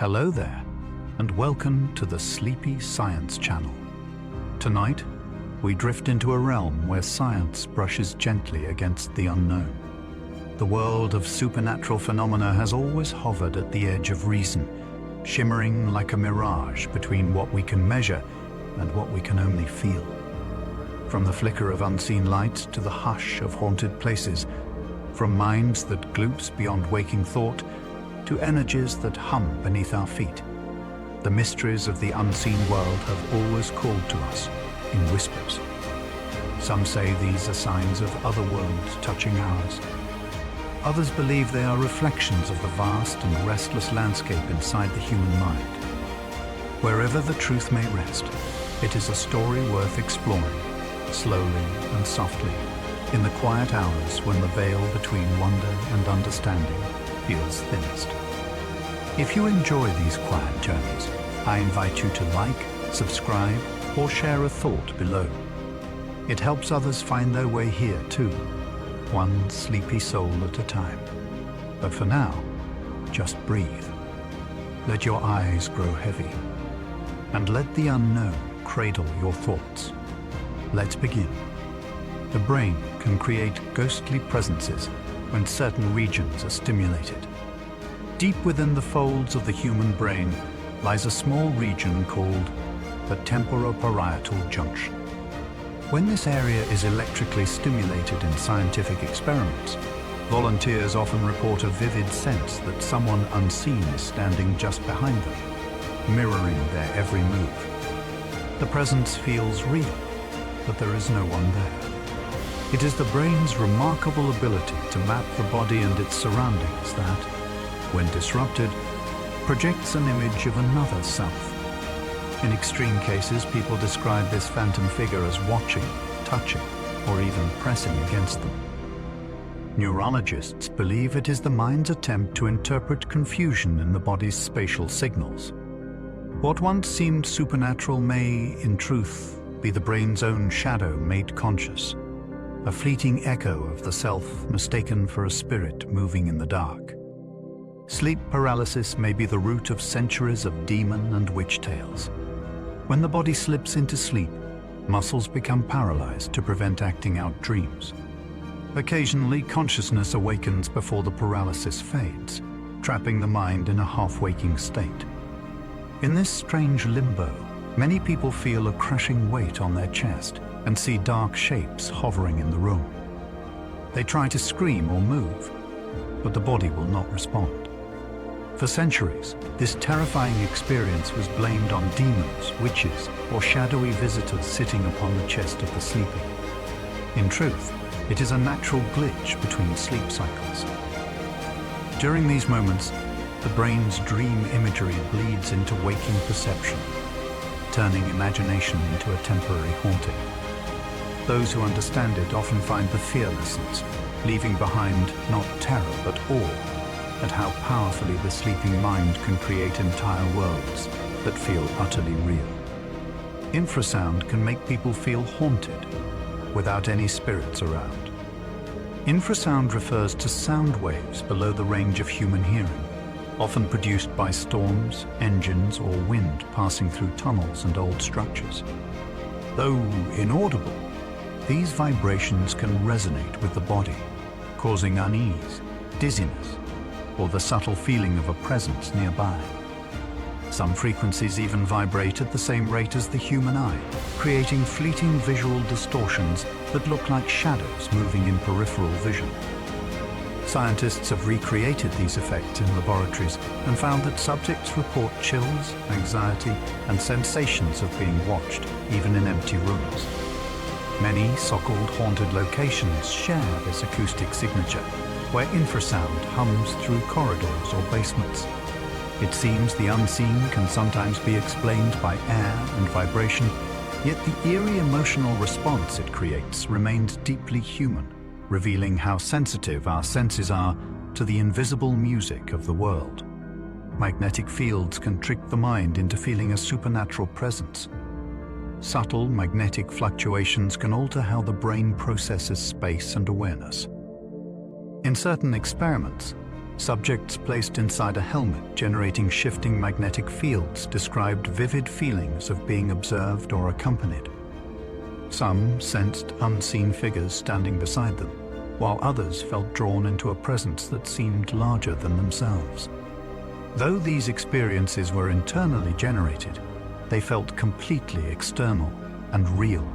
Hello there, and welcome to the Sleepy Science Channel. Tonight, we drift into a realm where science brushes gently against the unknown. The world of supernatural phenomena has always hovered at the edge of reason, shimmering like a mirage between what we can measure and what we can only feel. From the flicker of unseen lights to the hush of haunted places, from minds that glimpse beyond waking thought to energies that hum beneath our feet, the mysteries of the unseen world have always called to us in whispers. Some say these are signs of other worlds touching ours. Others believe they are reflections of the vast and restless landscape inside the human mind. Wherever the truth may rest, it is a story worth exploring, slowly and softly, in the quiet hours when the veil between wonder and understanding feels thinnest. If you enjoy these quiet journeys, I invite you to like, subscribe, or share a thought below. It helps others find their way here too, one sleepy soul at a time. But for now, just breathe. Let your eyes grow heavy, and let the unknown cradle your thoughts. Let's begin. The brain can create ghostly presences when certain regions are stimulated. Deep within the folds of the human brain lies a small region called the temporoparietal junction. When this area is electrically stimulated in scientific experiments, volunteers often report a vivid sense that someone unseen is standing just behind them, mirroring their every move. The presence feels real, but there is no one there. It is the brain's remarkable ability to map the body and its surroundings that, when disrupted, projects an image of another self. In extreme cases, people describe this phantom figure as watching, touching, or even pressing against them. Neurologists believe it is the mind's attempt to interpret confusion in the body's spatial signals. What once seemed supernatural may, in truth, be the brain's own shadow made conscious, a fleeting echo of the self mistaken for a spirit moving in the dark. Sleep paralysis may be the root of centuries of demon and witch tales. When the body slips into sleep, muscles become paralyzed to prevent acting out dreams. Occasionally, consciousness awakens before the paralysis fades, trapping the mind in a half-waking state. In this strange limbo, many people feel a crushing weight on their chest and see dark shapes hovering in the room. They try to scream or move, but the body will not respond. For centuries, this terrifying experience was blamed on demons, witches, or shadowy visitors sitting upon the chest of the sleeping. In truth, it is a natural glitch between sleep cycles. During these moments, the brain's dream imagery bleeds into waking perception, turning imagination into a temporary haunting. Those who understand it often find the fear lessons, leaving behind not terror but awe at how powerfully the sleeping mind can create entire worlds that feel utterly real. Infrasound can make people feel haunted without any spirits around. Infrasound refers to sound waves below the range of human hearing, often produced by storms, engines, or wind passing through tunnels and old structures. Though inaudible, these vibrations can resonate with the body, causing unease, dizziness, or the subtle feeling of a presence nearby. Some frequencies even vibrate at the same rate as the human eye, creating fleeting visual distortions that look like shadows moving in peripheral vision. Scientists have recreated these effects in laboratories and found that subjects report chills, anxiety, and sensations of being watched, even in empty rooms. Many so-called haunted locations share this acoustic signature, where infrasound hums through corridors or basements. It seems the unseen can sometimes be explained by air and vibration, yet the eerie emotional response it creates remains deeply human, revealing how sensitive our senses are to the invisible music of the world. Magnetic fields can trick the mind into feeling a supernatural presence. Subtle magnetic fluctuations can alter how the brain processes space and awareness. In certain experiments, Subjects placed inside a helmet generating shifting magnetic fields described vivid feelings of being observed or accompanied. Some sensed unseen figures standing beside them, while others felt drawn into a presence that seemed larger than themselves. Though these experiences were internally generated, they felt completely external and real.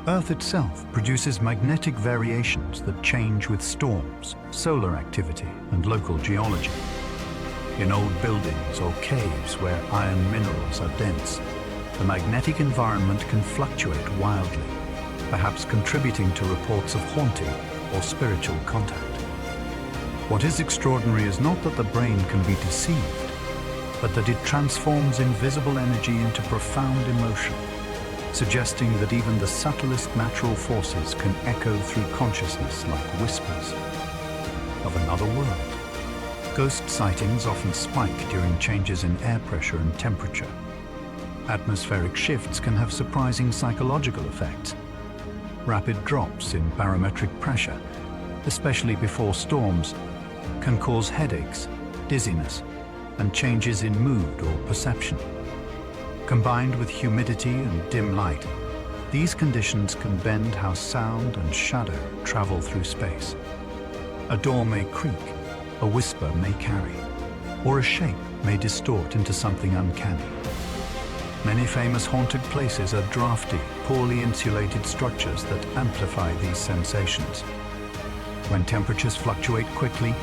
Earth itself produces magnetic variations that change with storms, solar activity, and local geology. In old buildings or caves where iron minerals are dense, the magnetic environment can fluctuate wildly, perhaps contributing to reports of haunting or spiritual contact. What is extraordinary is not that the brain can be deceived, but that it transforms invisible energy into profound emotion, suggesting that even the subtlest natural forces can echo through consciousness like whispers of another world. Ghost sightings often spike during changes in air pressure and temperature. Atmospheric shifts can have surprising psychological effects. Rapid drops in barometric pressure, especially before storms, can cause headaches, dizziness, and changes in mood or perception. Combined with humidity and dim light, these conditions can bend how sound and shadow travel through space. A door may creak, a whisper may carry, or a shape may distort into something uncanny. Many famous haunted places are drafty, poorly insulated structures that amplify these sensations. When temperatures fluctuate quickly,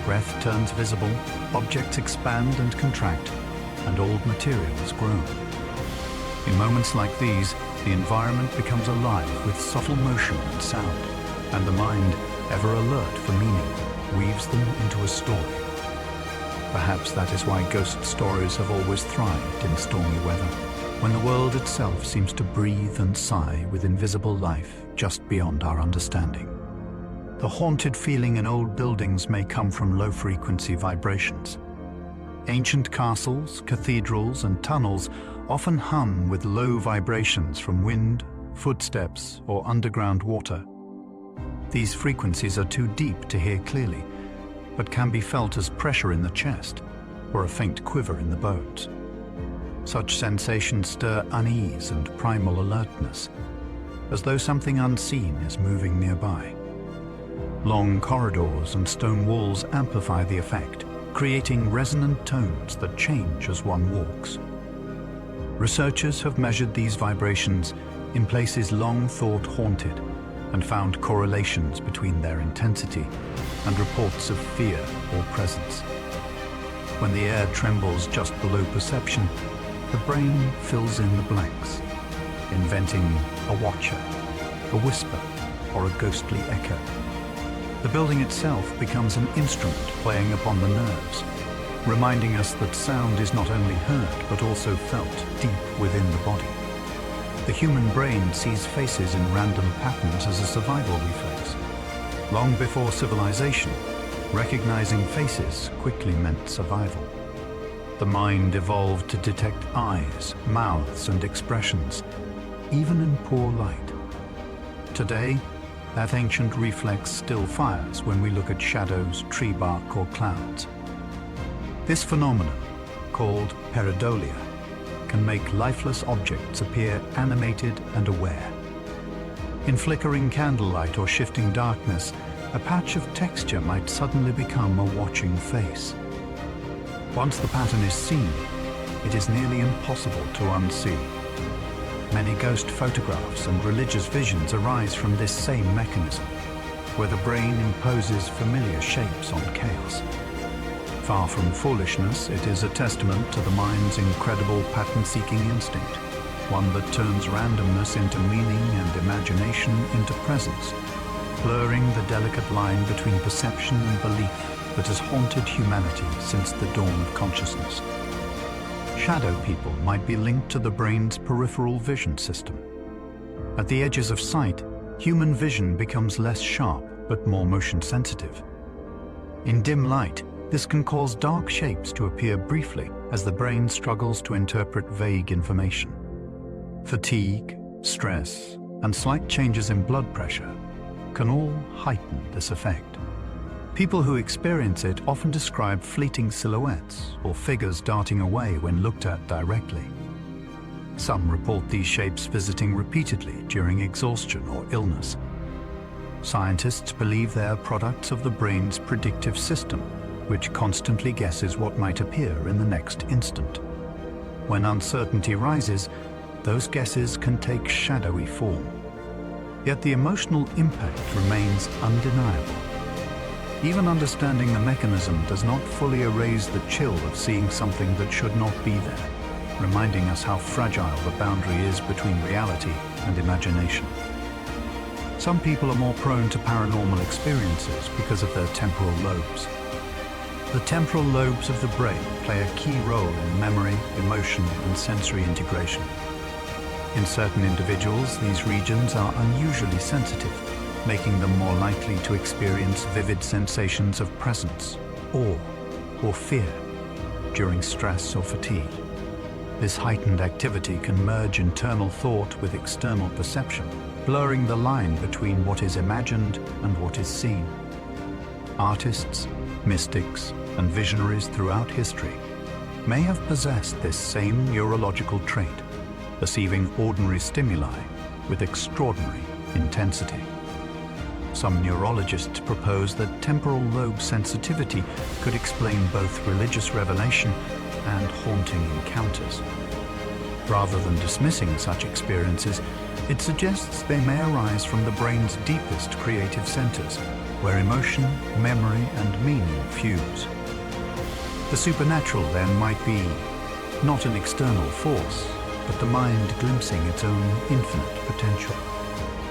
breath turns visible, objects expand and contract, and old materials grow. In moments like these, the environment becomes alive with subtle motion and sound, and the mind, ever alert for meaning, weaves them into a story. Perhaps that is why ghost stories have always thrived in stormy weather, when the world itself seems to breathe and sigh with invisible life just beyond our understanding. The haunted feeling in old buildings may come from low-frequency vibrations. Ancient castles, cathedrals, and tunnels often hum with low vibrations from wind, footsteps, or underground water. These frequencies are too deep to hear clearly, but can be felt as pressure in the chest or a faint quiver in the bones. Such sensations stir unease and primal alertness, as though something unseen is moving nearby. Long corridors and stone walls amplify the effect, creating resonant tones that change as one walks. Researchers have measured these vibrations in places long thought haunted and found correlations between their intensity and reports of fear or presence. When the air trembles just below perception, the brain fills in the blanks, inventing a watcher, a whisper, or a ghostly echo. The building itself becomes an instrument playing upon the nerves, reminding us that sound is not only heard but also felt deep within the body. The human brain sees faces in random patterns as a survival reflex. Long before civilization, recognizing faces quickly meant survival. The mind evolved to detect eyes, mouths, and expressions, even in poor light. Today, that ancient reflex still fires when we look at shadows, tree bark, or clouds. This phenomenon, called pareidolia, can make lifeless objects appear animated and aware. In flickering candlelight or shifting darkness, a patch of texture might suddenly become a watching face. Once the pattern is seen, it is nearly impossible to unsee. Many ghost photographs and religious visions arise from this same mechanism, where the brain imposes familiar shapes on chaos. Far from foolishness, it is a testament to the mind's incredible pattern-seeking instinct, one that turns randomness into meaning and imagination into presence, blurring the delicate line between perception and belief that has haunted humanity since the dawn of consciousness. Shadow people might be linked to the brain's peripheral vision system. At the edges of sight, human vision becomes less sharp but more motion sensitive. In dim light, this can cause dark shapes to appear briefly as the brain struggles to interpret vague information. Fatigue, stress, and slight changes in blood pressure can all heighten this effect. People who experience it often describe fleeting silhouettes or figures darting away when looked at directly. Some report these shapes visiting repeatedly during exhaustion or illness. Scientists believe they are products of the brain's predictive system, which constantly guesses what might appear in the next instant. When uncertainty rises, those guesses can take shadowy form. Yet the emotional impact remains undeniable. Even understanding the mechanism does not fully erase the chill of seeing something that should not be there, reminding us how fragile the boundary is between reality and imagination. Some people are more prone to paranormal experiences because of their temporal lobes. The temporal lobes of the brain play a key role in memory, emotion, and sensory integration. In certain individuals, these regions are unusually sensitive, making them more likely to experience vivid sensations of presence, awe, or fear during stress or fatigue. This heightened activity can merge internal thought with external perception, blurring the line between what is imagined and what is seen. Artists, mystics, and visionaries throughout history may have possessed this same neurological trait, perceiving ordinary stimuli with extraordinary intensity. Some neurologists propose that temporal lobe sensitivity could explain both religious revelation and haunting encounters. Rather than dismissing such experiences, it suggests they may arise from the brain's deepest creative centers, where emotion, memory, and meaning fuse. The supernatural, then, might be not an external force, but the mind glimpsing its own infinite potential.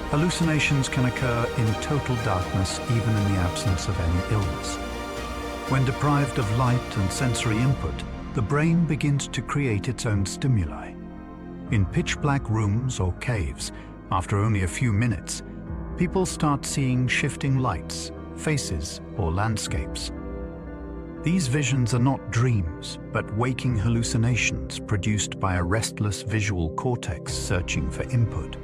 Hallucinations can occur in total darkness, even in the absence of any illness. When deprived of light and sensory input, the brain begins to create its own stimuli. In pitch-black rooms or caves, after only a few minutes, people start seeing shifting lights, faces, or landscapes. These visions are not dreams, but waking hallucinations produced by a restless visual cortex searching for input.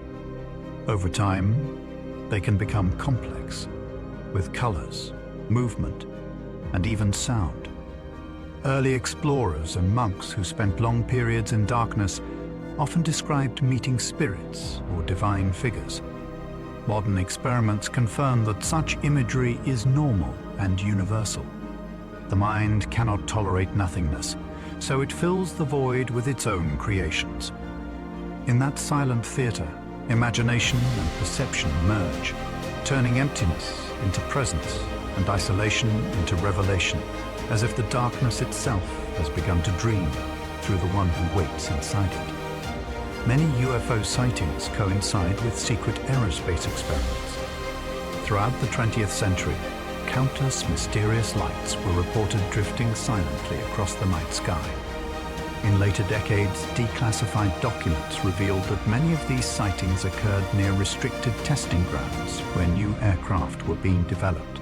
Over time, they can become complex, with colors, movement, and even sound. Early explorers and monks who spent long periods in darkness often described meeting spirits or divine figures. Modern experiments confirm that such imagery is normal and universal. The mind cannot tolerate nothingness, so it fills the void with its own creations. In that silent theater, imagination and perception merge, turning emptiness into presence and isolation into revelation, as if the darkness itself has begun to dream through the one who waits inside it. Many UFO sightings coincide with secret aerospace experiments. Throughout the 20th century, countless mysterious lights were reported drifting silently across the night sky. In later decades, declassified documents revealed that many of these sightings occurred near restricted testing grounds where new aircraft were being developed.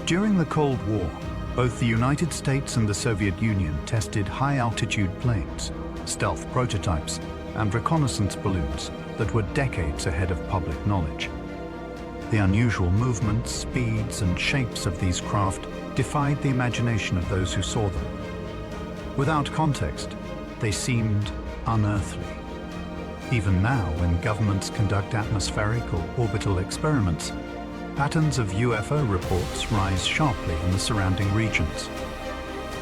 During the Cold War, both the United States and the Soviet Union tested high-altitude planes, stealth prototypes, and reconnaissance balloons that were decades ahead of public knowledge. The unusual movements, speeds, and shapes of these craft defied the imagination of those who saw them. Without context, they seemed unearthly. Even now, when governments conduct atmospheric or orbital experiments, patterns of UFO reports rise sharply in the surrounding regions.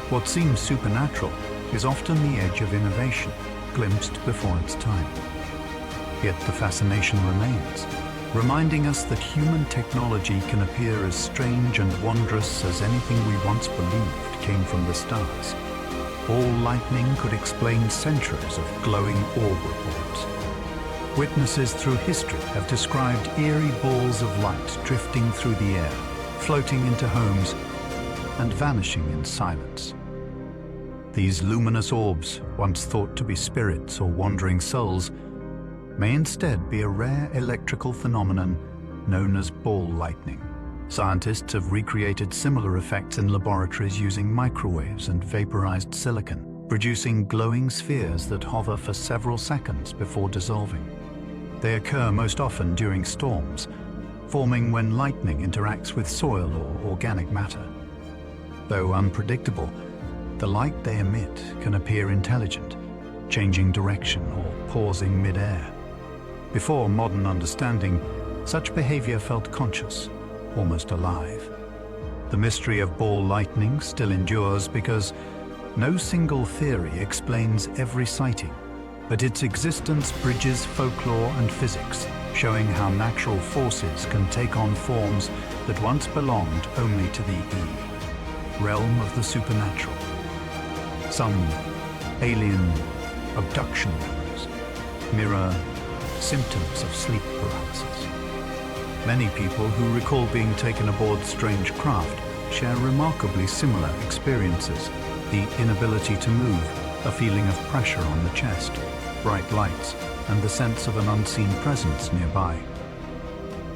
What seems supernatural is often the edge of innovation, glimpsed before its time. Yet the fascination remains, reminding us that human technology can appear as strange and wondrous as anything we once believed came from the stars. All lightning could explain centuries of glowing orb reports. Witnesses through history have described eerie balls of light drifting through the air, floating into homes, and vanishing in silence. These luminous orbs, once thought to be spirits or wandering souls, may instead be a rare electrical phenomenon known as ball lightning. Scientists have recreated similar effects in laboratories using microwaves and vaporized silicon, producing glowing spheres that hover for several seconds before dissolving. They occur most often during storms, forming when lightning interacts with soil or organic matter. Though unpredictable, the light they emit can appear intelligent, changing direction or pausing mid-air. Before modern understanding, such behavior felt conscious, almost alive. The mystery of ball lightning still endures because no single theory explains every sighting, but its existence bridges folklore and physics, showing how natural forces can take on forms that once belonged only to the realm of the supernatural. Some alien abduction memories mirror symptoms of sleep paralysis. Many people who recall being taken aboard strange craft share remarkably similar experiences: the inability to move, a feeling of pressure on the chest, bright lights, and the sense of an unseen presence nearby.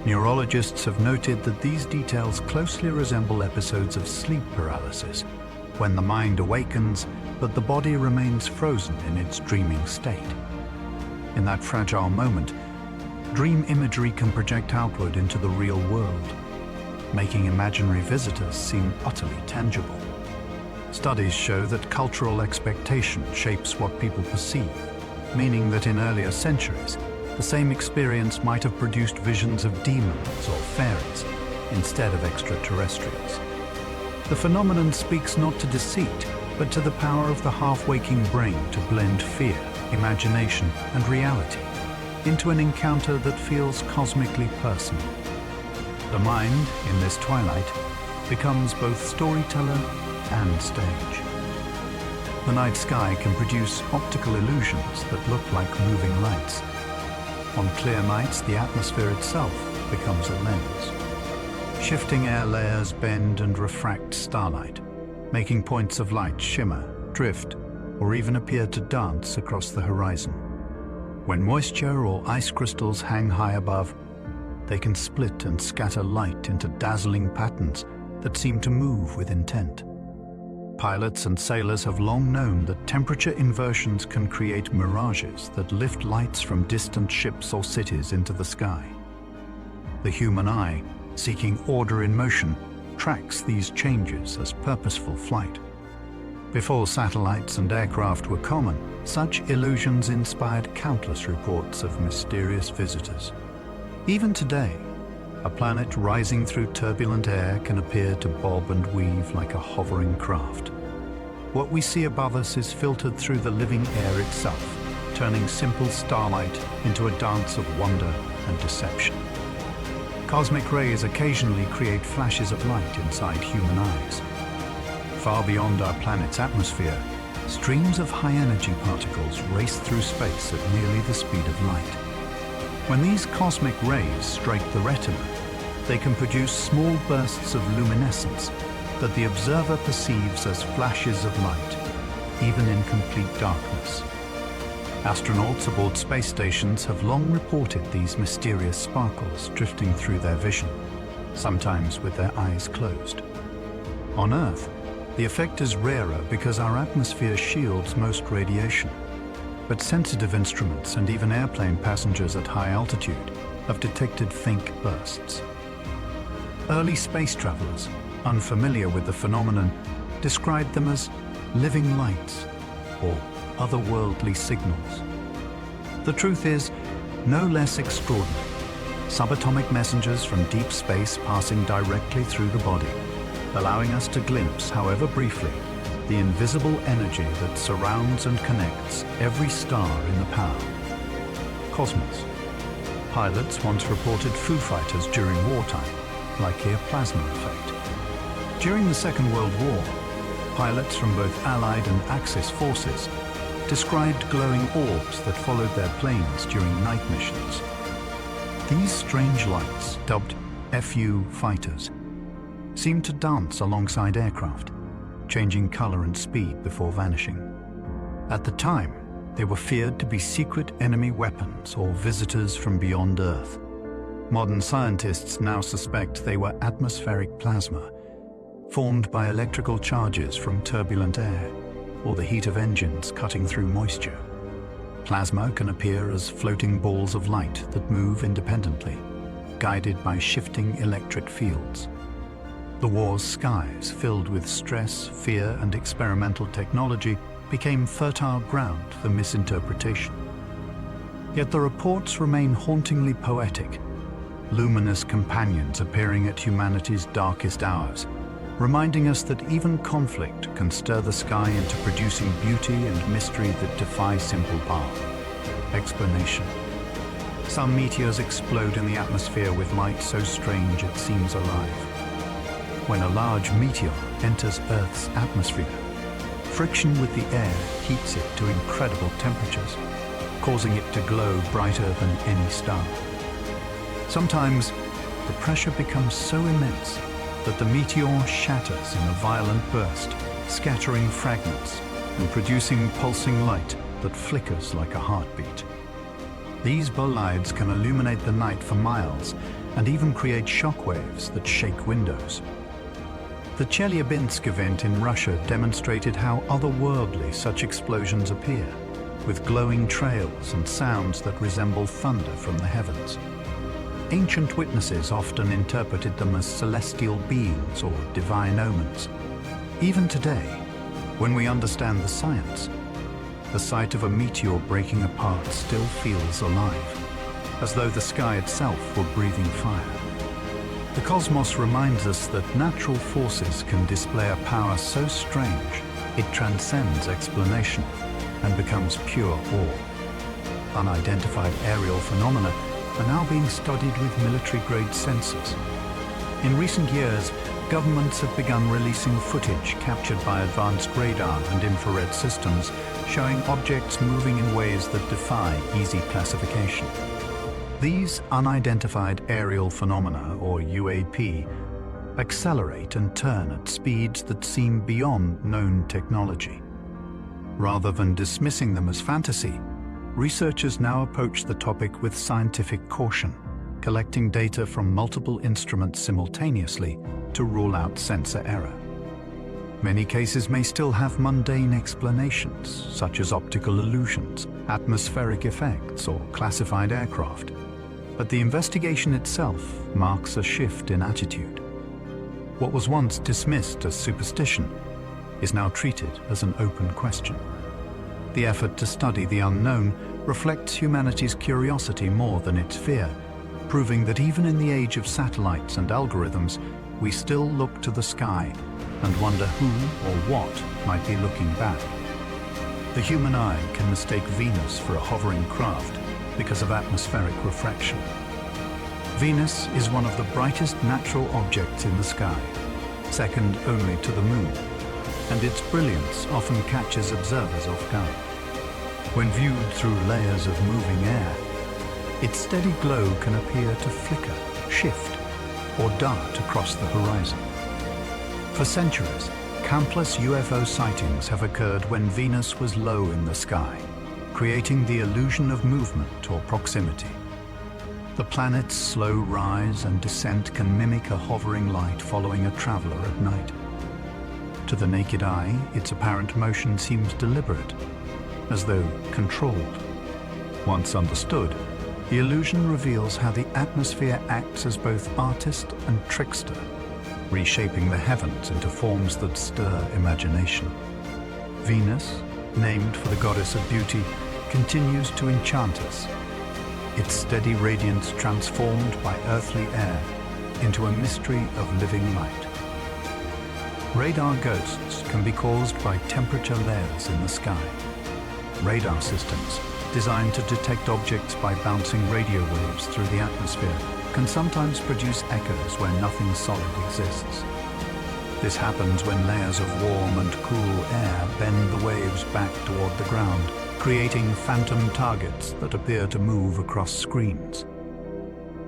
Neurologists have noted that these details closely resemble episodes of sleep paralysis, when the mind awakens but the body remains frozen in its dreaming state. In that fragile moment, dream imagery can project outward into the real world, making imaginary visitors seem utterly tangible. Studies show that cultural expectation shapes what people perceive, meaning that in earlier centuries, the same experience might have produced visions of demons or fairies instead of extraterrestrials. The phenomenon speaks not to deceit, but to the power of the half-waking brain to blend fear, imagination, and reality into an encounter that feels cosmically personal. The mind, in this twilight, becomes both storyteller and stage. The night sky can produce optical illusions that look like moving lights. On clear nights, the atmosphere itself becomes a lens. Shifting air layers bend and refract starlight, making points of light shimmer, drift, or even appear to dance across the horizon. When moisture or ice crystals hang high above, they can split and scatter light into dazzling patterns that seem to move with intent. Pilots and sailors have long known that temperature inversions can create mirages that lift lights from distant ships or cities into the sky. The human eye, seeking order in motion, tracks these changes as purposeful flight. Before satellites and aircraft were common, such illusions inspired countless reports of mysterious visitors. Even today, a planet rising through turbulent air can appear to bob and weave like a hovering craft. What we see above us is filtered through the living air itself, turning simple starlight into a dance of wonder and deception. Cosmic rays occasionally create flashes of light inside human eyes. Far beyond our planet's atmosphere, streams of high-energy particles race through space at nearly the speed of light. When these cosmic rays strike the retina, they can produce small bursts of luminescence that the observer perceives as flashes of light, even in complete darkness. Astronauts aboard space stations have long reported these mysterious sparkles drifting through their vision, sometimes with their eyes closed. On Earth, the effect is rarer because our atmosphere shields most radiation, but sensitive instruments and even airplane passengers at high altitude have detected faint bursts. Early space travelers, unfamiliar with the phenomenon, described them as living lights or otherworldly signals. The truth is no less extraordinary. Subatomic messengers from deep space passing directly through the body, allowing us to glimpse, however briefly, the invisible energy that surrounds and connects every star in the power. Cosmos. Pilots once reported Foo Fighters during wartime, likely a plasma effect. During the Second World War, pilots from both Allied and Axis forces described glowing orbs that followed their planes during night missions. These strange lights, dubbed FU fighters, seemed to dance alongside aircraft, changing color and speed before vanishing. At the time, they were feared to be secret enemy weapons or visitors from beyond Earth. Modern scientists now suspect they were atmospheric plasma, formed by electrical charges from turbulent air or the heat of engines cutting through moisture. Plasma can appear as floating balls of light that move independently, guided by shifting electric fields. The war's skies, filled with stress, fear, and experimental technology, became fertile ground for misinterpretation. Yet the reports remain hauntingly poetic, luminous companions appearing at humanity's darkest hours, reminding us that even conflict can stir the sky into producing beauty and mystery that defy simple explanation. Some meteors explode in the atmosphere with light so strange it seems alive. When a large meteor enters Earth's atmosphere, friction with the air heats it to incredible temperatures, causing it to glow brighter than any star. Sometimes, the pressure becomes so immense that the meteor shatters in a violent burst, scattering fragments and producing pulsing light that flickers like a heartbeat. These bolides can illuminate the night for miles and even create shockwaves that shake windows. The Chelyabinsk event in Russia demonstrated how otherworldly such explosions appear, with glowing trails and sounds that resemble thunder from the heavens. Ancient witnesses often interpreted them as celestial beings or divine omens. Even today, when we understand the science, the sight of a meteor breaking apart still feels alive, as though the sky itself were breathing fire. The cosmos reminds us that natural forces can display a power so strange it transcends explanation and becomes pure awe. Unidentified aerial phenomena are now being studied with military-grade sensors. In recent years, governments have begun releasing footage captured by advanced radar and infrared systems, showing objects moving in ways that defy easy classification. These unidentified aerial phenomena, or UAP, accelerate and turn at speeds that seem beyond known technology. Rather than dismissing them as fantasy, researchers now approach the topic with scientific caution, collecting data from multiple instruments simultaneously to rule out sensor error. Many cases may still have mundane explanations, such as optical illusions, atmospheric effects, or classified aircraft. But the investigation itself marks a shift in attitude. What was once dismissed as superstition is now treated as an open question. The effort to study the unknown reflects humanity's curiosity more than its fear, proving that even in the age of satellites and algorithms, we still look to the sky and wonder who or what might be looking back. The human eye can mistake Venus for a hovering craft because of atmospheric refraction. Venus is one of the brightest natural objects in the sky, second only to the moon, and its brilliance often catches observers off guard. When viewed through layers of moving air, its steady glow can appear to flicker, shift, or dart across the horizon. For centuries, countless UFO sightings have occurred when Venus was low in the sky, creating the illusion of movement or proximity. The planet's slow rise and descent can mimic a hovering light following a traveler at night. To the naked eye, its apparent motion seems deliberate, as though controlled. Once understood, the illusion reveals how the atmosphere acts as both artist and trickster, reshaping the heavens into forms that stir imagination. Venus, named for the goddess of beauty, continues to enchant us, its steady radiance transformed by earthly air into a mystery of living light. Radar ghosts can be caused by temperature layers in the sky. Radar systems, designed to detect objects by bouncing radio waves through the atmosphere, can sometimes produce echoes where nothing solid exists. This happens when layers of warm and cool air bend the waves back toward the ground, creating phantom targets that appear to move across screens.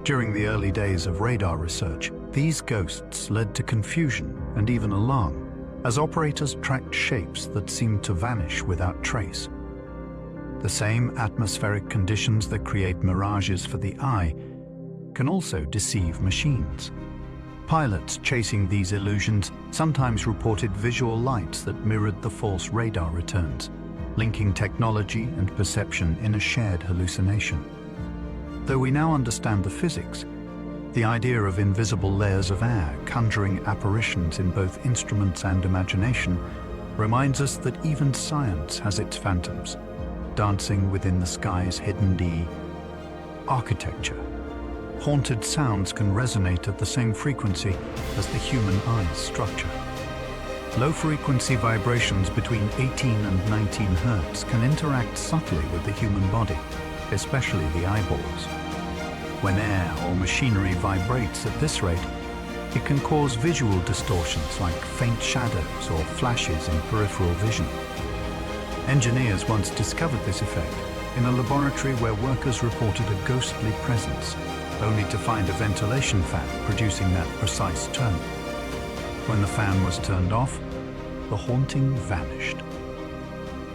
During the early days of radar research, these ghosts led to confusion and even alarm, as operators tracked shapes that seemed to vanish without trace. The same atmospheric conditions that create mirages for the eye can also deceive machines. Pilots chasing these illusions sometimes reported visual lights that mirrored the false radar returns, linking technology and perception in a shared hallucination. Though we now understand the physics, The idea of invisible layers of air conjuring apparitions in both instruments and imagination reminds us that even science has its phantoms, dancing within the sky's hidden architecture. Haunted sounds can resonate at the same frequency as the human eye's structure. Low-frequency vibrations between 18 and 19 Hertz can interact subtly with the human body, especially the eyeballs. When air or machinery vibrates at this rate, it can cause visual distortions like faint shadows or flashes in peripheral vision. Engineers once discovered this effect in a laboratory where workers reported a ghostly presence, only to find a ventilation fan producing that precise tone. When the fan was turned off, the haunting vanished.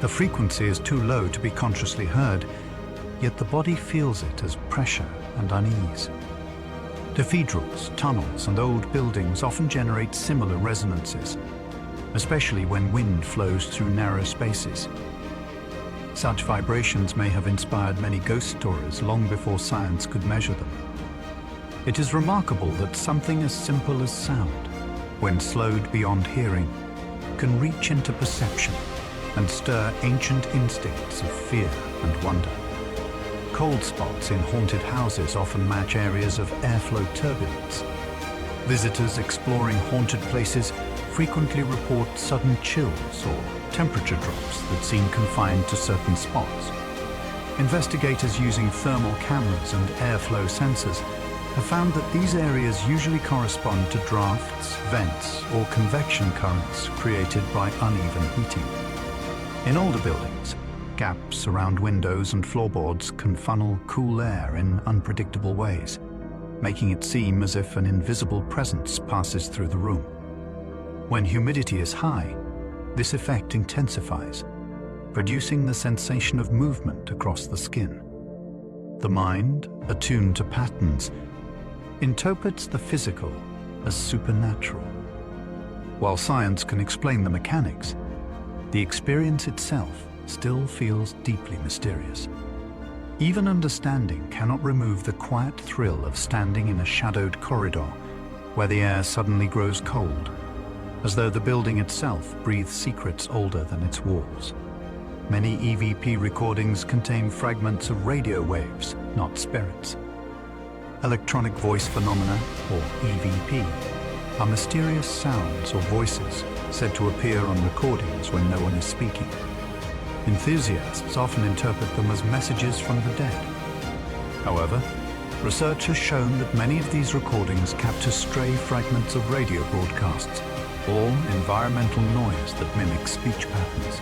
The frequency is too low to be consciously heard, yet the body feels it as pressure and unease. Cathedrals, tunnels, and old buildings often generate similar resonances, especially when wind flows through narrow spaces. Such vibrations may have inspired many ghost stories long before science could measure them. It is remarkable that something as simple as sound, when slowed beyond hearing, can reach into perception and stir ancient instincts of fear and wonder. Cold spots in haunted houses often match areas of airflow turbulence. Visitors exploring haunted places frequently report sudden chills or temperature drops that seem confined to certain spots. Investigators using thermal cameras and airflow sensors have found that these areas usually correspond to drafts, vents, or convection currents created by uneven heating. In older buildings, gaps around windows and floorboards can funnel cool air in unpredictable ways, making it seem as if an invisible presence passes through the room. When humidity is high, this effect intensifies, producing the sensation of movement across the skin. The mind, attuned to patterns, interprets the physical as supernatural. While science can explain the mechanics, the experience itself still feels deeply mysterious. Even understanding cannot remove the quiet thrill of standing in a shadowed corridor where the air suddenly grows cold, as though the building itself breathes secrets older than its walls. Many EVP recordings contain fragments of radio waves, not spirits. Electronic voice phenomena, or EVP, are mysterious sounds or voices said to appear on recordings when no one is speaking. Enthusiasts often interpret them as messages from the dead. However, research has shown that many of these recordings capture stray fragments of radio broadcasts or environmental noise that mimics speech patterns.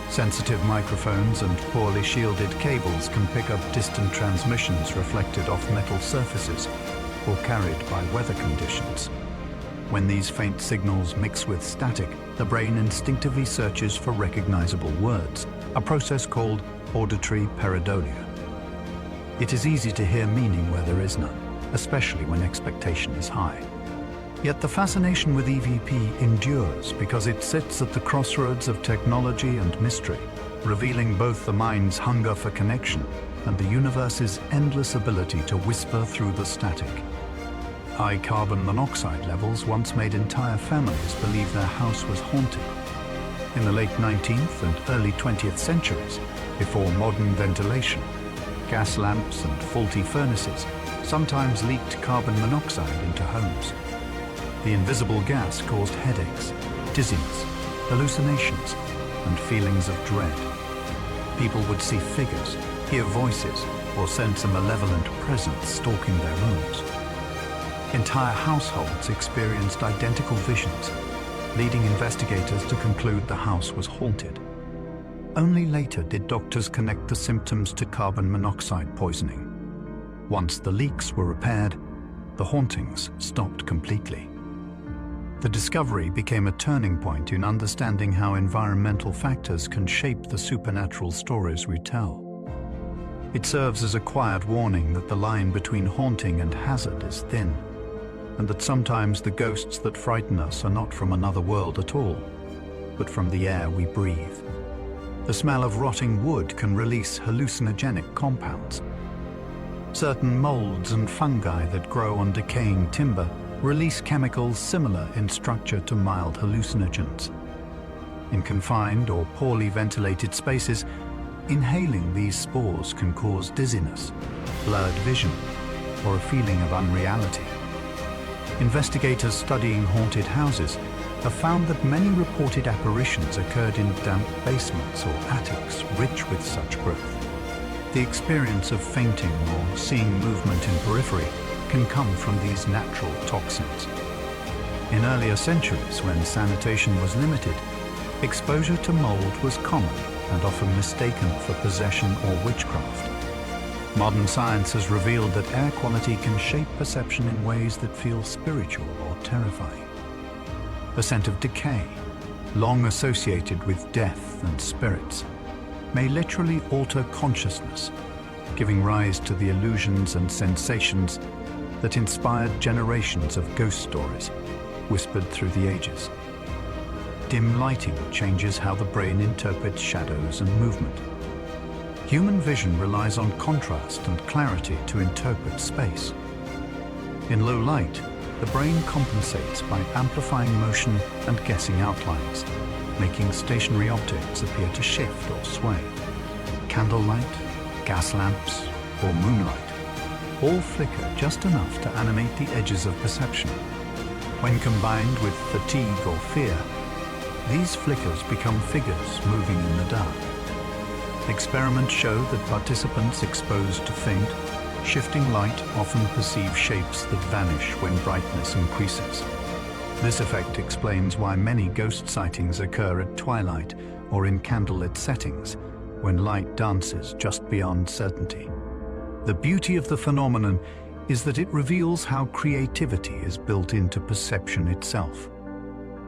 Sensitive microphones and poorly shielded cables can pick up distant transmissions reflected off metal surfaces or carried by weather conditions. When these faint signals mix with static, the brain instinctively searches for recognizable words, a process called auditory pareidolia. It is easy to hear meaning where there is none, especially when expectation is high. Yet the fascination with EVP endures because it sits at the crossroads of technology and mystery, revealing both the mind's hunger for connection and the universe's endless ability to whisper through the static. High carbon monoxide levels once made entire families believe their house was haunted. In the late 19th and early 20th centuries, before modern ventilation, gas lamps and faulty furnaces sometimes leaked carbon monoxide into homes. The invisible gas caused headaches, dizziness, hallucinations, and feelings of dread. People would see figures, hear voices, or sense a malevolent presence stalking their rooms. Entire households experienced identical visions, leading investigators to conclude the house was haunted. Only later did doctors connect the symptoms to carbon monoxide poisoning. Once the leaks were repaired, the hauntings stopped completely. The discovery became a turning point in understanding how environmental factors can shape the supernatural stories we tell. It serves as a quiet warning that the line between haunting and hazard is thin, and that sometimes the ghosts that frighten us are not from another world at all, but from the air we breathe. The smell of rotting wood can release hallucinogenic compounds. Certain molds and fungi that grow on decaying timber release chemicals similar in structure to mild hallucinogens. In confined or poorly ventilated spaces, inhaling these spores can cause dizziness, blurred vision, or a feeling of unreality. Investigators studying haunted houses have found that many reported apparitions occurred in damp basements or attics rich with such growth. The experience of fainting or seeing movement in periphery can come from these natural toxins. In earlier centuries, when sanitation was limited, exposure to mold was common and often mistaken for possession or witchcraft. Modern science has revealed that air quality can shape perception in ways that feel spiritual or terrifying. The scent of decay, long associated with death and spirits, may literally alter consciousness, giving rise to the illusions and sensations that inspired generations of ghost stories, whispered through the ages. Dim lighting changes how the brain interprets shadows and movement. Human vision relies on contrast and clarity to interpret space. In low light, the brain compensates by amplifying motion and guessing outlines, making stationary objects appear to shift or sway. Candlelight, gas lamps, or moonlight all flicker just enough to animate the edges of perception. When combined with fatigue or fear, these flickers become figures moving in the dark. Experiments show that participants exposed to faint, shifting light often perceive shapes that vanish when brightness increases. This effect explains why many ghost sightings occur at twilight or in candlelit settings, when light dances just beyond certainty. The beauty of the phenomenon is that it reveals how creativity is built into perception itself.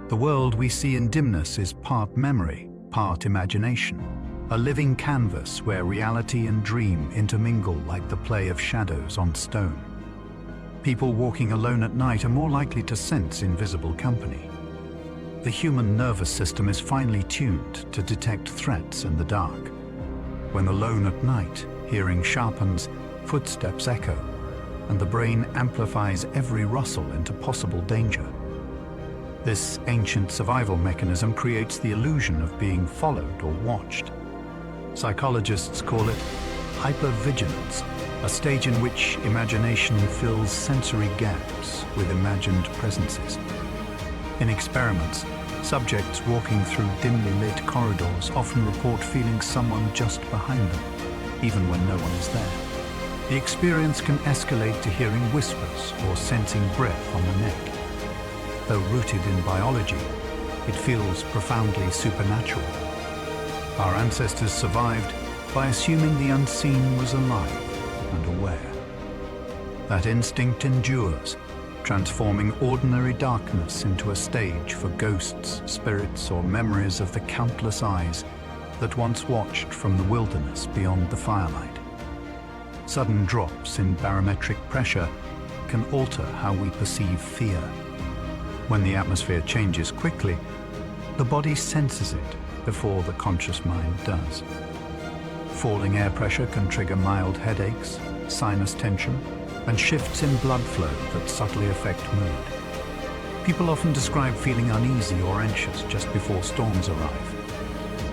The world we see in dimness is part memory, part imagination, a living canvas where reality and dream intermingle like the play of shadows on stone. People walking alone at night are more likely to sense invisible company. The human nervous system is finely tuned to detect threats in the dark. When alone at night, hearing sharpens, footsteps echo, and the brain amplifies every rustle into possible danger. This ancient survival mechanism creates the illusion of being followed or watched. Psychologists call it hypervigilance, a stage in which imagination fills sensory gaps with imagined presences. In experiments, subjects walking through dimly lit corridors often report feeling someone just behind them, even when no one is there. The experience can escalate to hearing whispers or sensing breath on the neck. Though rooted in biology, it feels profoundly supernatural. Our ancestors survived by assuming the unseen was alive and aware. That instinct endures, transforming ordinary darkness into a stage for ghosts, spirits, or memories of the countless eyes that once watched from the wilderness beyond the firelight. Sudden drops in barometric pressure can alter how we perceive fear. When the atmosphere changes quickly, the body senses it before the conscious mind does. Falling air pressure can trigger mild headaches, sinus tension, and shifts in blood flow that subtly affect mood. People often describe feeling uneasy or anxious just before storms arrive.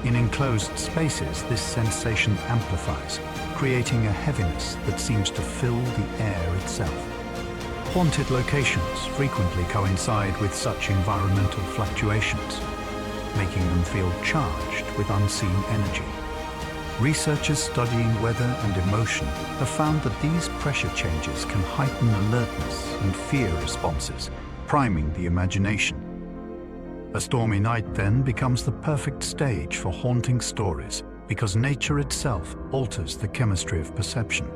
In enclosed spaces, this sensation amplifies, creating a heaviness that seems to fill the air itself. Haunted locations frequently coincide with such environmental fluctuations, making them feel charged with unseen energy. Researchers studying weather and emotion have found that these pressure changes can heighten alertness and fear responses, priming the imagination. A stormy night then becomes the perfect stage for haunting stories because nature itself alters the chemistry of perception.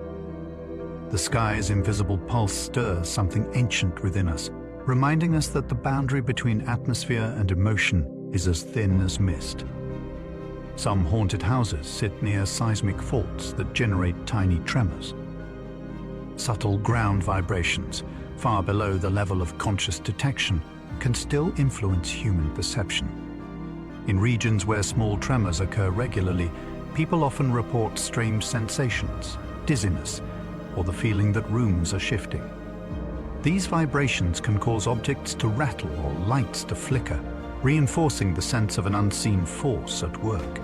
The sky's invisible pulse stirs something ancient within us, reminding us that the boundary between atmosphere and emotion is as thin as mist. Some haunted houses sit near seismic faults that generate tiny tremors. Subtle ground vibrations, far below the level of conscious detection, can still influence human perception. In regions where small tremors occur regularly, people often report strange sensations, dizziness, or the feeling that rooms are shifting. These vibrations can cause objects to rattle or lights to flicker, reinforcing the sense of an unseen force at work.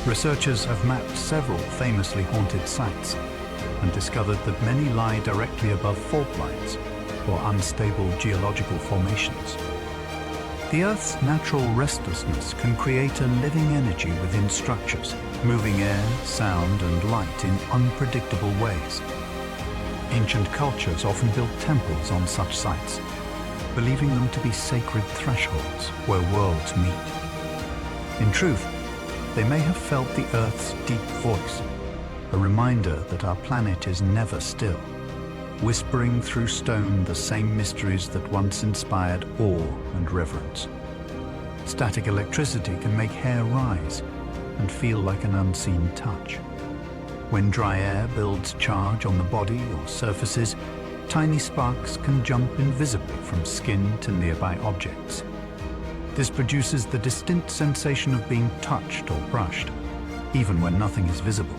Researchers have mapped several famously haunted sites and discovered that many lie directly above fault lines or unstable geological formations. The Earth's natural restlessness can create a living energy within structures, moving air, sound, and light in unpredictable ways. Ancient cultures often built temples on such sites, believing them to be sacred thresholds where worlds meet. In truth, they may have felt the Earth's deep voice, a reminder that our planet is never still, whispering through stone the same mysteries that once inspired awe and reverence. Static electricity can make hair rise and feel like an unseen touch. When dry air builds charge on the body or surfaces, tiny sparks can jump invisibly from skin to nearby objects. This produces the distinct sensation of being touched or brushed, even when nothing is visible.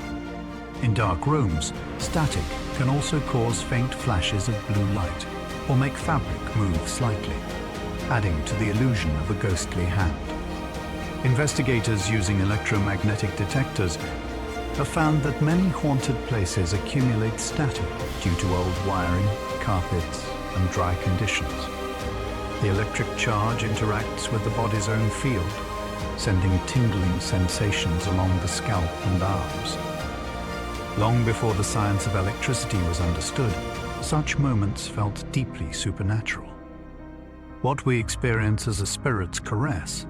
In dark rooms, static can also cause faint flashes of blue light or make fabric move slightly, adding to the illusion of a ghostly hand. Investigators using electromagnetic detectors have found that many haunted places accumulate static due to old wiring, carpets, and dry conditions. The electric charge interacts with the body's own field, sending tingling sensations along the scalp and arms. Long before the science of electricity was understood, such moments felt deeply supernatural. What we experience as a spirit's caress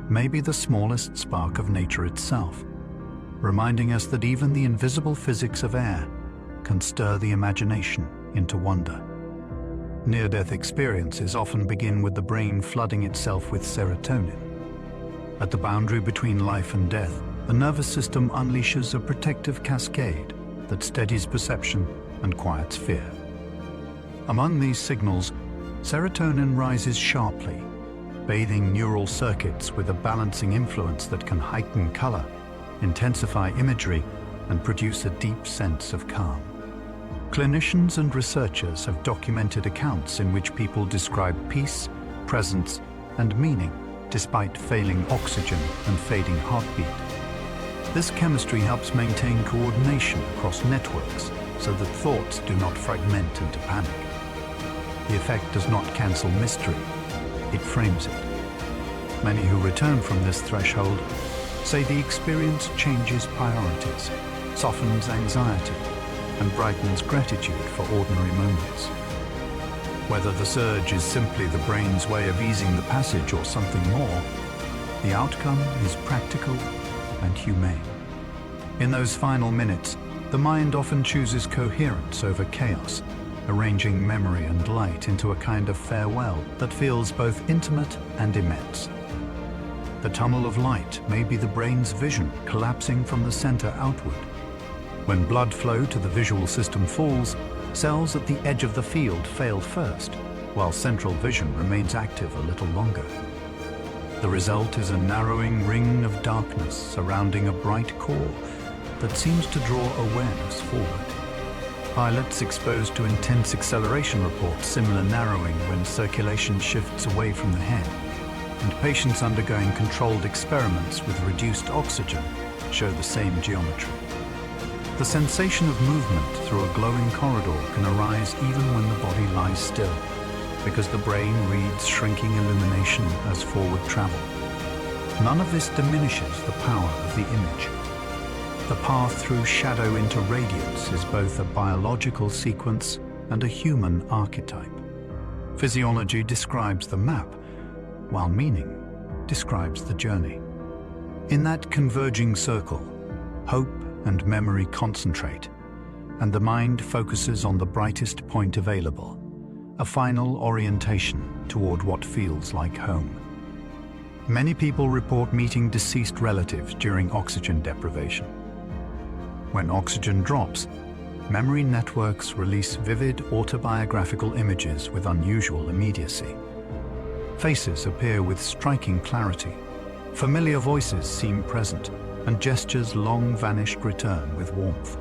may be the smallest spark of nature itself, reminding us that even the invisible physics of air can stir the imagination into wonder. Near-death experiences often begin with the brain flooding itself with serotonin. At the boundary between life and death, the nervous system unleashes a protective cascade that steadies perception and quiets fear. Among these signals, serotonin rises sharply, bathing neural circuits with a balancing influence that can heighten color, intensify imagery, and produce a deep sense of calm. Clinicians and researchers have documented accounts in which people describe peace, presence, and meaning despite failing oxygen and fading heartbeat. This chemistry helps maintain coordination across networks so that thoughts do not fragment into panic. The effect does not cancel mystery, it frames it. Many who return from this threshold say the experience changes priorities, softens anxiety, and brightens gratitude for ordinary moments. Whether the surge is simply the brain's way of easing the passage or something more, the outcome is practical and humane. In those final minutes, the mind often chooses coherence over chaos, arranging memory and light into a kind of farewell that feels both intimate and immense. The tunnel of light may be the brain's vision collapsing from the center outward. When blood flow to the visual system falls, cells at the edge of the field fail first, while central vision remains active a little longer. The result is a narrowing ring of darkness surrounding a bright core that seems to draw awareness forward. Pilots exposed to intense acceleration report similar narrowing when circulation shifts away from the head, and patients undergoing controlled experiments with reduced oxygen show the same geometry. The sensation of movement through a glowing corridor can arise even when the body lies still, because the brain reads shrinking illumination as forward travel. None of this diminishes the power of the image. The path through shadow into radiance is both a biological sequence and a human archetype. Physiology describes the map, while meaning describes the journey. In that converging circle, hope and memory concentrate, and the mind focuses on the brightest point available, a final orientation toward what feels like home. Many people report meeting deceased relatives during oxygen deprivation. When oxygen drops, memory networks release vivid autobiographical images with unusual immediacy. Faces appear with striking clarity, familiar voices seem present, and gestures long vanished return with warmth.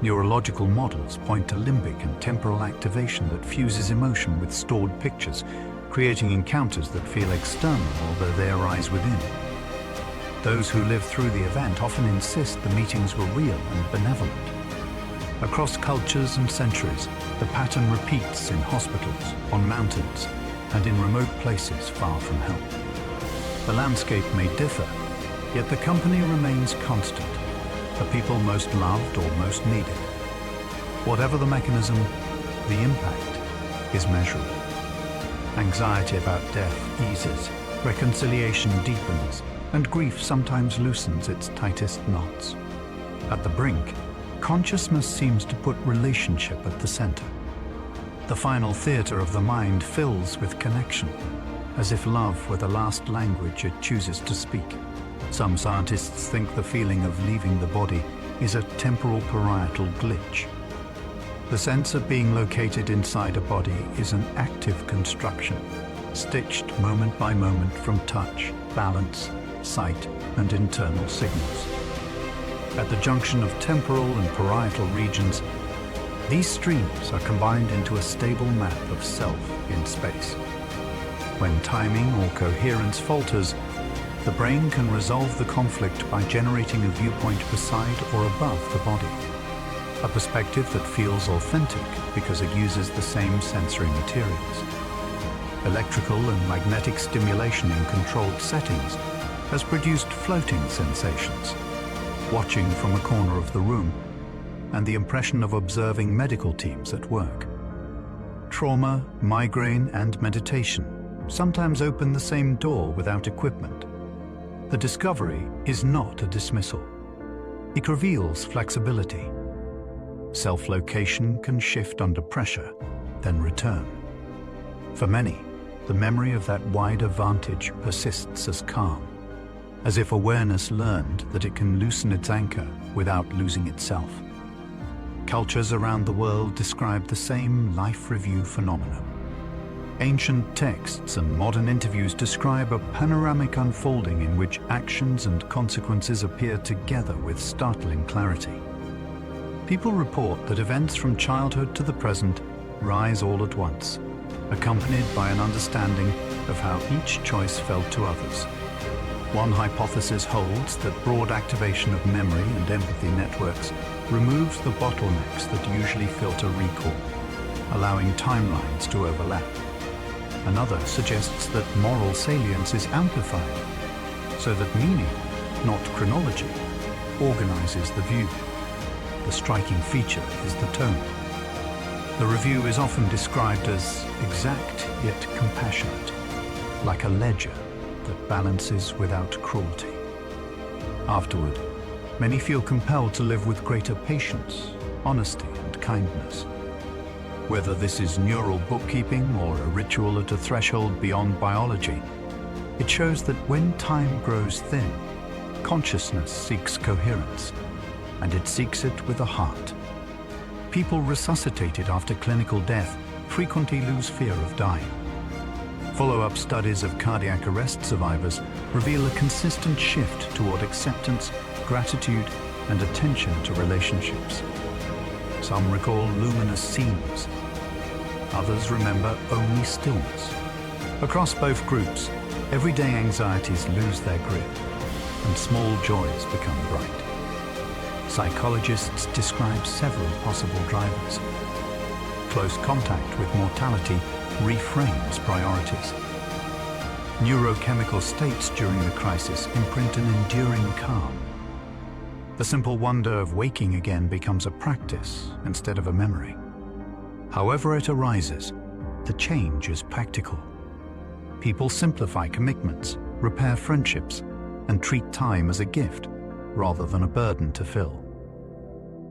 Neurological models point to limbic and temporal activation that fuses emotion with stored pictures, creating encounters that feel external although they arise within. Those who live through the event often insist the meetings were real and benevolent. Across cultures and centuries, the pattern repeats in hospitals, on mountains, and in remote places far from help. The landscape may differ, yet the company remains constant, the people most loved or most needed. Whatever the mechanism, the impact is measurable. Anxiety about death eases, reconciliation deepens, and grief sometimes loosens its tightest knots. At the brink, consciousness seems to put relationship at the center. The final theater of the mind fills with connection, as if love were the last language it chooses to speak. Some scientists think the feeling of leaving the body is a temporal parietal glitch. The sense of being located inside a body is an active construction, stitched moment by moment from touch, balance, sight, and internal signals. At the junction of temporal and parietal regions, these streams are combined into a stable map of self in space. When timing or coherence falters, the brain can resolve the conflict by generating a viewpoint beside or above the body, a perspective that feels authentic because it uses the same sensory materials. Electrical and magnetic stimulation in controlled settings has produced floating sensations, watching from a corner of the room, and the impression of observing medical teams at work. Trauma, migraine, and meditation sometimes open the same door without equipment. The discovery is not a dismissal. It reveals flexibility. Self-location can shift under pressure, then return. For many, the memory of that wider vantage persists as calm, as if awareness learned that it can loosen its anchor without losing itself. Cultures around the world describe the same life review phenomenon. Ancient texts and modern interviews describe a panoramic unfolding in which actions and consequences appear together with startling clarity. People report that events from childhood to the present rise all at once, accompanied by an understanding of how each choice felt to others. One hypothesis holds that broad activation of memory and empathy networks removes the bottlenecks that usually filter recall, allowing timelines to overlap. Another suggests that moral salience is amplified, so that meaning, not chronology, organizes the view. The striking feature is the tone. The review is often described as exact yet compassionate, like a ledger that balances without cruelty. Afterward, many feel compelled to live with greater patience, honesty, and kindness. Whether this is neural bookkeeping or a ritual at a threshold beyond biology, it shows that when time grows thin, consciousness seeks coherence, and it seeks it with a heart. People resuscitated after clinical death frequently lose fear of dying. Follow-up studies of cardiac arrest survivors reveal a consistent shift toward acceptance, gratitude, and attention to relationships. Some recall luminous scenes. Others remember only stillness. Across both groups, everyday anxieties lose their grip, and small joys become bright. Psychologists describe several possible drivers. Close contact with mortality reframes priorities. Neurochemical states during the crisis imprint an enduring calm. The simple wonder of waking again becomes a practice instead of a memory. However it arises, the change is practical. People simplify commitments, repair friendships, and treat time as a gift rather than a burden to fill.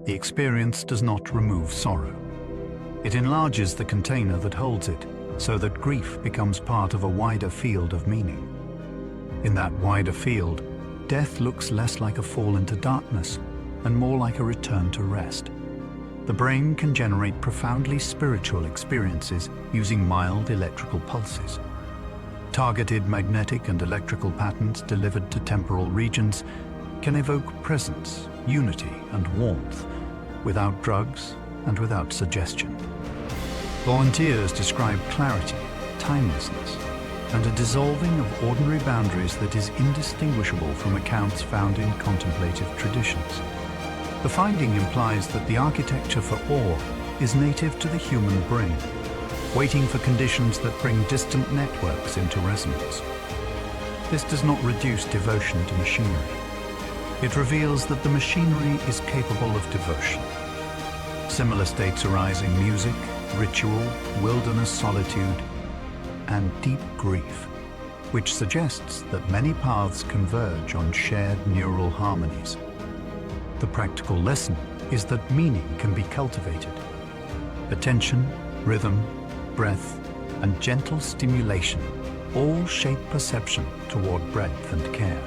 The experience does not remove sorrow. It enlarges the container that holds it, so that grief becomes part of a wider field of meaning. In that wider field, death looks less like a fall into darkness and more like a return to rest. The brain can generate profoundly spiritual experiences using mild electrical pulses. Targeted magnetic and electrical patterns delivered to temporal regions can evoke presence, unity, and warmth, without drugs and without suggestion. Volunteers describe clarity, timelessness, and a dissolving of ordinary boundaries that is indistinguishable from accounts found in contemplative traditions. The finding implies that the architecture for awe is native to the human brain, waiting for conditions that bring distant networks into resonance. This does not reduce devotion to machinery. It reveals that the machinery is capable of devotion. Similar states arise in music, ritual, wilderness solitude, and deep grief, which suggests that many paths converge on shared neural harmonies. The practical lesson is that meaning can be cultivated. Attention, rhythm, breath, and gentle stimulation all shape perception toward breadth and care.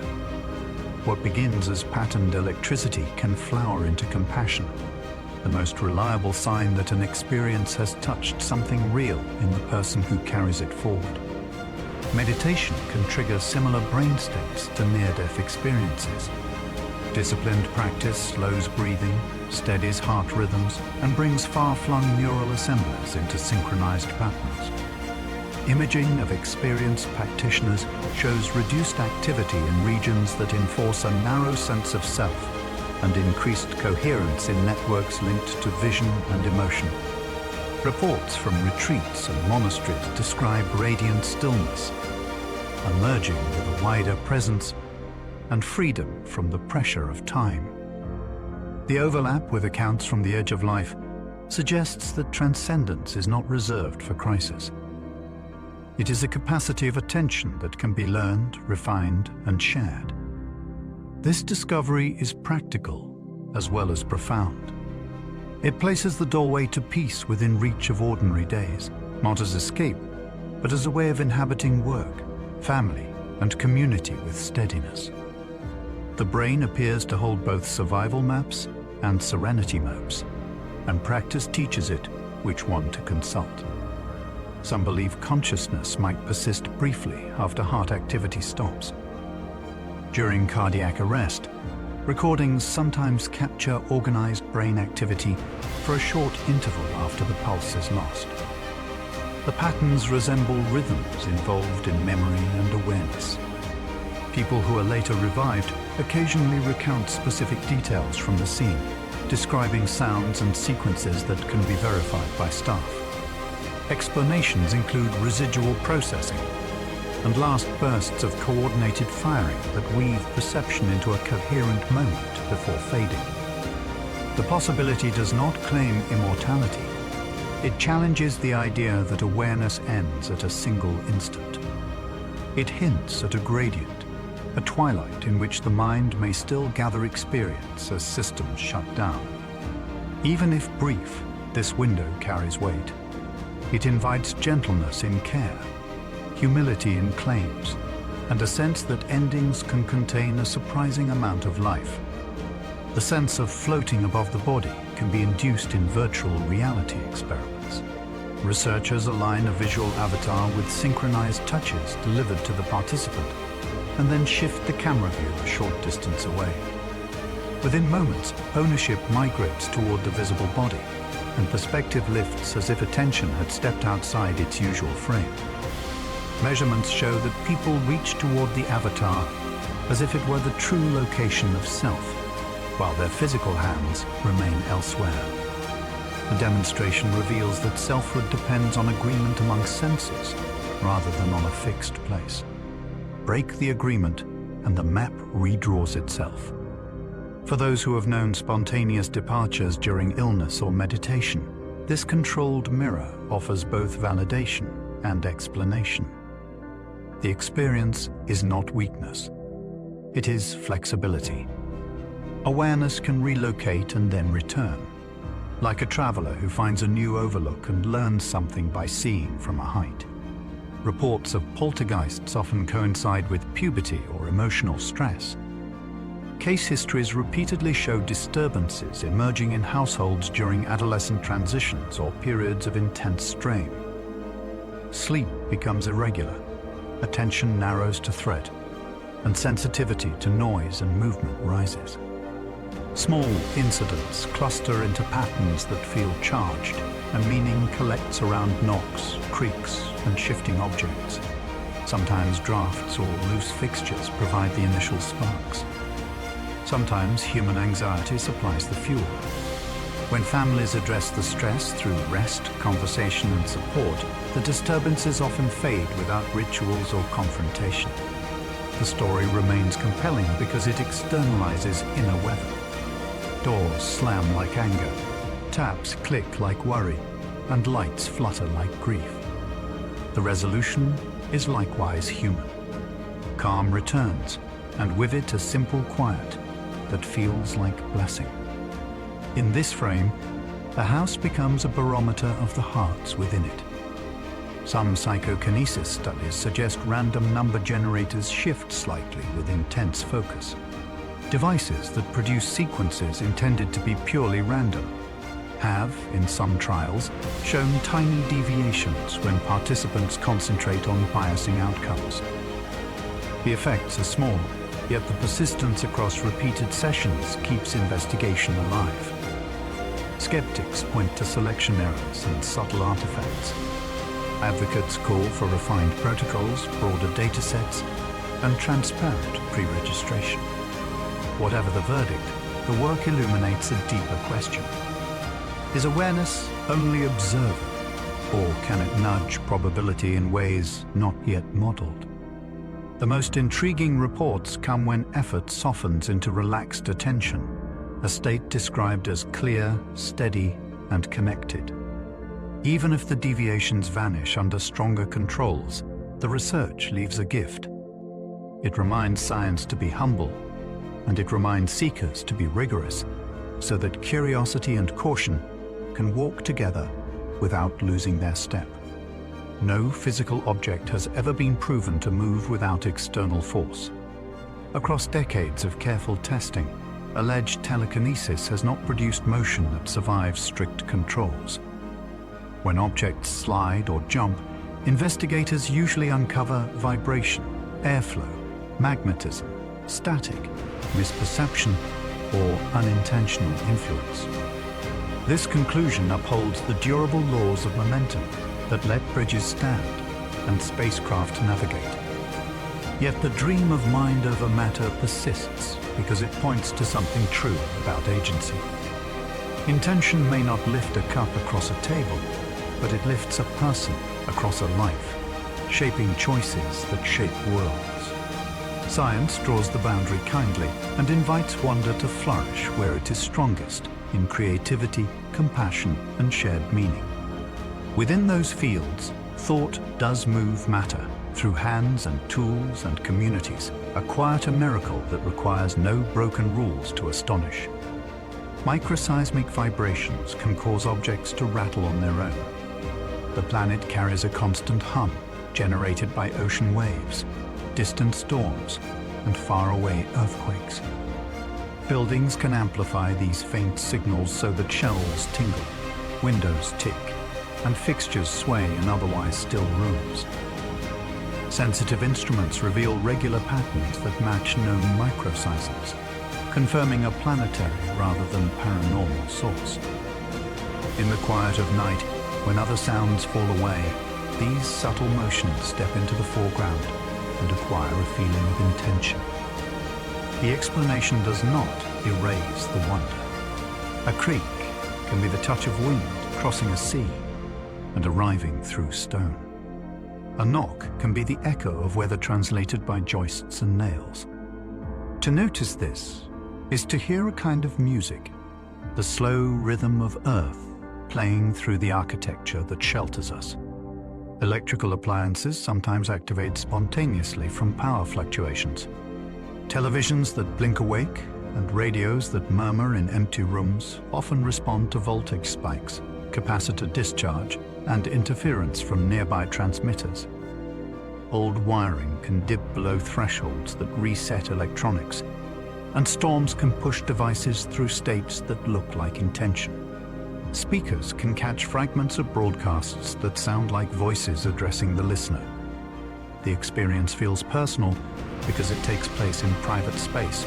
What begins as patterned electricity can flower into compassion, the most reliable sign that an experience has touched something real in the person who carries it forward. Meditation can trigger similar brain states to near-death experiences. Disciplined practice slows breathing, steadies heart rhythms, and brings far-flung neural assemblies into synchronized patterns. Imaging of experienced practitioners shows reduced activity in regions that enforce a narrow sense of self and increased coherence in networks linked to vision and emotion. Reports from retreats and monasteries describe radiant stillness, a merging with a wider presence and freedom from the pressure of time. The overlap with accounts from the edge of life suggests that transcendence is not reserved for crisis. It is a capacity of attention that can be learned, refined, and shared. This discovery is practical as well as profound. It places the doorway to peace within reach of ordinary days, not as escape, but as a way of inhabiting work, family, and community with steadiness. The brain appears to hold both survival maps and serenity maps, and practice teaches it which one to consult. Some believe consciousness might persist briefly after heart activity stops. During cardiac arrest, recordings sometimes capture organized brain activity for a short interval after the pulse is lost. The patterns resemble rhythms involved in memory and awareness. People who are later revived occasionally recount specific details from the scene, describing sounds and sequences that can be verified by staff. Explanations include residual processing and last bursts of coordinated firing that weave perception into a coherent moment before fading. The possibility does not claim immortality. It challenges the idea that awareness ends at a single instant. It hints at a gradient, a twilight in which the mind may still gather experience as systems shut down. Even if brief, this window carries weight. It invites gentleness in care, humility in claims, and a sense that endings can contain a surprising amount of life. The sense of floating above the body can be induced in virtual reality experiments. Researchers align a visual avatar with synchronized touches delivered to the participant, and then shift the camera view a short distance away. Within moments, ownership migrates toward the visible body, and perspective lifts as if attention had stepped outside its usual frame. Measurements show that people reach toward the avatar as if it were the true location of self, while their physical hands remain elsewhere. The demonstration reveals that selfhood depends on agreement among senses rather than on a fixed place. Break the agreement, and the map redraws itself. For those who have known spontaneous departures during illness or meditation, this controlled mirror offers both validation and explanation. The experience is not weakness. It is flexibility. Awareness can relocate and then return, like a traveler who finds a new overlook and learns something by seeing from a height. Reports of poltergeists often coincide with puberty or emotional stress. Case histories repeatedly show disturbances emerging in households during adolescent transitions or periods of intense strain. Sleep becomes irregular, attention narrows to threat, and sensitivity to noise and movement rises. Small incidents cluster into patterns that feel charged, and meaning collects around knocks, creaks, and shifting objects. Sometimes drafts or loose fixtures provide the initial sparks. Sometimes human anxiety supplies the fuel. When families address the stress through rest, conversation, and support, the disturbances often fade without rituals or confrontation. The story remains compelling because it externalizes inner weather. Doors slam like anger, taps click like worry, and lights flutter like grief. The resolution is likewise human. Calm returns, and with it a simple quiet that feels like blessing. In this frame, a house becomes a barometer of the hearts within it. Some psychokinesis studies suggest random number generators shift slightly with intense focus. Devices that produce sequences intended to be purely random have, in some trials, shown tiny deviations when participants concentrate on biasing outcomes. The effects are small, yet the persistence across repeated sessions keeps investigation alive. Skeptics point to selection errors and subtle artifacts. Advocates call for refined protocols, broader datasets, and transparent pre-registration. Whatever the verdict, the work illuminates a deeper question. Is awareness only observer, or can it nudge probability in ways not yet modeled? The most intriguing reports come when effort softens into relaxed attention, a state described as clear, steady, and connected. Even if the deviations vanish under stronger controls, the research leaves a gift. It reminds science to be humble, and it reminds seekers to be rigorous, so that curiosity and caution can walk together without losing their step. No physical object has ever been proven to move without external force. Across decades of careful testing, alleged telekinesis has not produced motion that survives strict controls. When objects slide or jump, investigators usually uncover vibration, airflow, magnetism, static, misperception, or unintentional influence. This conclusion upholds the durable laws of momentum that let bridges stand and spacecraft navigate. Yet the dream of mind over matter persists because it points to something true about agency. Intention may not lift a cup across a table, but it lifts a person across a life, shaping choices that shape worlds. Science draws the boundary kindly and invites wonder to flourish where it is strongest, in creativity, compassion, and shared meaning. Within those fields, thought does move matter through hands and tools and communities, a quieter miracle that requires no broken rules to astonish. Microseismic vibrations can cause objects to rattle on their own. The planet carries a constant hum generated by ocean waves, distant storms, and faraway earthquakes. Buildings can amplify these faint signals so that shelves tingle, windows tick, and fixtures sway in otherwise still rooms. Sensitive instruments reveal regular patterns that match known microseisms, confirming a planetary rather than paranormal source. In the quiet of night, when other sounds fall away, these subtle motions step into the foreground and acquire a feeling of intention. The explanation does not erase the wonder. A creak can be the touch of wind crossing a sea and arriving through stone. A knock can be the echo of weather translated by joists and nails. To notice this is to hear a kind of music, the slow rhythm of earth playing through the architecture that shelters us. Electrical appliances sometimes activate spontaneously from power fluctuations. Televisions that blink awake and radios that murmur in empty rooms often respond to voltage spikes, capacitor discharge, and interference from nearby transmitters. Old wiring can dip below thresholds that reset electronics, and storms can push devices through states that look like intention. Speakers can catch fragments of broadcasts that sound like voices addressing the listener. The experience feels personal because it takes place in private space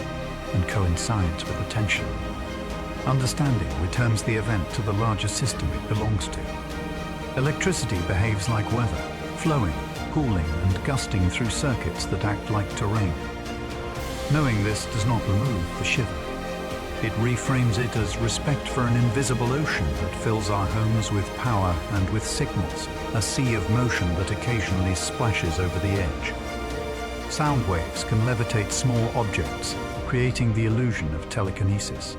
and coincides with attention. Understanding returns the event to the larger system it belongs to. Electricity behaves like weather, flowing, cooling, and gusting through circuits that act like terrain. Knowing this does not remove the shiver. It reframes it as respect for an invisible ocean that fills our homes with power and with signals, a sea of motion that occasionally splashes over the edge. Sound waves can levitate small objects, creating the illusion of telekinesis.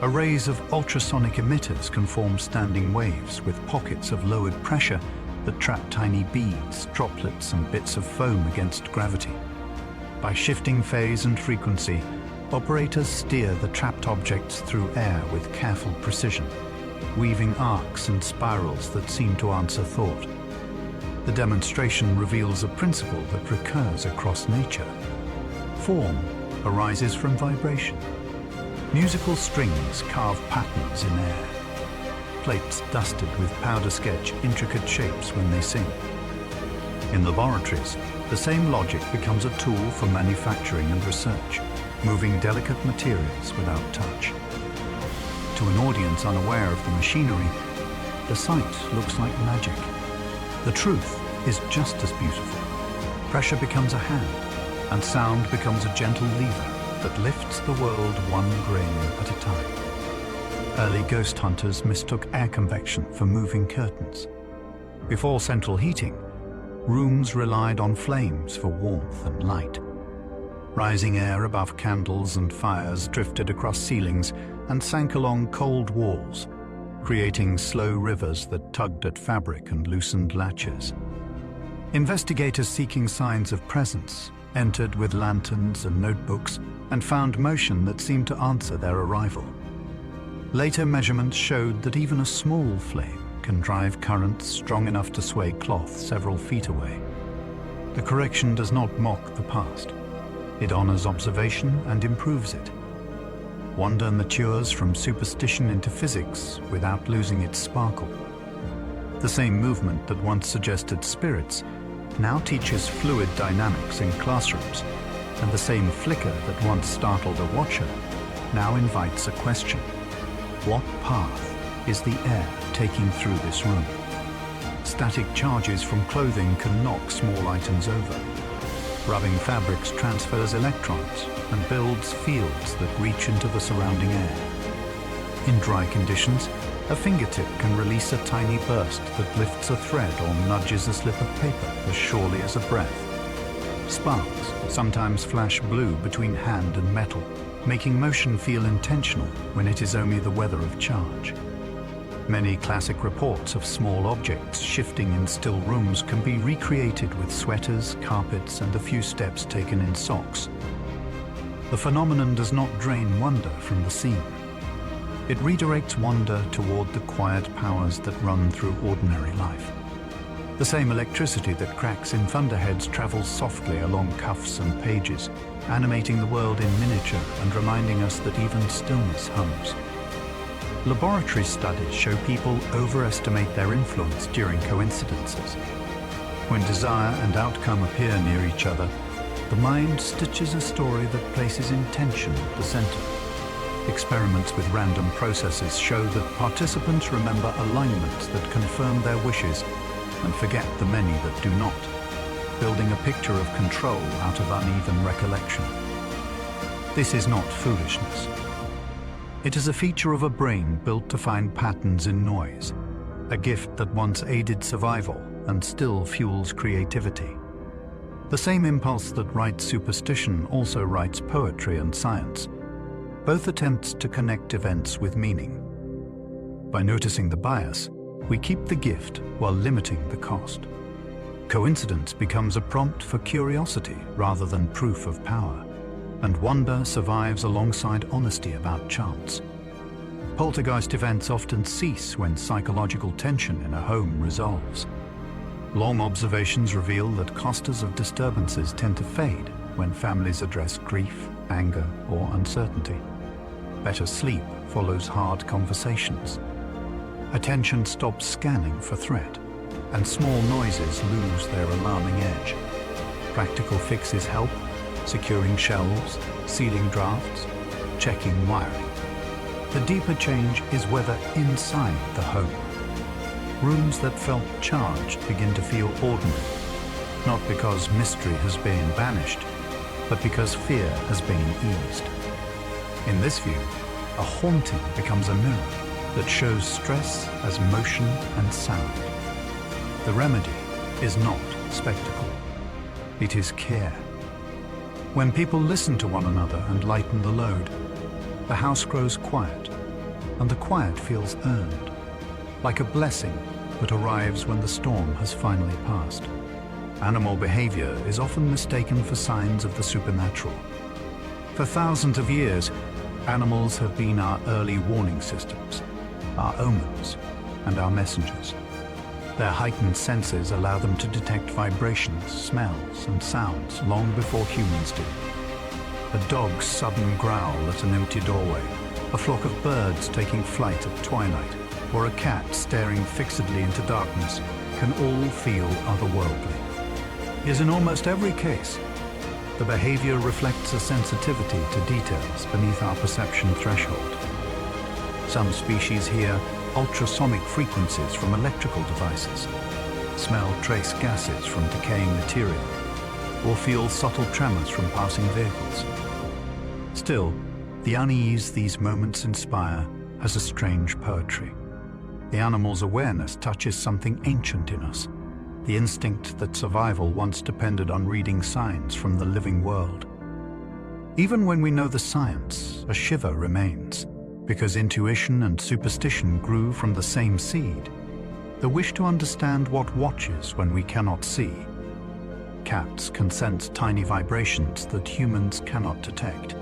Arrays of ultrasonic emitters can form standing waves with pockets of lowered pressure that trap tiny beads, droplets, and bits of foam against gravity. By shifting phase and frequency, operators steer the trapped objects through air with careful precision, weaving arcs and spirals that seem to answer thought. The demonstration reveals a principle that recurs across nature. Form arises from vibration. Musical strings carve patterns in air. Plates dusted with powder sketch intricate shapes when they sing. In laboratories, the same logic becomes a tool for manufacturing and research, moving delicate materials without touch. To an audience unaware of the machinery, the sight looks like magic. The truth is just as beautiful. Pressure becomes a hand, and sound becomes a gentle lever that lifts the world one grain at a time. Early ghost hunters mistook air convection for moving curtains. Before central heating, rooms relied on flames for warmth and light. Rising air above candles and fires drifted across ceilings and sank along cold walls, creating slow rivers that tugged at fabric and loosened latches. Investigators seeking signs of presence entered with lanterns and notebooks and found motion that seemed to answer their arrival. Later measurements showed that even a small flame can drive currents strong enough to sway cloth several feet away. The correction does not mock the past. It honors observation and improves it. Wonder matures from superstition into physics without losing its sparkle. The same movement that once suggested spirits now teaches fluid dynamics in classrooms, and the same flicker that once startled a watcher now invites a question. What path is the air taking through this room? Static charges from clothing can knock small items over. Rubbing fabrics transfers electrons and builds fields that reach into the surrounding air. In dry conditions, a fingertip can release a tiny burst that lifts a thread or nudges a slip of paper as surely as a breath. Sparks sometimes flash blue between hand and metal, making motion feel intentional when it is only the weather of charge. Many classic reports of small objects shifting in still rooms can be recreated with sweaters, carpets, and a few steps taken in socks. The phenomenon does not drain wonder from the scene. It redirects wonder toward the quiet powers that run through ordinary life. The same electricity that cracks in thunderheads travels softly along cuffs and pages, animating the world in miniature and reminding us that even stillness hums. Laboratory studies show people overestimate their influence during coincidences. When desire and outcome appear near each other, the mind stitches a story that places intention at the center. Experiments with random processes show that participants remember alignments that confirm their wishes and forget the many that do not, building a picture of control out of uneven recollection. This is not foolishness. It is a feature of a brain built to find patterns in noise, a gift that once aided survival and still fuels creativity. The same impulse that writes superstition also writes poetry and science, both attempts to connect events with meaning. By noticing the bias, we keep the gift while limiting the cost. Coincidence becomes a prompt for curiosity rather than proof of power, and wonder survives alongside honesty about chance. Poltergeist events often cease when psychological tension in a home resolves. Long observations reveal that clusters of disturbances tend to fade when families address grief, anger, or uncertainty. Better sleep follows hard conversations. Attention stops scanning for threat, and small noises lose their alarming edge. Practical fixes help, securing shelves, sealing drafts, checking wiring. The deeper change is whether inside the home. Rooms that felt charged begin to feel ordinary, not because mystery has been banished, but because fear has been eased. In this view, a haunting becomes a mirror that shows stress as motion and sound. The remedy is not spectacle. It is care. When people listen to one another and lighten the load, the house grows quiet, and the quiet feels earned, like a blessing that arrives when the storm has finally passed. Animal behavior is often mistaken for signs of the supernatural. For thousands of years, animals have been our early warning systems, our omens, and our messengers. Their heightened senses allow them to detect vibrations, smells, and sounds long before humans do. A dog's sudden growl at an empty doorway, a flock of birds taking flight at twilight, or a cat staring fixedly into darkness can all feel otherworldly. Yet in almost every case, the behavior reflects a sensitivity to details beneath our perception threshold. Some species hear ultrasonic frequencies from electrical devices, smell trace gases from decaying material, or feel subtle tremors from passing vehicles. Still, the unease these moments inspire has a strange poetry. The animal's awareness touches something ancient in us, the instinct that survival once depended on reading signs from the living world. Even when we know the science, a shiver remains, because intuition and superstition grew from the same seed. The wish to understand what watches when we cannot see. Cats can sense tiny vibrations that humans cannot detect.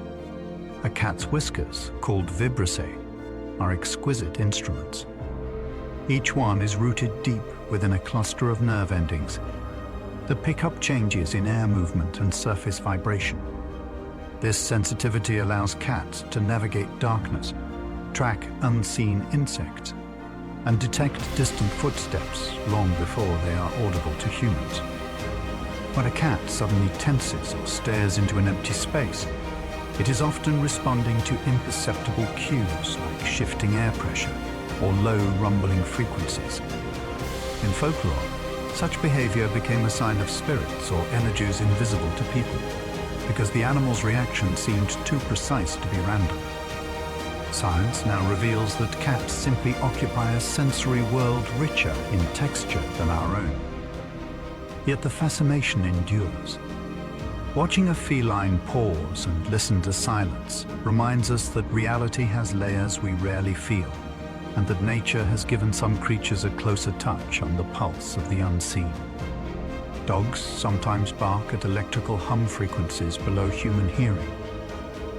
A cat's whiskers, called vibrissae, are exquisite instruments. Each one is rooted deep within a cluster of nerve endings that pick up changes in air movement and surface vibration. This sensitivity allows cats to navigate darkness, track unseen insects, and detect distant footsteps long before they are audible to humans. When a cat suddenly tenses or stares into an empty space, it is often responding to imperceptible cues like shifting air pressure or low rumbling frequencies. In folklore, such behavior became a sign of spirits or energies invisible to people, because the animal's reaction seemed too precise to be random. Science now reveals that cats simply occupy a sensory world richer in texture than our own. Yet the fascination endures. Watching a feline pause and listen to silence reminds us that reality has layers we rarely feel, and that nature has given some creatures a closer touch on the pulse of the unseen. Dogs sometimes bark at electrical hum frequencies below human hearing.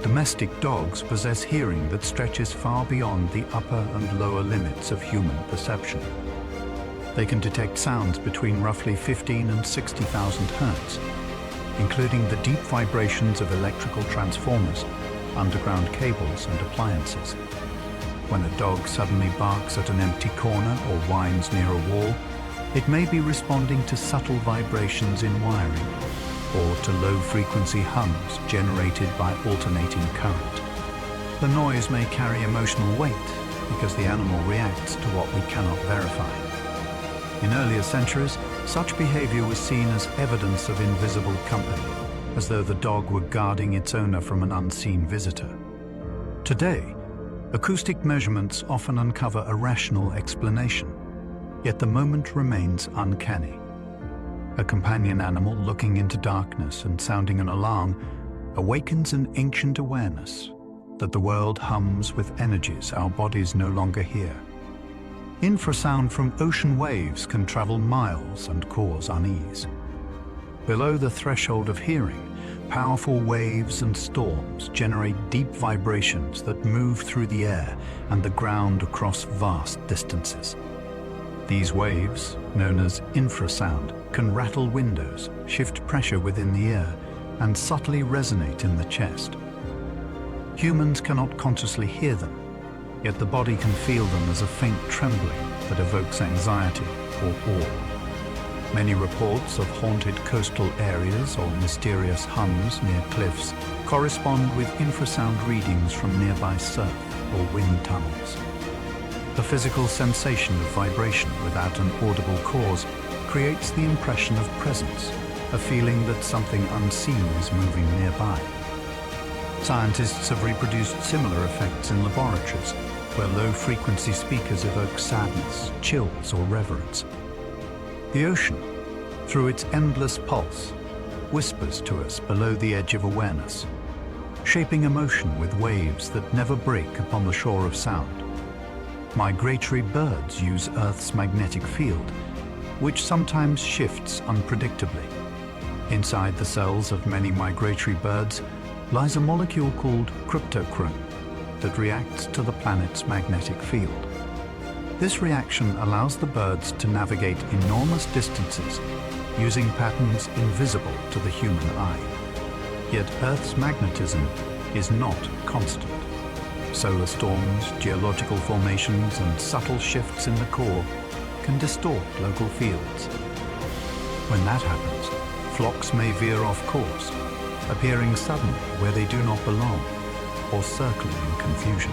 Domestic dogs possess hearing that stretches far beyond the upper and lower limits of human perception. They can detect sounds between roughly 15 and 60,000 hertz, including the deep vibrations of electrical transformers, underground cables, and appliances. When a dog suddenly barks at an empty corner or whines near a wall, it may be responding to subtle vibrations in wiring or to low-frequency hums generated by alternating current. The noise may carry emotional weight because the animal reacts to what we cannot verify. In earlier centuries, such behavior was seen as evidence of invisible company, as though the dog were guarding its owner from an unseen visitor. Today, acoustic measurements often uncover a rational explanation, yet the moment remains uncanny. A companion animal looking into darkness and sounding an alarm awakens an ancient awareness that the world hums with energies our bodies no longer hear. Infrasound from ocean waves can travel miles and cause unease. Below the threshold of hearing, powerful waves and storms generate deep vibrations that move through the air and the ground across vast distances. These waves, known as infrasound, can rattle windows, shift pressure within the ear, and subtly resonate in the chest. Humans cannot consciously hear them, yet the body can feel them as a faint trembling that evokes anxiety or awe. Many reports of haunted coastal areas or mysterious hums near cliffs correspond with infrasound readings from nearby surf. or wind tunnels. The physical sensation of vibration without an audible cause creates the impression of presence, a feeling that something unseen is moving nearby. Scientists have reproduced similar effects in laboratories, where low-frequency speakers evoke sadness, chills, or reverence. The ocean, through its endless pulse, whispers to us below the edge of awareness, shaping emotion with waves that never break upon the shore of sound. Migratory birds use Earth's magnetic field, which sometimes shifts unpredictably. Inside the cells of many migratory birds lies a molecule called cryptochrome that reacts to the planet's magnetic field. This reaction allows the birds to navigate enormous distances using patterns invisible to the human eye. Yet Earth's magnetism is not constant. Solar storms, geological formations, and subtle shifts in the core can distort local fields. When that happens, flocks may veer off course, appearing suddenly where they do not belong, or circling in confusion.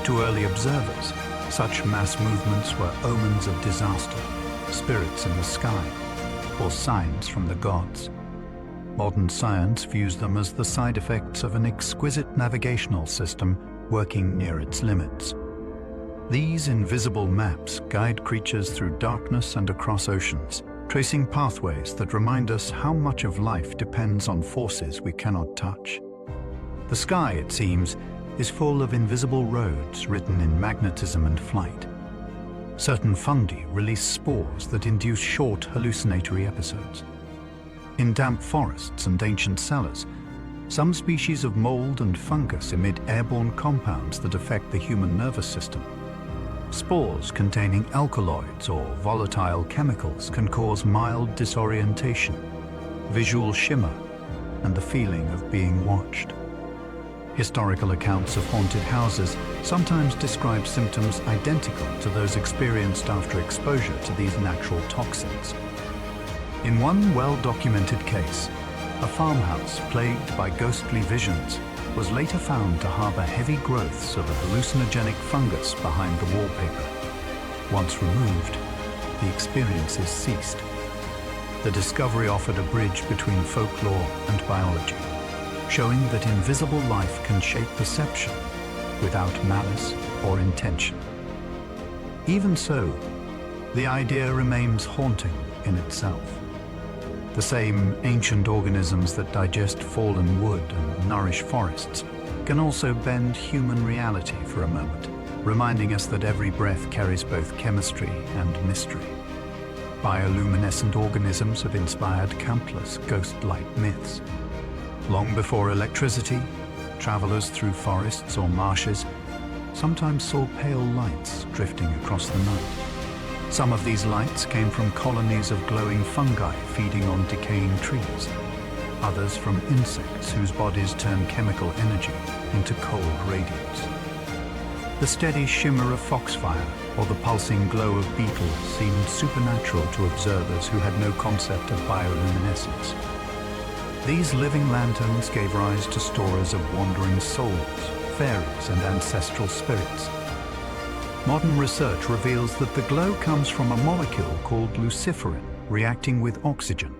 To early observers, such mass movements were omens of disaster, spirits in the sky, or signs from the gods. Modern science views them as the side effects of an exquisite navigational system working near its limits. These invisible maps guide creatures through darkness and across oceans, tracing pathways that remind us how much of life depends on forces we cannot touch. The sky, it seems, is full of invisible roads written in magnetism and flight. Certain fungi release spores that induce short hallucinatory episodes. In damp forests and ancient cellars, some species of mold and fungus emit airborne compounds that affect the human nervous system. Spores containing alkaloids or volatile chemicals can cause mild disorientation, visual shimmer, and the feeling of being watched. Historical accounts of haunted houses sometimes describe symptoms identical to those experienced after exposure to these natural toxins. In one well-documented case, a farmhouse plagued by ghostly visions was later found to harbor heavy growths of a hallucinogenic fungus behind the wallpaper. Once removed, the experiences ceased. The discovery offered a bridge between folklore and biology, showing that invisible life can shape perception without malice or intention. Even so, the idea remains haunting in itself. The same ancient organisms that digest fallen wood and nourish forests can also bend human reality for a moment, reminding us that every breath carries both chemistry and mystery. Bioluminescent organisms have inspired countless ghost-like myths. Long before electricity, travelers through forests or marshes sometimes saw pale lights drifting across the night. Some of these lights came from colonies of glowing fungi feeding on decaying trees, others from insects whose bodies turn chemical energy into cold radiance. The steady shimmer of foxfire or the pulsing glow of beetles seemed supernatural to observers who had no concept of bioluminescence. These living lanterns gave rise to stories of wandering souls, fairies, and ancestral spirits. Modern research reveals that the glow comes from a molecule called luciferin reacting with oxygen,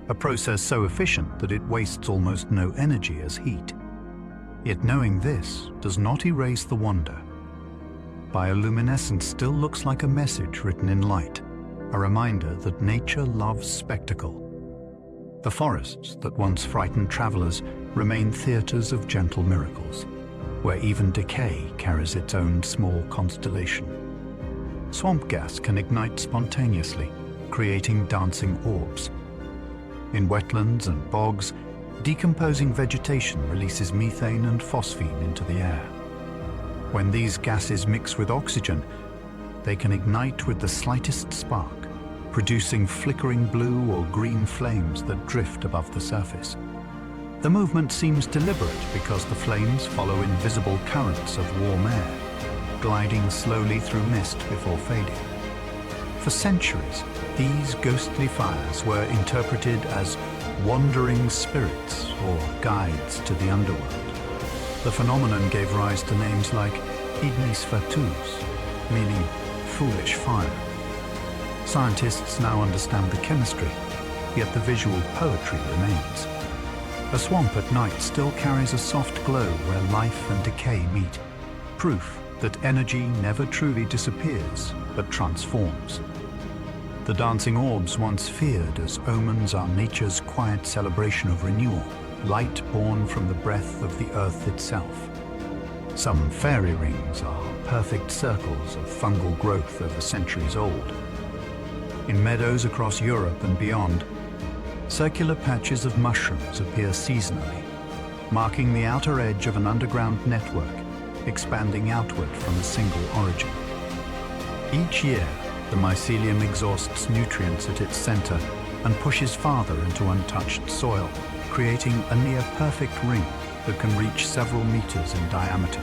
a process so efficient that it wastes almost no energy as heat. Yet knowing this does not erase the wonder. Bioluminescence still looks like a message written in light, a reminder that nature loves spectacle. The forests that once frightened travelers remain theaters of gentle miracles, where even decay carries its own small constellation. Swamp gas can ignite spontaneously, creating dancing orbs. In wetlands and bogs, decomposing vegetation releases methane and phosphine into the air. When these gases mix with oxygen, they can ignite with the slightest spark, producing flickering blue or green flames that drift above the surface. The movement seems deliberate because the flames follow invisible currents of warm air, gliding slowly through mist before fading. For centuries, these ghostly fires were interpreted as wandering spirits or guides to the underworld. The phenomenon gave rise to names like ignis fatuus, meaning foolish fire. Scientists now understand the chemistry, yet the visual poetry remains. A swamp at night still carries a soft glow where life and decay meet, proof that energy never truly disappears, but transforms. The dancing orbs, once feared as omens, are nature's quiet celebration of renewal, light born from the breath of the earth itself. Some fairy rings are perfect circles of fungal growth over centuries old. In meadows across Europe and beyond, circular patches of mushrooms appear seasonally, marking the outer edge of an underground network, expanding outward from a single origin. Each year, the mycelium exhausts nutrients at its center and pushes farther into untouched soil, creating a near-perfect ring that can reach several meters in diameter.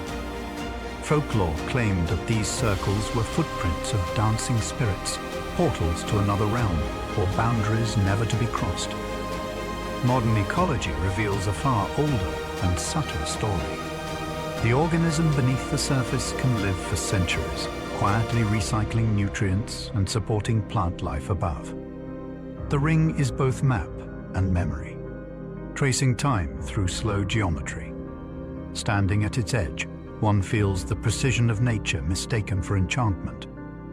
Folklore claimed that these circles were footprints of dancing spirits, portals to another realm, or boundaries never to be crossed. Modern ecology reveals a far older and subtle story. The organism beneath the surface can live for centuries, quietly recycling nutrients and supporting plant life above. The ring is both map and memory, tracing time through slow geometry. Standing at its edge, one feels the precision of nature mistaken for enchantment,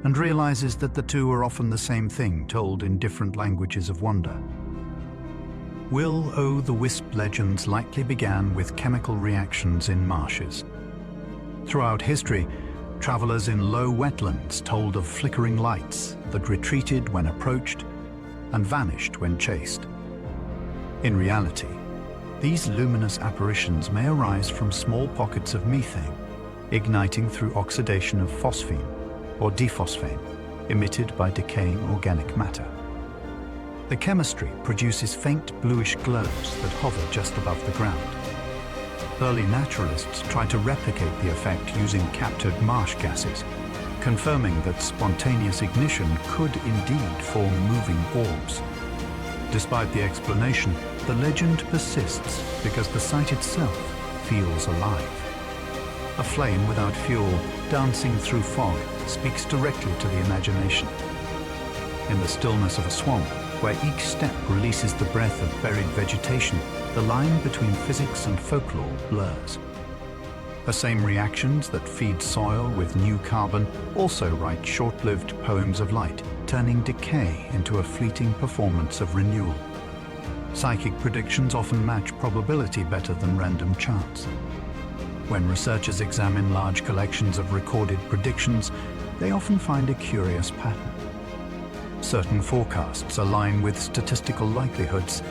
and realizes that the two are often the same thing told in different languages of wonder. Will-o'-the-wisp legends likely began with chemical reactions in marshes. Throughout history, travelers in low wetlands told of flickering lights that retreated when approached and vanished when chased. In reality, these luminous apparitions may arise from small pockets of methane, igniting through oxidation of phosphine or diphosphane, emitted by decaying organic matter. The chemistry produces faint bluish glows that hover just above the ground. Early naturalists tried to replicate the effect using captured marsh gases, confirming that spontaneous ignition could indeed form moving orbs. Despite the explanation, the legend persists because the site itself feels alive. A flame without fuel, dancing through fog, speaks directly to the imagination. In the stillness of a swamp, where each step releases the breath of buried vegetation, the line between physics and folklore blurs. The same reactions that feed soil with new carbon also write short-lived poems of light, turning decay into a fleeting performance of renewal. Psychic predictions often match probability better than random chance. When researchers examine large collections of recorded predictions, they often find a curious pattern. Certain forecasts align with statistical likelihoods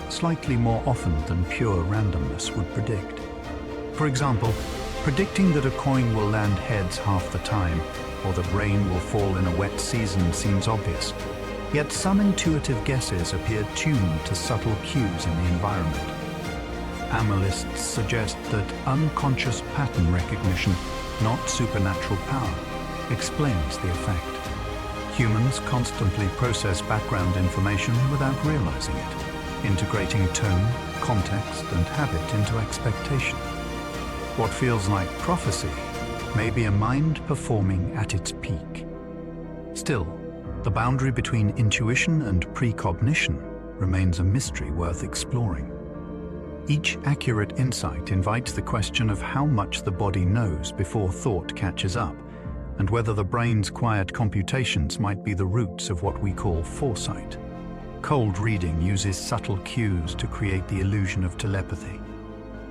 slightly more often than pure randomness would predict. For example, predicting that a coin will land heads half the time, or that rain will fall in a wet season seems obvious. Yet some intuitive guesses appear tuned to subtle cues in the environment. Analysts suggest that unconscious pattern recognition, not supernatural power, explains the effect. Humans constantly process background information without realizing it, integrating tone, context, and habit into expectation. What feels like prophecy may be a mind performing at its peak. Still, the boundary between intuition and precognition remains a mystery worth exploring. Each accurate insight invites the question of how much the body knows before thought catches up, and whether the brain's quiet computations might be the roots of what we call foresight. Cold reading uses subtle cues to create the illusion of telepathy.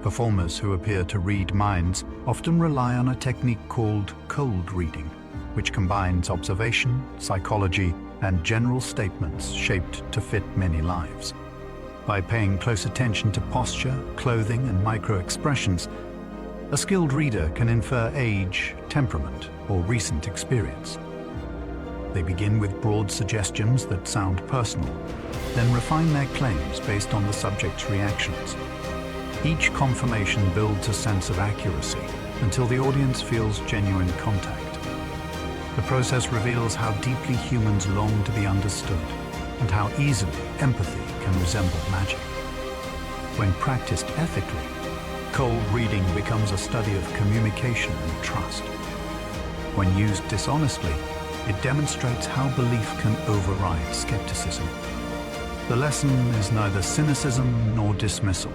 Performers who appear to read minds often rely on a technique called cold reading, which combines observation, psychology, and general statements shaped to fit many lives. By paying close attention to posture, clothing, and micro-expressions, a skilled reader can infer age, temperament, or recent experience. They begin with broad suggestions that sound personal, then refine their claims based on the subject's reactions. Each confirmation builds a sense of accuracy until the audience feels genuine contact. The process reveals how deeply humans long to be understood and how easily empathy can resemble magic. When practiced ethically, Cold reading becomes a study of communication and trust. When used dishonestly, it demonstrates how belief can override skepticism. The lesson is neither cynicism nor dismissal,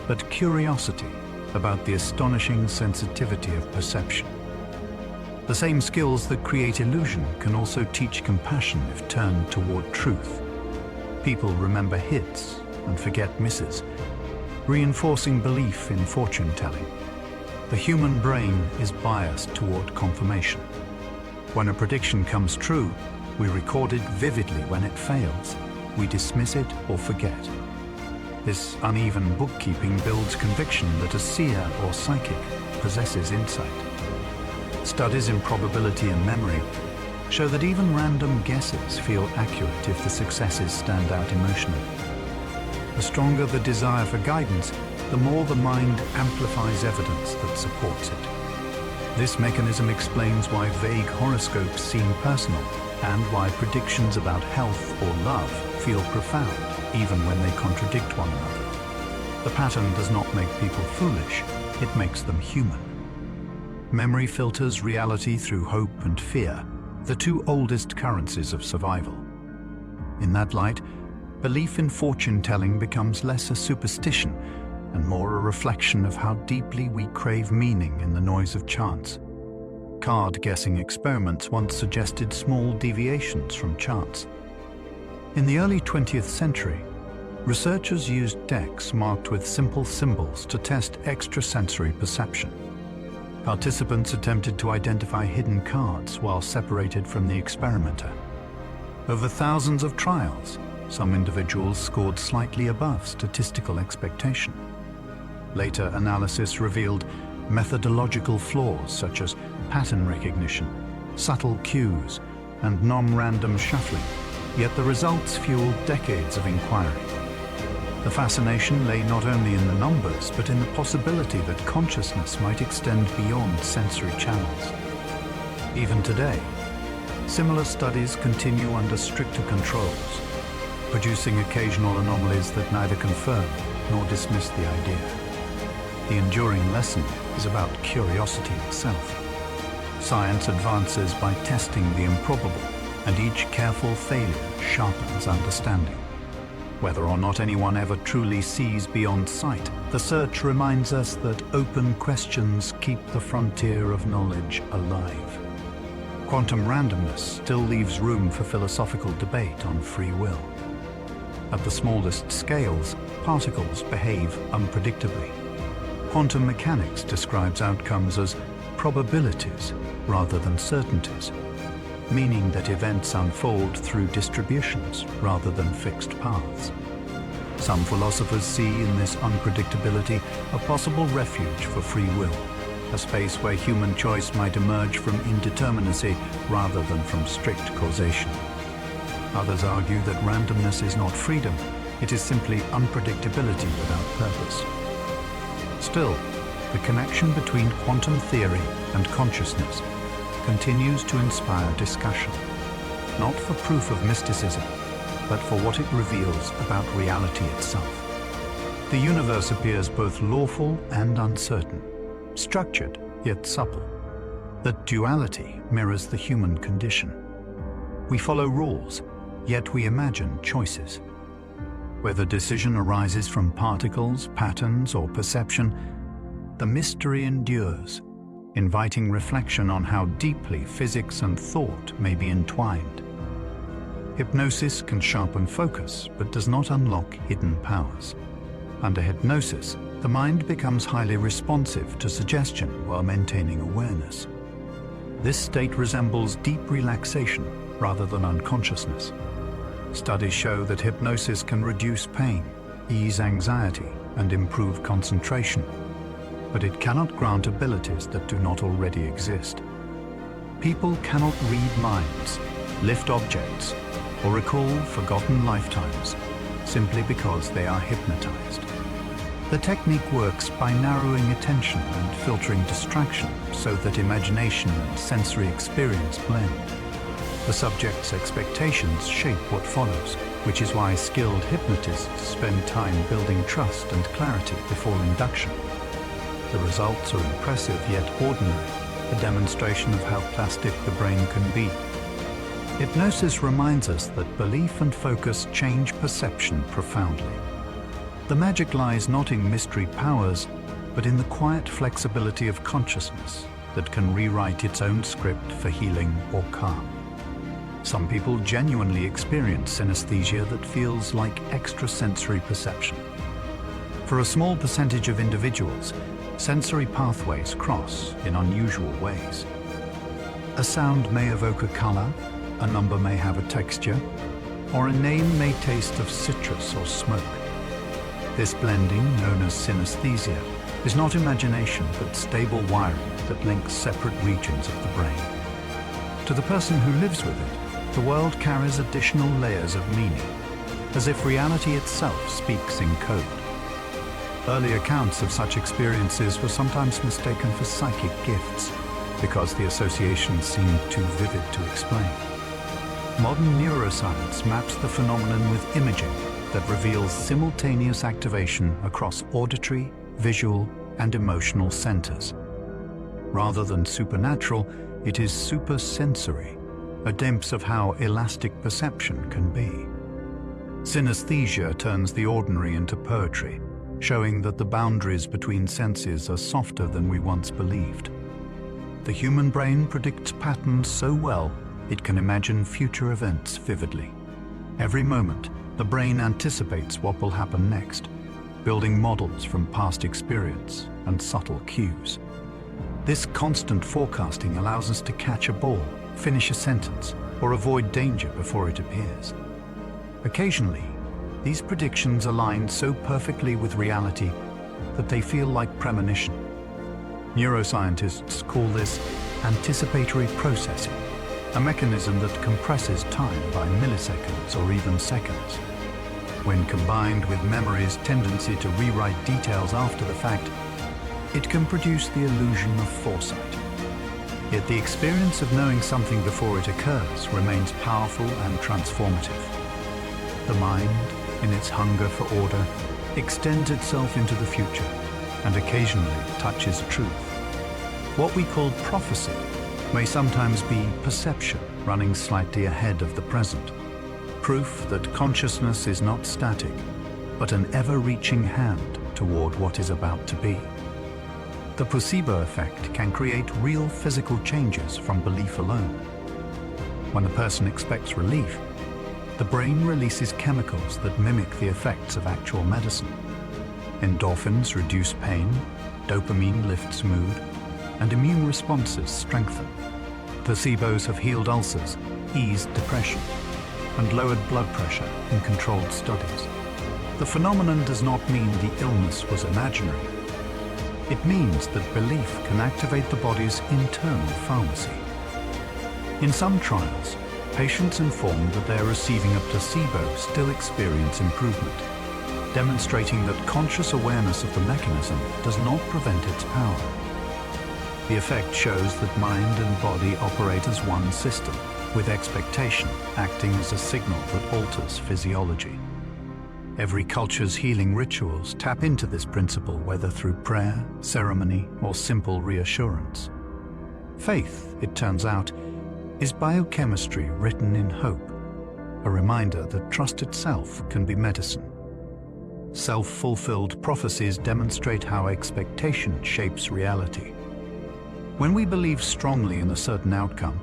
but curiosity about the astonishing sensitivity of perception. The same skills that create illusion can also teach compassion if turned toward truth. People remember hits and forget misses, reinforcing belief in fortune-telling. The human brain is biased toward confirmation. When a prediction comes true, we record it vividly. When it fails, we dismiss it or forget. This uneven bookkeeping builds conviction that a seer or psychic possesses insight. Studies in probability and memory show that even random guesses feel accurate if the successes stand out emotionally. The stronger the desire for guidance, the more the mind amplifies evidence that supports it. This mechanism explains why vague horoscopes seem personal and why predictions about health or love feel profound, even when they contradict one another. The pattern does not make people foolish, it makes them human. Memory filters reality through hope and fear, the two oldest currencies of survival. In that light, belief in fortune-telling becomes less a superstition and more a reflection of how deeply we crave meaning in the noise of chance. Card-guessing experiments once suggested small deviations from chance. In the early 20th century, researchers used decks marked with simple symbols to test extrasensory perception. Participants attempted to identify hidden cards while separated from the experimenter. Over thousands of trials, some individuals scored slightly above statistical expectation. Later analysis revealed methodological flaws such as pattern recognition, subtle cues, and non-random shuffling, yet the results fueled decades of inquiry. The fascination lay not only in the numbers, but in the possibility that consciousness might extend beyond sensory channels. Even today, similar studies continue under stricter controls, producing occasional anomalies that neither confirm nor dismiss the idea. The enduring lesson is about curiosity itself. Science advances by testing the improbable, and each careful failure sharpens understanding. Whether or not anyone ever truly sees beyond sight, the search reminds us that open questions keep the frontier of knowledge alive. Quantum randomness still leaves room for philosophical debate on free will. At the smallest scales, particles behave unpredictably. Quantum mechanics describes outcomes as probabilities rather than certainties, meaning that events unfold through distributions rather than fixed paths. Some philosophers see in this unpredictability a possible refuge for free will, a space where human choice might emerge from indeterminacy rather than from strict causation. Others argue that randomness is not freedom, it is simply unpredictability without purpose. Still, the connection between quantum theory and consciousness continues to inspire discussion, not for proof of mysticism, but for what it reveals about reality itself. The universe appears both lawful and uncertain, structured yet supple. That duality mirrors the human condition. We follow rules, yet we imagine choices. Whether decision arises from particles, patterns, or perception, the mystery endures, inviting reflection on how deeply physics and thought may be entwined. Hypnosis can sharpen focus, but does not unlock hidden powers. Under hypnosis, the mind becomes highly responsive to suggestion while maintaining awareness. This state resembles deep relaxation rather than unconsciousness. Studies show that hypnosis can reduce pain, ease anxiety, and improve concentration, but it cannot grant abilities that do not already exist. People cannot read minds, lift objects, or recall forgotten lifetimes simply because they are hypnotized. The technique works by narrowing attention and filtering distraction so that imagination and sensory experience blend. The subject's expectations shape what follows, which is why skilled hypnotists spend time building trust and clarity before induction. The results are impressive yet ordinary, a demonstration of how plastic the brain can be. Hypnosis reminds us that belief and focus change perception profoundly. The magic lies not in mystery powers, but in the quiet flexibility of consciousness that can rewrite its own script for healing or calm. Some people genuinely experience synesthesia that feels like extrasensory perception. For a small percentage of individuals, sensory pathways cross in unusual ways. A sound may evoke a color, a number may have a texture, or a name may taste of citrus or smoke. This blending, known as synesthesia, is not imagination but stable wiring that links separate regions of the brain. To the person who lives with it, the world carries additional layers of meaning, as if reality itself speaks in code. Early accounts of such experiences were sometimes mistaken for psychic gifts because the associations seemed too vivid to explain. Modern neuroscience maps the phenomenon with imaging that reveals simultaneous activation across auditory, visual, and emotional centers. Rather than supernatural, it is supersensory, a glimpse of how elastic perception can be. Synesthesia turns the ordinary into poetry, showing that the boundaries between senses are softer than we once believed. The human brain predicts patterns so well it can imagine future events vividly. Every moment, the brain anticipates what will happen next, building models from past experience and subtle cues. This constant forecasting allows us to catch a ball, finish a sentence, or avoid danger before it appears. Occasionally, these predictions align so perfectly with reality that they feel like premonition. Neuroscientists call this anticipatory processing, a mechanism that compresses time by milliseconds or even seconds. When combined with memory's tendency to rewrite details after the fact, it can produce the illusion of foresight. Yet the experience of knowing something before it occurs remains powerful and transformative. The mind, in its hunger for order, extends itself into the future and occasionally touches truth. What we call prophecy may sometimes be perception running slightly ahead of the present, proof that consciousness is not static, but an ever-reaching hand toward what is about to be. The placebo effect can create real physical changes from belief alone. When a person expects relief, the brain releases chemicals that mimic the effects of actual medicine. Endorphins reduce pain, dopamine lifts mood, and immune responses strengthen. Placebos have healed ulcers, eased depression, and lowered blood pressure in controlled studies. The phenomenon does not mean the illness was imaginary. It means that belief can activate the body's internal pharmacy. In some trials, patients informed that they are receiving a placebo still experience improvement, demonstrating that conscious awareness of the mechanism does not prevent its power. The effect shows that mind and body operate as one system, with expectation acting as a signal that alters physiology. Every culture's healing rituals tap into this principle, whether through prayer, ceremony, or simple reassurance. Faith, it turns out, is biochemistry written in hope, a reminder that trust itself can be medicine. Self-fulfilled prophecies demonstrate how expectation shapes reality. When we believe strongly in a certain outcome,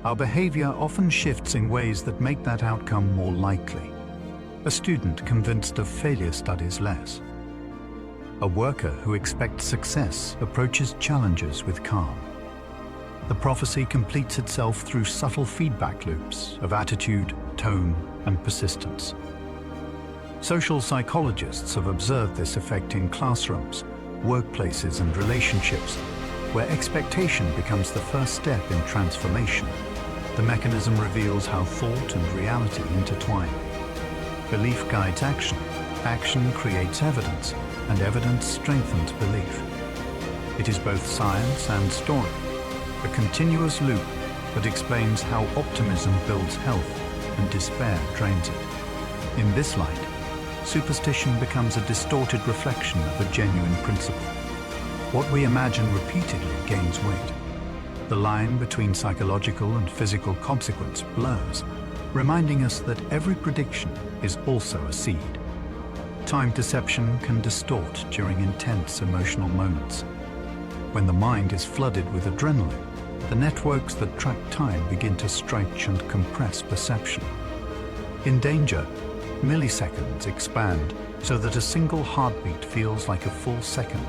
our behavior often shifts in ways that make that outcome more likely. A student convinced of failure studies less. A worker who expects success approaches challenges with calm. The prophecy completes itself through subtle feedback loops of attitude, tone, and persistence. Social psychologists have observed this effect in classrooms, workplaces, and relationships, where expectation becomes the first step in transformation. The mechanism reveals how thought and reality intertwine. Belief guides action, action creates evidence, and evidence strengthens belief. It is both science and story, a continuous loop that explains how optimism builds health and despair drains it. In this light, superstition becomes a distorted reflection of a genuine principle. What we imagine repeatedly gains weight. The line between psychological and physical consequence blurs, reminding us that every prediction is also a seed. Time deception can distort during intense emotional moments. When the mind is flooded with adrenaline, the networks that track time begin to stretch and compress perception. In danger, milliseconds expand so that a single heartbeat feels like a full second.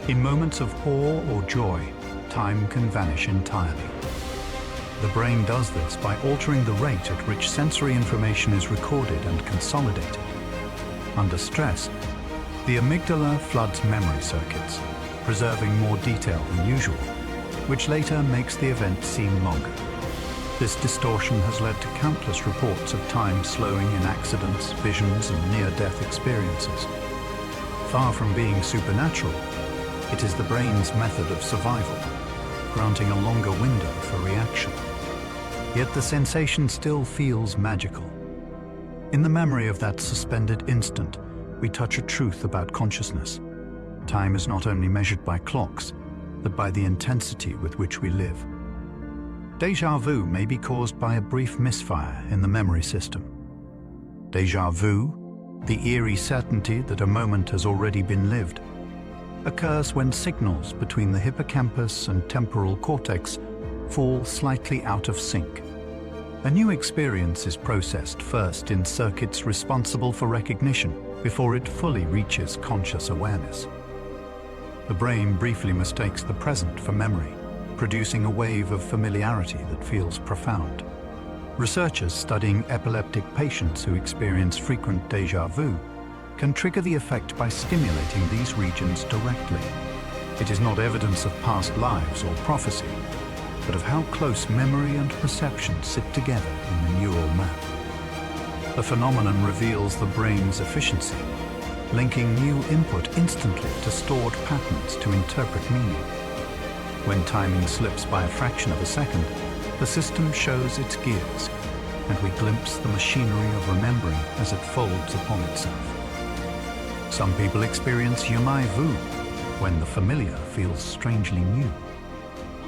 In moments of awe or joy, time can vanish entirely. The brain does this by altering the rate at which sensory information is recorded and consolidated. Under stress, the amygdala floods memory circuits, preserving more detail than usual, which later makes the event seem longer. This distortion has led to countless reports of time slowing in accidents, visions, and near-death experiences. Far from being supernatural, it is the brain's method of survival, granting a longer window for reaction. Yet the sensation still feels magical. In the memory of that suspended instant, we touch a truth about consciousness. Time is not only measured by clocks, but by the intensity with which we live. Déjà vu may be caused by a brief misfire in the memory system. Déjà vu, the eerie certainty that a moment has already been lived, occurs when signals between the hippocampus and temporal cortex fall slightly out of sync. A new experience is processed first in circuits responsible for recognition before it fully reaches conscious awareness. The brain briefly mistakes the present for memory, producing a wave of familiarity that feels profound. Researchers studying epileptic patients who experience frequent déjà vu can trigger the effect by stimulating these regions directly. It is not evidence of past lives or prophecy, but of how close memory and perception sit together in the neural map. The phenomenon reveals the brain's efficiency, linking new input instantly to stored patterns to interpret meaning. When timing slips by a fraction of a second, the system shows its gears, and we glimpse the machinery of remembering as it folds upon itself. Some people experience jamais vu, when the familiar feels strangely new.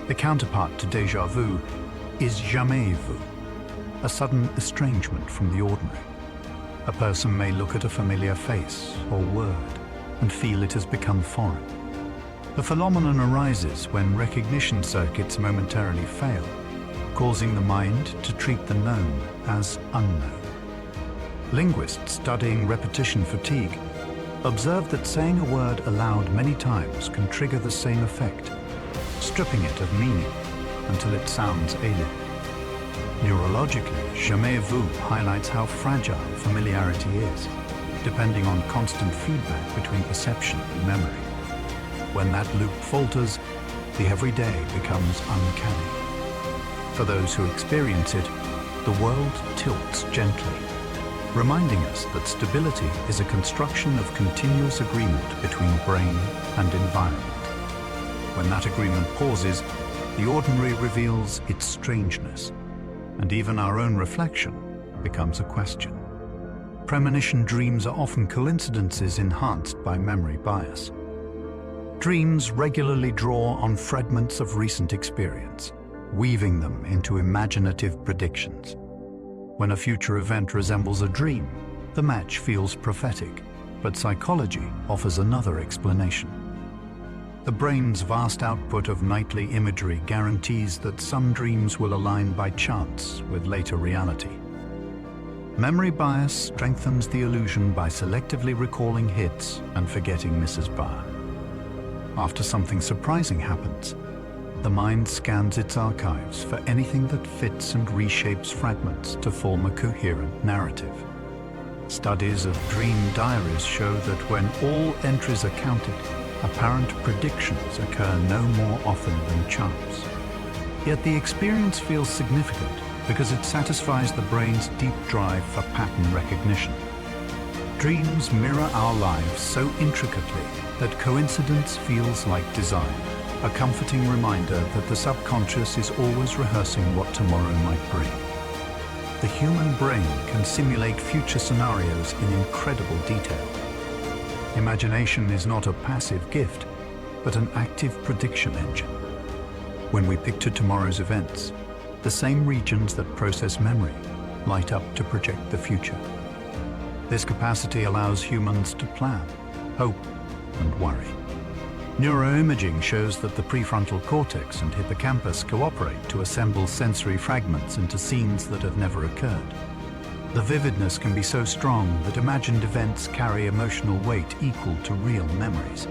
The counterpart to déjà vu is jamais vu, a sudden estrangement from the ordinary. A person may look at a familiar face or word and feel it has become foreign. The phenomenon arises when recognition circuits momentarily fail, causing the mind to treat the known as unknown. Linguists studying repetition fatigue observe that saying a word aloud many times can trigger the same effect, stripping it of meaning until it sounds alien. Neurologically, jamais vu highlights how fragile familiarity is, depending on constant feedback between perception and memory. When that loop falters, the everyday becomes uncanny. For those who experience it, the world tilts gently, reminding us that stability is a construction of continuous agreement between brain and environment. When that agreement pauses, the ordinary reveals its strangeness, and even our own reflection becomes a question. Premonition dreams are often coincidences enhanced by memory bias. Dreams regularly draw on fragments of recent experience, weaving them into imaginative predictions. When a future event resembles a dream, the match feels prophetic, but psychology offers another explanation. The brain's vast output of nightly imagery guarantees that some dreams will align by chance with later reality. Memory bias strengthens the illusion by selectively recalling hits and forgetting misses by. After something surprising happens, the mind scans its archives for anything that fits and reshapes fragments to form a coherent narrative. Studies of dream diaries show that when all entries are counted, apparent predictions occur no more often than chance. Yet the experience feels significant because it satisfies the brain's deep drive for pattern recognition. Dreams mirror our lives so intricately that coincidence feels like design, a comforting reminder that the subconscious is always rehearsing what tomorrow might bring. The human brain can simulate future scenarios in incredible detail. Imagination is not a passive gift, but an active prediction engine. When we picture tomorrow's events, the same regions that process memory light up to project the future. This capacity allows humans to plan, hope, and worry. Neuroimaging shows that the prefrontal cortex and hippocampus cooperate to assemble sensory fragments into scenes that have never occurred. The vividness can be so strong that imagined events carry emotional weight equal to real memories.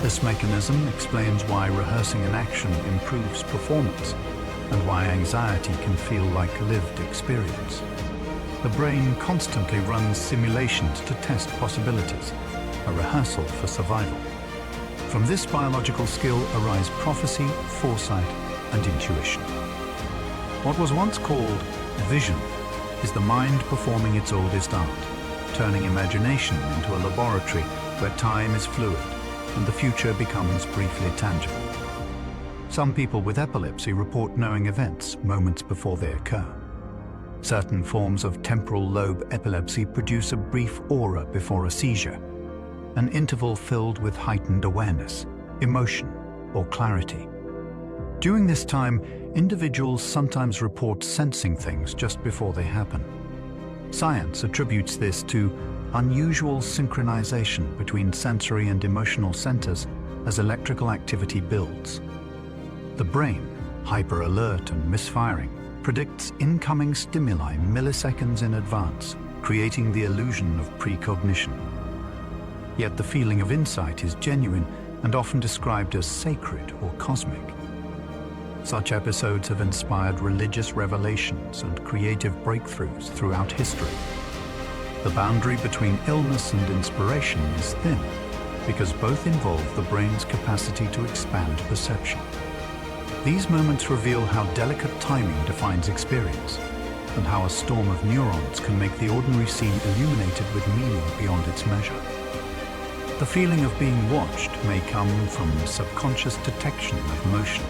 This mechanism explains why rehearsing an action improves performance and why anxiety can feel like lived experience. The brain constantly runs simulations to test possibilities, a rehearsal for survival. From this biological skill arise prophecy, foresight, and intuition. What was once called vision is the mind performing its oldest art, turning imagination into a laboratory where time is fluid and the future becomes briefly tangible. Some people with epilepsy report knowing events moments before they occur. Certain forms of temporal lobe epilepsy produce a brief aura before a seizure, an interval filled with heightened awareness, emotion, or clarity. During this time, individuals sometimes report sensing things just before they happen. Science attributes this to unusual synchronization between sensory and emotional centers as electrical activity builds. The brain, hyper-alert and misfiring, predicts incoming stimuli milliseconds in advance, creating the illusion of precognition. Yet the feeling of insight is genuine and often described as sacred or cosmic. Such episodes have inspired religious revelations and creative breakthroughs throughout history. The boundary between illness and inspiration is thin because both involve the brain's capacity to expand perception. These moments reveal how delicate timing defines experience and how a storm of neurons can make the ordinary scene illuminated with meaning beyond its measure. The feeling of being watched may come from subconscious detection of motion.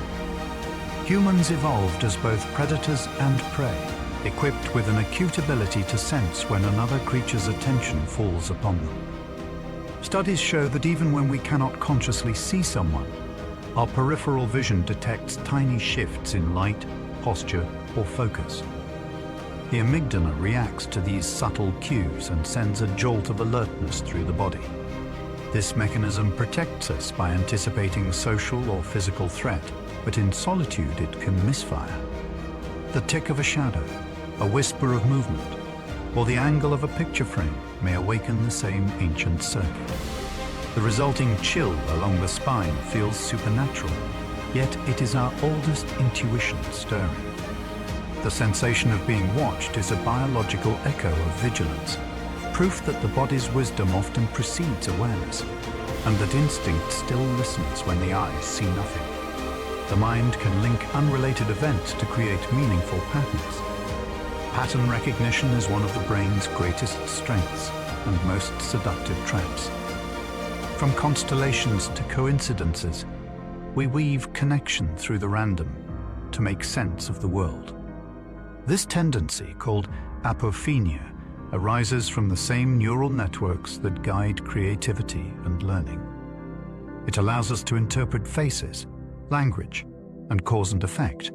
Humans evolved as both predators and prey, equipped with an acute ability to sense when another creature's attention falls upon them. Studies show that even when we cannot consciously see someone, our peripheral vision detects tiny shifts in light, posture, or focus. The amygdala reacts to these subtle cues and sends a jolt of alertness through the body. This mechanism protects us by anticipating social or physical threat, but in solitude it can misfire. The tick of a shadow, a whisper of movement, or the angle of a picture frame may awaken the same ancient circuit. The resulting chill along the spine feels supernatural, yet it is our oldest intuition stirring. The sensation of being watched is a biological echo of vigilance, proof that the body's wisdom often precedes awareness, and that instinct still listens when the eyes see nothing. The mind can link unrelated events to create meaningful patterns. Pattern recognition is one of the brain's greatest strengths and most seductive traps. From constellations to coincidences, we weave connection through the random to make sense of the world. This tendency, called apophenia, arises from the same neural networks that guide creativity and learning. It allows us to interpret faces, language, and cause and effect,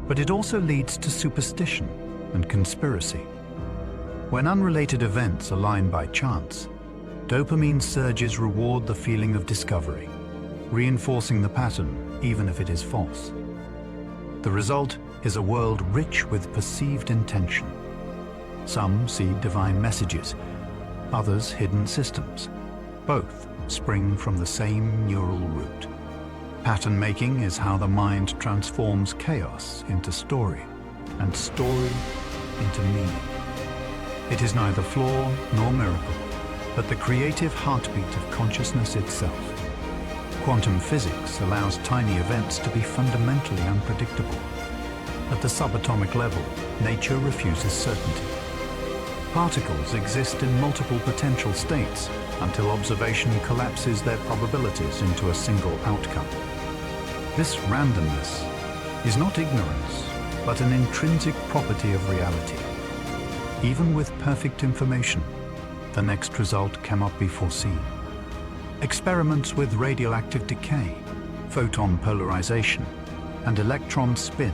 but it also leads to superstition and conspiracy. When unrelated events align by chance, dopamine surges reward the feeling of discovery, reinforcing the pattern even if it is false. The result is a world rich with perceived intention. Some see divine messages, others hidden systems. Both spring from the same neural root. Pattern making is how the mind transforms chaos into story, and story into meaning. It is neither flaw nor miracle, but the creative heartbeat of consciousness itself. Quantum physics allows tiny events to be fundamentally unpredictable. At the subatomic level, nature refuses certainty. Particles exist in multiple potential states until observation collapses their probabilities into a single outcome. This randomness is not ignorance, but an intrinsic property of reality. Even with perfect information, the next result cannot be foreseen. Experiments with radioactive decay, photon polarization, and electron spin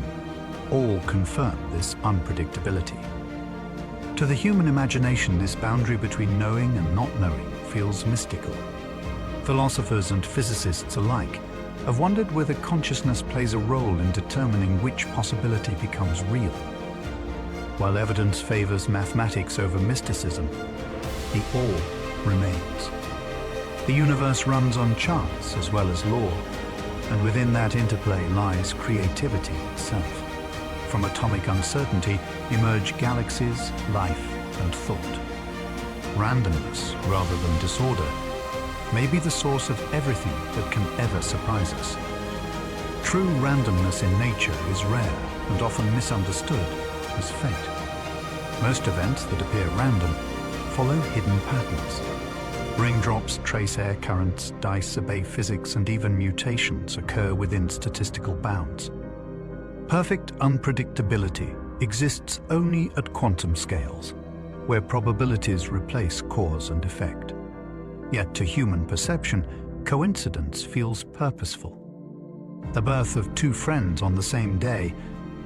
all confirm this unpredictability. To the human imagination, this boundary between knowing and not knowing feels mystical. Philosophers and physicists alike have wondered whether consciousness plays a role in determining which possibility becomes real. While evidence favors mathematics over mysticism, the awe remains. The universe runs on chance as well as law, and within that interplay lies creativity itself. From atomic uncertainty emerge galaxies, life, and thought. Randomness, rather than disorder, may be the source of everything that can ever surprise us. True randomness in nature is rare and often misunderstood as fate. Most events that appear random follow hidden patterns. Raindrops trace air currents, dice obey physics, and even mutations occur within statistical bounds. Perfect unpredictability exists only at quantum scales, where probabilities replace cause and effect. Yet to human perception, coincidence feels purposeful. The birth of two friends on the same day,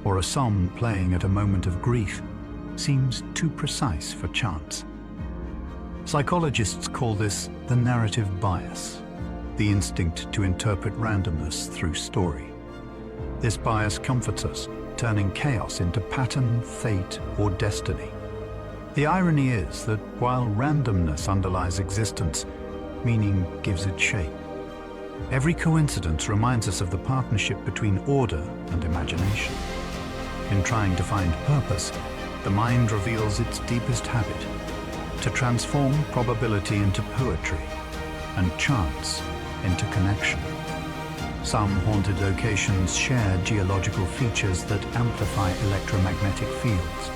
or a song playing at a moment of grief, seems too precise for chance. Psychologists call this the narrative bias, the instinct to interpret randomness through story. This bias comforts us, turning chaos into pattern, fate, or destiny. The irony is that while randomness underlies existence, meaning gives it shape. Every coincidence reminds us of the partnership between order and imagination. In trying to find purpose, the mind reveals its deepest habit: to transform probability into poetry and chance into connection. Some haunted locations share geological features that amplify electromagnetic fields.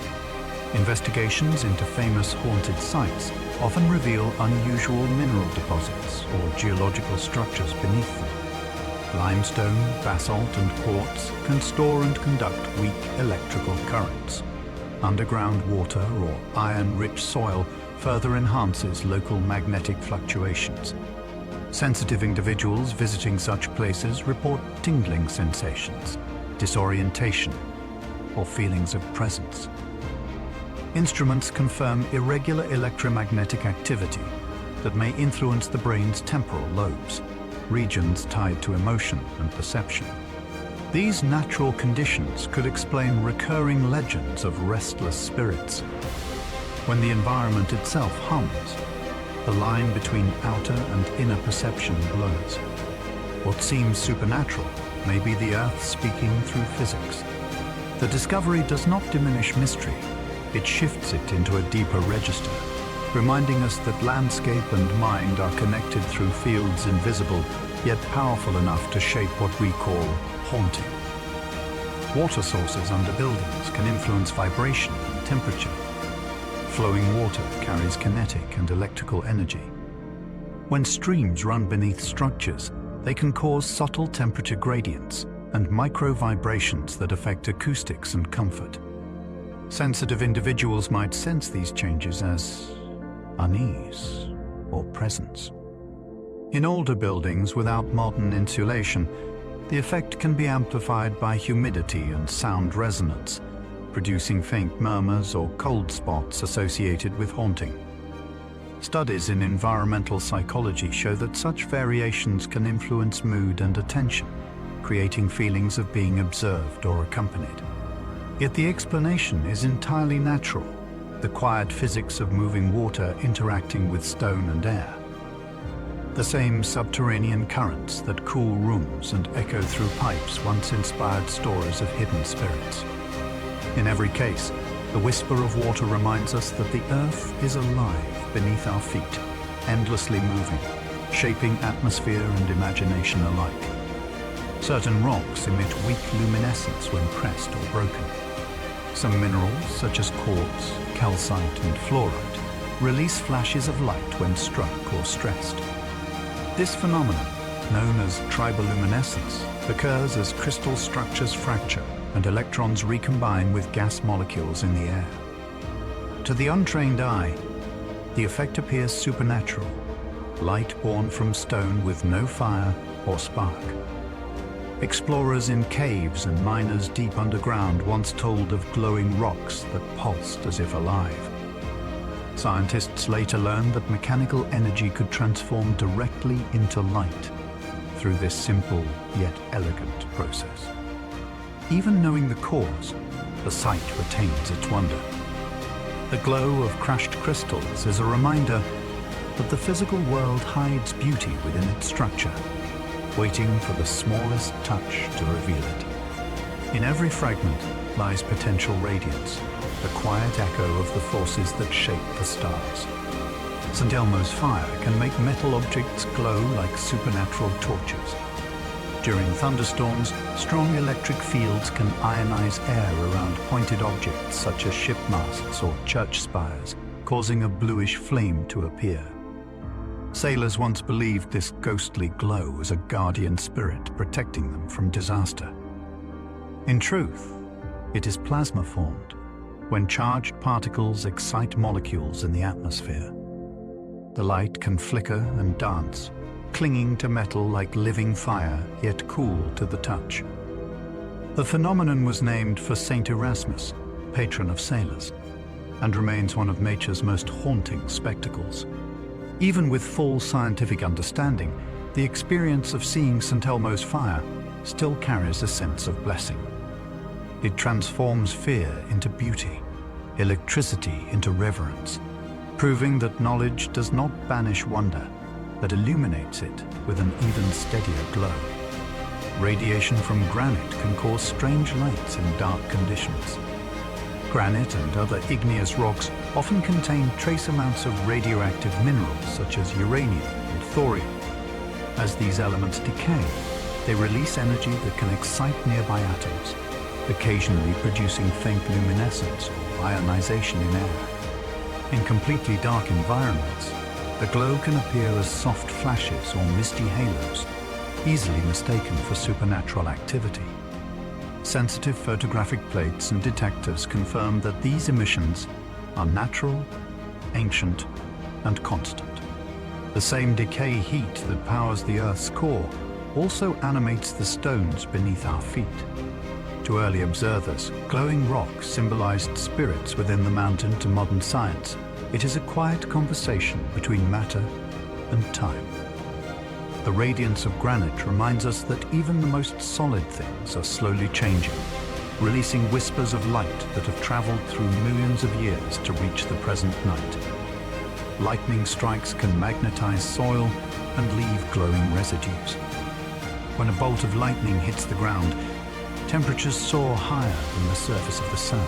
Investigations into famous haunted sites often reveal unusual mineral deposits or geological structures beneath them. Limestone, basalt, and quartz can store and conduct weak electrical currents. Underground water or iron-rich soil further enhances local magnetic fluctuations. Sensitive individuals visiting such places report tingling sensations, disorientation, or feelings of presence. Instruments confirm irregular electromagnetic activity that may influence the brain's temporal lobes, regions tied to emotion and perception. These natural conditions could explain recurring legends of restless spirits. When the environment itself hums, the line between outer and inner perception blurs. What seems supernatural may be the earth speaking through physics. The discovery does not diminish mystery, it shifts it into a deeper register, reminding us that landscape and mind are connected through fields invisible, yet powerful enough to shape what we call haunting. Water sources under buildings can influence vibration and temperature. Flowing water carries kinetic and electrical energy. When streams run beneath structures, they can cause subtle temperature gradients and micro-vibrations that affect acoustics and comfort. Sensitive individuals might sense these changes as unease or presence. In older buildings without modern insulation, the effect can be amplified by humidity and sound resonance, producing faint murmurs or cold spots associated with haunting. Studies in environmental psychology show that such variations can influence mood and attention, creating feelings of being observed or accompanied. Yet the explanation is entirely natural, the quiet physics of moving water interacting with stone and air. The same subterranean currents that cool rooms and echo through pipes once inspired stories of hidden spirits. In every case, the whisper of water reminds us that the earth is alive beneath our feet, endlessly moving, shaping atmosphere and imagination alike. Certain rocks emit weak luminescence when pressed or broken. Some minerals, such as quartz, calcite, and fluorite, release flashes of light when struck or stressed. This phenomenon, known as triboluminescence, occurs as crystal structures fracture and electrons recombine with gas molecules in the air. To the untrained eye, the effect appears supernatural, light born from stone with no fire or spark. Explorers in caves and miners deep underground once told of glowing rocks that pulsed as if alive. Scientists later learned that mechanical energy could transform directly into light through this simple yet elegant process. Even knowing the cause, the sight retains its wonder. The glow of crushed crystals is a reminder that the physical world hides beauty within its structure, waiting for the smallest touch to reveal it. In every fragment lies potential radiance, the quiet echo of the forces that shape the stars. St. Elmo's fire can make metal objects glow like supernatural torches. During thunderstorms, strong electric fields can ionize air around pointed objects such as ship masts or church spires, causing a bluish flame to appear. Sailors once believed this ghostly glow was a guardian spirit protecting them from disaster. In truth, it is plasma formed when charged particles excite molecules in the atmosphere. The light can flicker and dance, clinging to metal like living fire, yet cool to the touch. The phenomenon was named for Saint Erasmus, patron of sailors, and remains one of nature's most haunting spectacles. Even with full scientific understanding, the experience of seeing St. Elmo's fire still carries a sense of blessing. It transforms fear into beauty, electricity into reverence, proving that knowledge does not banish wonder, but illuminates it with an even steadier glow. Radiation from granite can cause strange lights in dark conditions. Granite and other igneous rocks often contain trace amounts of radioactive minerals such as uranium and thorium. As these elements decay, they release energy that can excite nearby atoms, occasionally producing faint luminescence or ionization in air. In completely dark environments, the glow can appear as soft flashes or misty halos, easily mistaken for supernatural activity. Sensitive photographic plates and detectors confirm that these emissions are natural, ancient, and constant. The same decay heat that powers the Earth's core also animates the stones beneath our feet. To early observers, glowing rock symbolized spirits within the mountain. To modern science, it is a quiet conversation between matter and time. The radiance of granite reminds us that even the most solid things are slowly changing, releasing whispers of light that have traveled through millions of years to reach the present night. Lightning strikes can magnetize soil and leave glowing residues. When a bolt of lightning hits the ground, temperatures soar higher than the surface of the sun.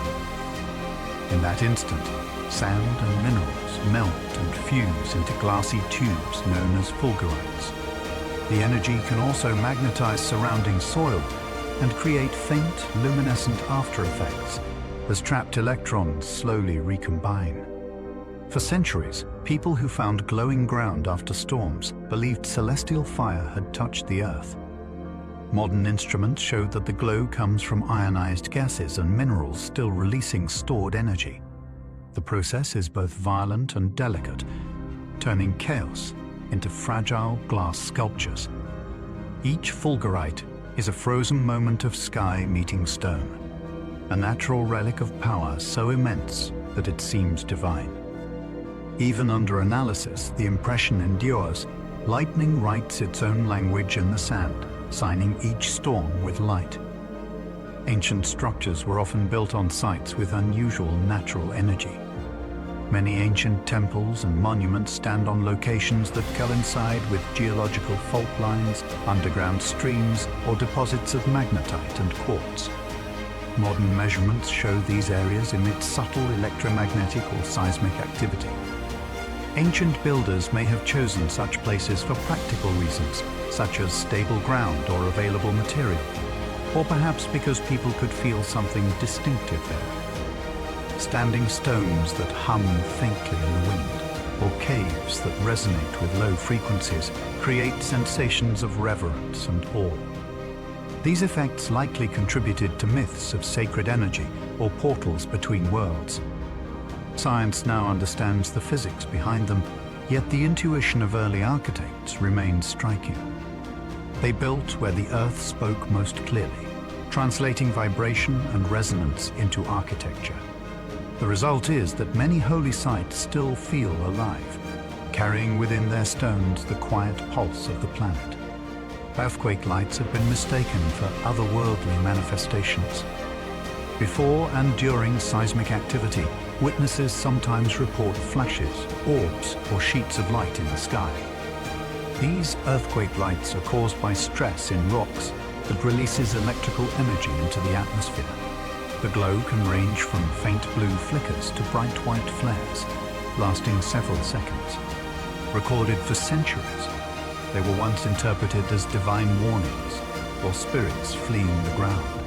In that instant, sand and minerals melt and fuse into glassy tubes known as fulgurites. The energy can also magnetize surrounding soil and create faint, luminescent after effects as trapped electrons slowly recombine. For centuries, people who found glowing ground after storms believed celestial fire had touched the Earth. Modern instruments showed that the glow comes from ionized gases and minerals still releasing stored energy. The process is both violent and delicate, turning chaos into fragile glass sculptures. Each fulgurite is a frozen moment of sky meeting stone, a natural relic of power so immense that it seems divine. Even under analysis, the impression endures. Lightning writes its own language in the sand, signing each storm with light. Ancient structures were often built on sites with unusual natural energy. Many ancient temples and monuments stand on locations that coincide with geological fault lines, underground streams, or deposits of magnetite and quartz. Modern measurements show these areas emit subtle electromagnetic or seismic activity. Ancient builders may have chosen such places for practical reasons, such as stable ground or available material, or perhaps because people could feel something distinctive there. Standing stones that hum faintly in the wind, or caves that resonate with low frequencies, create sensations of reverence and awe. These effects likely contributed to myths of sacred energy or portals between worlds. Science now understands the physics behind them, Yet the intuition of early architects remains striking. They built where the earth spoke most clearly, translating vibration and resonance into architecture. The result is that many holy sites still feel alive, carrying within their stones the quiet pulse of the planet. Earthquake lights have been mistaken for otherworldly manifestations. Before and during seismic activity, witnesses sometimes report flashes, orbs, or sheets of light in the sky. These earthquake lights are caused by stress in rocks that releases electrical energy into the atmosphere. The glow can range from faint blue flickers to bright white flares, lasting several seconds. Recorded for centuries, they were once interpreted as divine warnings or spirits fleeing the ground.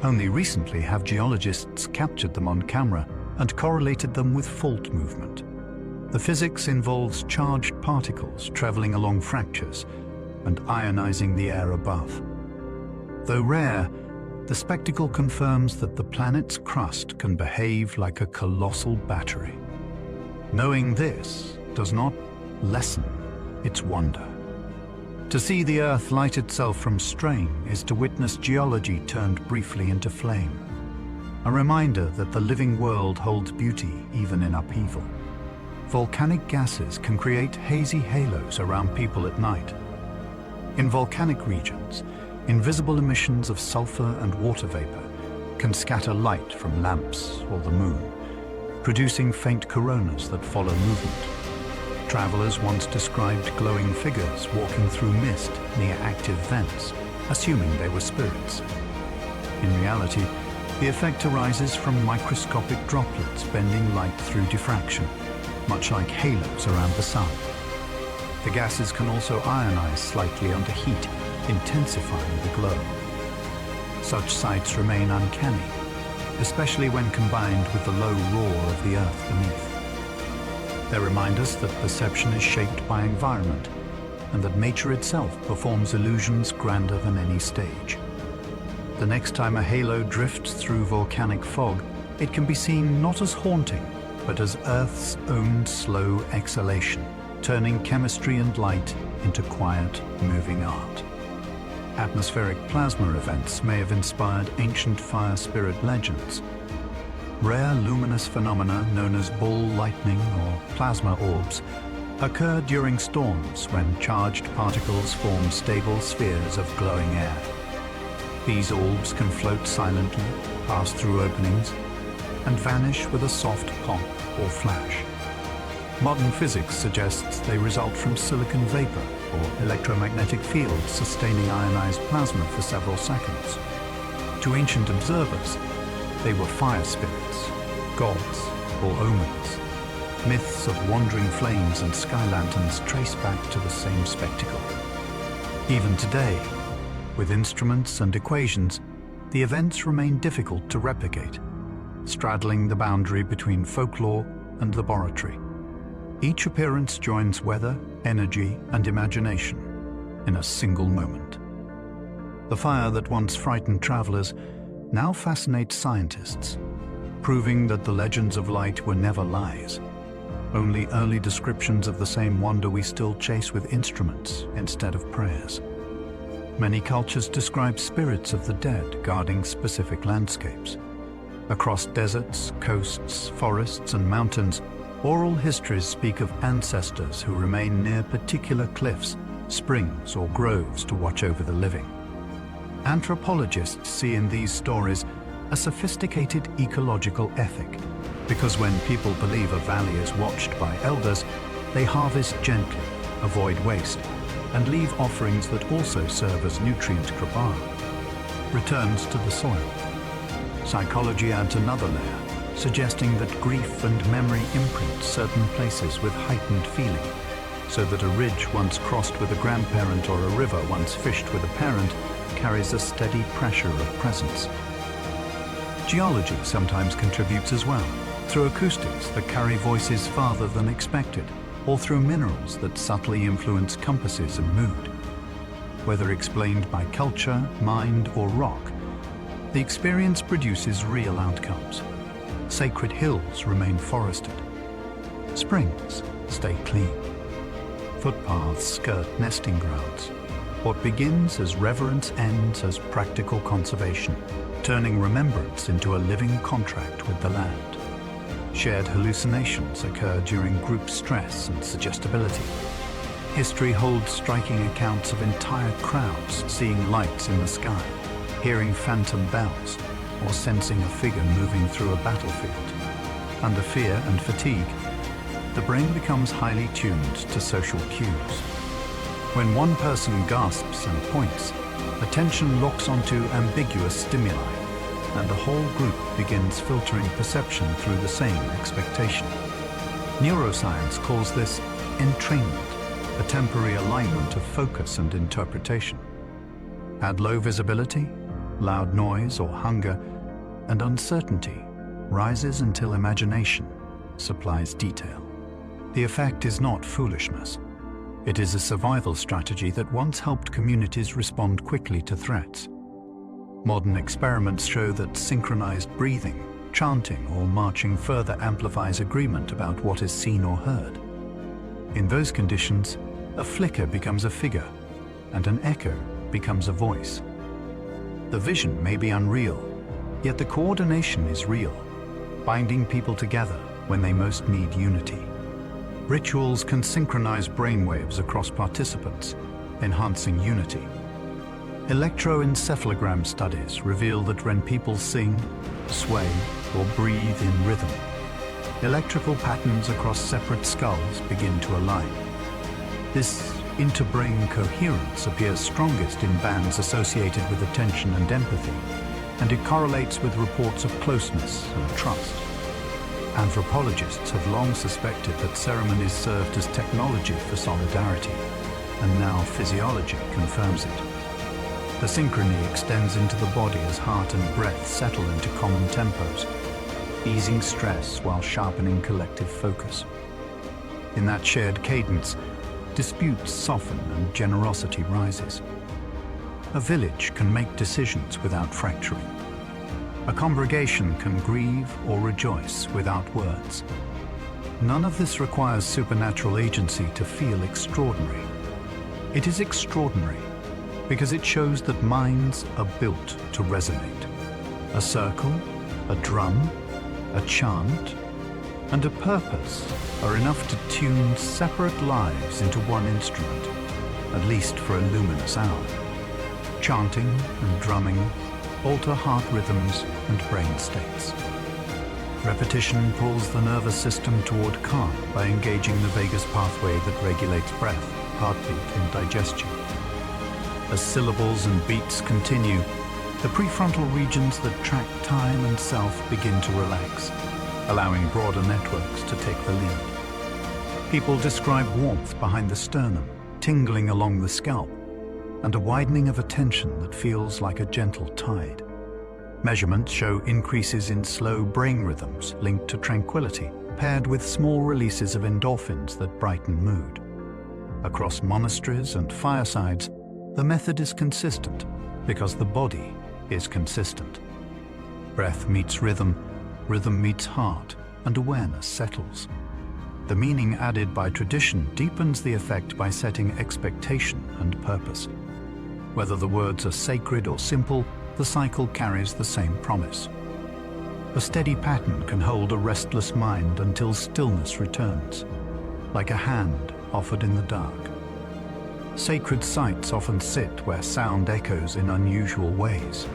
Only recently have geologists captured them on camera and correlated them with fault movement. The physics involves charged particles traveling along fractures and ionizing the air above. Though rare, the spectacle confirms that the planet's crust can behave like a colossal battery. Knowing this does not lessen its wonder. To see the Earth light itself from strain is to witness geology turned briefly into flame. A reminder that the living world holds beauty even in upheaval. Volcanic gases can create hazy halos around people at night. In volcanic regions, invisible emissions of sulfur and water vapor can scatter light from lamps or the moon, producing faint coronas that follow movement. Travelers once described glowing figures walking through mist near active vents, assuming they were spirits. In reality, the effect arises from microscopic droplets bending light through diffraction, much like halos around the sun. The gases can also ionize slightly under heat, intensifying the glow. Such sights remain uncanny, especially when combined with the low roar of the earth beneath. They remind us that perception is shaped by environment, and that nature itself performs illusions grander than any stage. The next time a halo drifts through volcanic fog, it can be seen not as haunting, but as Earth's own slow exhalation, turning chemistry and light into quiet, moving art. Atmospheric plasma events may have inspired ancient fire spirit legends. Rare luminous phenomena known as ball lightning or plasma orbs occur during storms when charged particles form stable spheres of glowing air. These orbs can float silently, pass through openings, and vanish with a soft pop or flash. Modern physics suggests they result from silicon vapor or electromagnetic fields sustaining ionized plasma for several seconds. To ancient observers, they were fire spirits, gods, or omens. Myths of wandering flames and sky lanterns trace back to the same spectacle. Even today, with instruments and equations, the events remain difficult to replicate, straddling the boundary between folklore and laboratory. Each appearance joins weather, energy, and imagination in a single moment. The fire that once frightened travelers now fascinates scientists, proving that the legends of light were never lies, only early descriptions of the same wonder we still chase with instruments instead of prayers. Many cultures describe spirits of the dead guarding specific landscapes. Across deserts, coasts, forests, and mountains, oral histories speak of ancestors who remain near particular cliffs, springs, or groves to watch over the living. Anthropologists see in these stories a sophisticated ecological ethic, because when people believe a valley is watched by elders, they harvest gently, avoid waste, and leave offerings that also serve as nutrient krbah, returns to the soil. Psychology adds another layer, suggesting that grief and memory imprint certain places with heightened feeling, so that a ridge once crossed with a grandparent or a river once fished with a parent carries a steady pressure of presence. Geology sometimes contributes as well, through acoustics that carry voices farther than expected, or through minerals that subtly influence compasses and mood. Whether explained by culture, mind, or rock, the experience produces real outcomes. Sacred hills remain forested. Springs, stay clean. Footpaths skirt nesting grounds. What begins as reverence ends as practical conservation, turning remembrance into a living contract with the land. Shared hallucinations occur during group stress and suggestibility. History holds striking accounts of entire crowds seeing lights in the sky, hearing phantom bells, or sensing a figure moving through a battlefield. Under fear and fatigue, the brain becomes highly tuned to social cues. When one person gasps and points, attention locks onto ambiguous stimuli, and the whole group begins filtering perception through the same expectation. Neuroscience calls this entrainment, a temporary alignment of focus and interpretation. Add low visibility, loud noise or hunger, and uncertainty rises until imagination supplies detail. The effect is not foolishness. It is a survival strategy that once helped communities respond quickly to threats. Modern experiments show that synchronized breathing, chanting, or marching further amplifies agreement about what is seen or heard. In those conditions, a flicker becomes a figure, and an echo becomes a voice. The vision may be unreal, yet the coordination is real, binding people together when they most need unity. Rituals can synchronize brainwaves across participants, enhancing unity. Electroencephalogram studies reveal that when people sing, sway, or breathe in rhythm, electrical patterns across separate skulls begin to align. This interbrain coherence appears strongest in bands associated with attention and empathy, and it correlates with reports of closeness and trust. Anthropologists have long suspected that ceremonies served as technology for solidarity, and now physiology confirms it. The synchrony extends into the body as heart and breath settle into common tempos, easing stress while sharpening collective focus. In that shared cadence, disputes soften and generosity rises. A village can make decisions without fracturing. A congregation can grieve or rejoice without words. None of this requires supernatural agency to feel extraordinary. It is extraordinary because it shows that minds are built to resonate. A circle, a drum, a chant, and a purpose are enough to tune separate lives into one instrument, at least for a luminous hour. Chanting and drumming alter heart rhythms and brain states. Repetition pulls the nervous system toward calm by engaging the vagus pathway that regulates breath, heartbeat, and digestion. As syllables and beats continue, the prefrontal regions that track time and self begin to relax, allowing broader networks to take the lead. People describe warmth behind the sternum, tingling along the scalp, and a widening of attention that feels like a gentle tide. Measurements show increases in slow brain rhythms linked to tranquility, paired with small releases of endorphins that brighten mood. Across monasteries and firesides, the method is consistent because the body is consistent. Breath meets rhythm, rhythm meets heart, and awareness settles. The meaning added by tradition deepens the effect by setting expectation and purpose. Whether the words are sacred or simple, the cycle carries the same promise. A steady pattern can hold a restless mind until stillness returns, like a hand offered in the dark. Sacred sites often sit where sound echoes in unusual ways.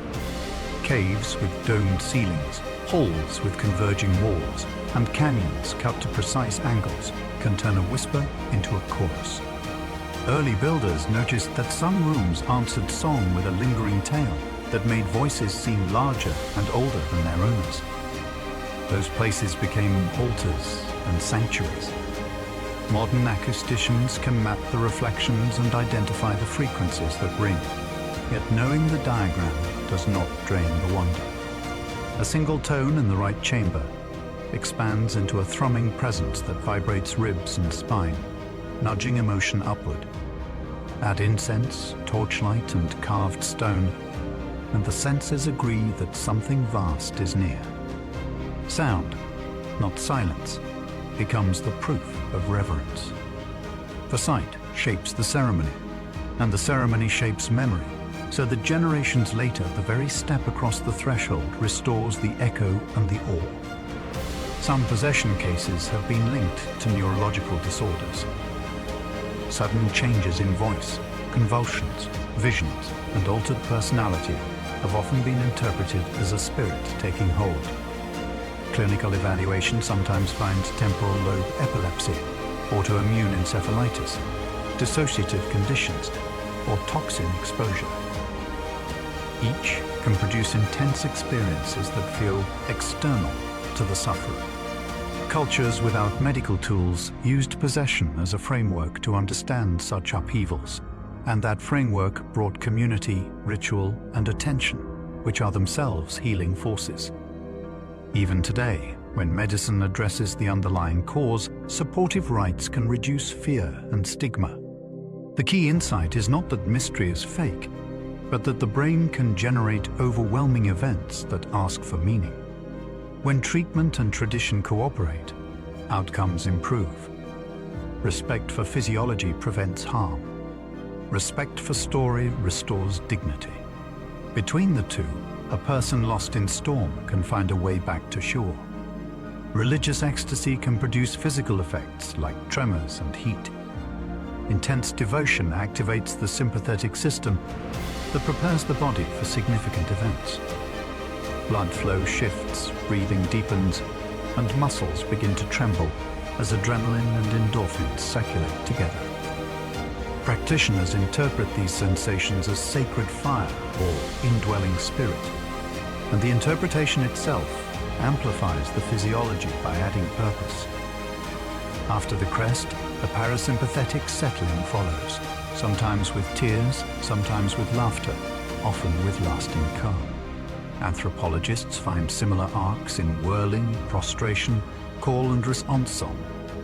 Caves with domed ceilings, holes with converging walls, and canyons cut to precise angles can turn a whisper into a chorus. Early builders noticed that some rooms answered song with a lingering tale that made voices seem larger and older than their owners. Those places became altars and sanctuaries. Modern acousticians can map the reflections and identify the frequencies that ring, yet knowing the diagram does not drain the wonder. A single tone in the right chamber expands into a thrumming presence that vibrates ribs and spine, nudging emotion upward. Add incense, torchlight, and carved stone, and the senses agree that something vast is near. Sound, not silence, becomes the proof of reverence. The site shapes the ceremony, and the ceremony shapes memory, so that generations later, the very step across the threshold restores the echo and the awe. Some possession cases have been linked to neurological disorders. Sudden changes in voice, convulsions, visions, and altered personality have often been interpreted as a spirit taking hold. Clinical evaluation sometimes finds temporal lobe epilepsy, autoimmune encephalitis, dissociative conditions, or toxin exposure. Each can produce intense experiences that feel external to the sufferer. Cultures without medical tools used possession as a framework to understand such upheavals, and that framework brought community, ritual, and attention, which are themselves healing forces. Even today, when medicine addresses the underlying cause, supportive rites can reduce fear and stigma. The key insight is not that mystery is fake, but that the brain can generate overwhelming events that ask for meaning. When treatment and tradition cooperate, outcomes improve. Respect for physiology prevents harm. Respect for story restores dignity. Between the two, a person lost in storm can find a way back to shore. Religious ecstasy can produce physical effects like tremors and heat. Intense devotion activates the sympathetic system that prepares the body for significant events. Blood flow shifts, breathing deepens, and muscles begin to tremble as adrenaline and endorphins circulate together. Practitioners interpret these sensations as sacred fire or indwelling spirit, and the interpretation itself amplifies the physiology by adding purpose. After the crest, a parasympathetic settling follows, sometimes with tears, sometimes with laughter, often with lasting calm. Anthropologists find similar arcs in whirling, prostration, call and response song,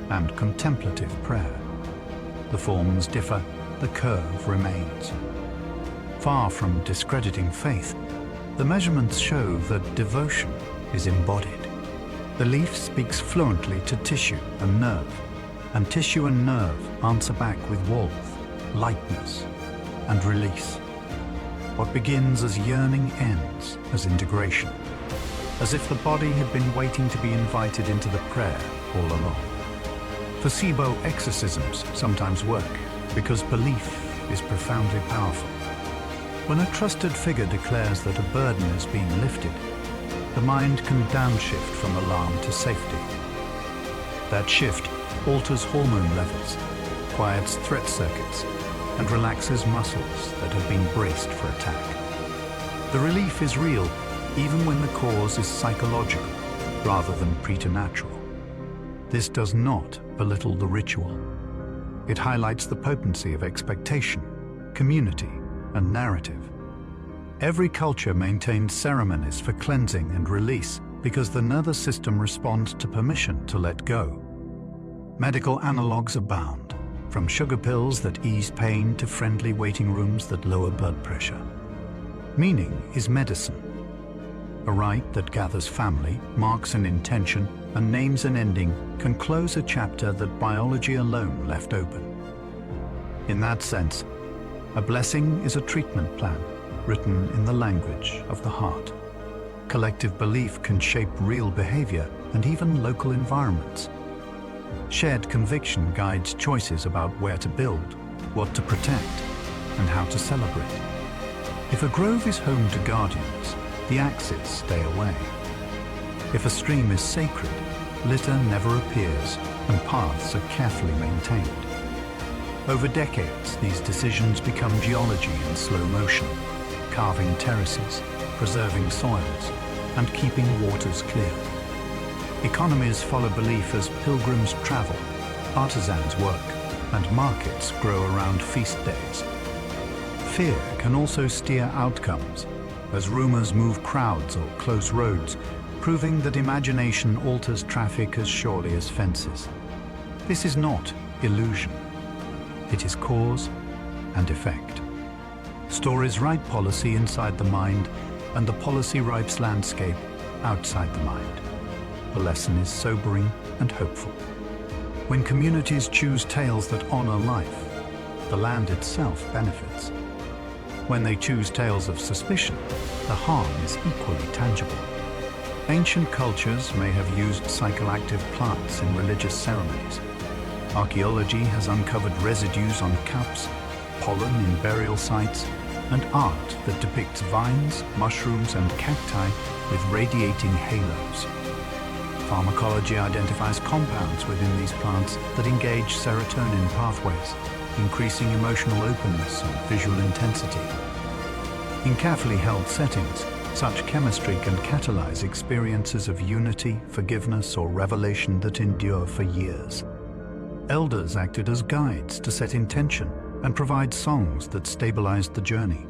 and contemplative prayer. The forms differ, the curve remains. Far from discrediting faith, the measurements show that devotion is embodied. The leaf speaks fluently to tissue and nerve, and tissue and nerve answer back with warmth, lightness, and release. What begins as yearning ends as integration, as if the body had been waiting to be invited into the prayer all along. Placebo exorcisms sometimes work because belief is profoundly powerful. When a trusted figure declares that a burden is being lifted, the mind can downshift from alarm to safety. That shift alters hormone levels, quiets threat circuits, and relaxes muscles that have been braced for attack. The relief is real, even when the cause is psychological rather than preternatural. This does not belittle the ritual. It highlights the potency of expectation, community, and narrative. Every culture maintains ceremonies for cleansing and release because the nervous system responds to permission to let go. Medical analogues abound, from sugar pills that ease pain to friendly waiting rooms that lower blood pressure. Meaning is medicine. A rite that gathers family, marks an intention, and names an ending can close a chapter that biology alone left open. In that sense, a blessing is a treatment plan written in the language of the heart. Collective belief can shape real behavior and even local environments. Shared conviction guides choices about where to build, what to protect, and how to celebrate. If a grove is home to guardians, the axes stay away. If a stream is sacred, litter never appears and paths are carefully maintained. Over decades, these decisions become geology in slow motion, carving terraces, preserving soils, and keeping waters clear. Economies follow belief as pilgrims travel, artisans work, and markets grow around feast days. Fear can also steer outcomes, as rumors move crowds or close roads, proving that imagination alters traffic as surely as fences. This is not illusion. It is cause and effect. Stories write policy inside the mind, and the policy writes landscape outside the mind. The lesson is sobering and hopeful. When communities choose tales that honor life, the land itself benefits. When they choose tales of suspicion, the harm is equally tangible. Ancient cultures may have used psychoactive plants in religious ceremonies. Archaeology has uncovered residues on cups, pollen in burial sites, and art that depicts vines, mushrooms, and cacti with radiating halos. Pharmacology identifies compounds within these plants that engage serotonin pathways, increasing emotional openness and visual intensity. In carefully held settings, such chemistry can catalyze experiences of unity, forgiveness, or revelation that endure for years. Elders acted as guides to set intention and provide songs that stabilized the journey.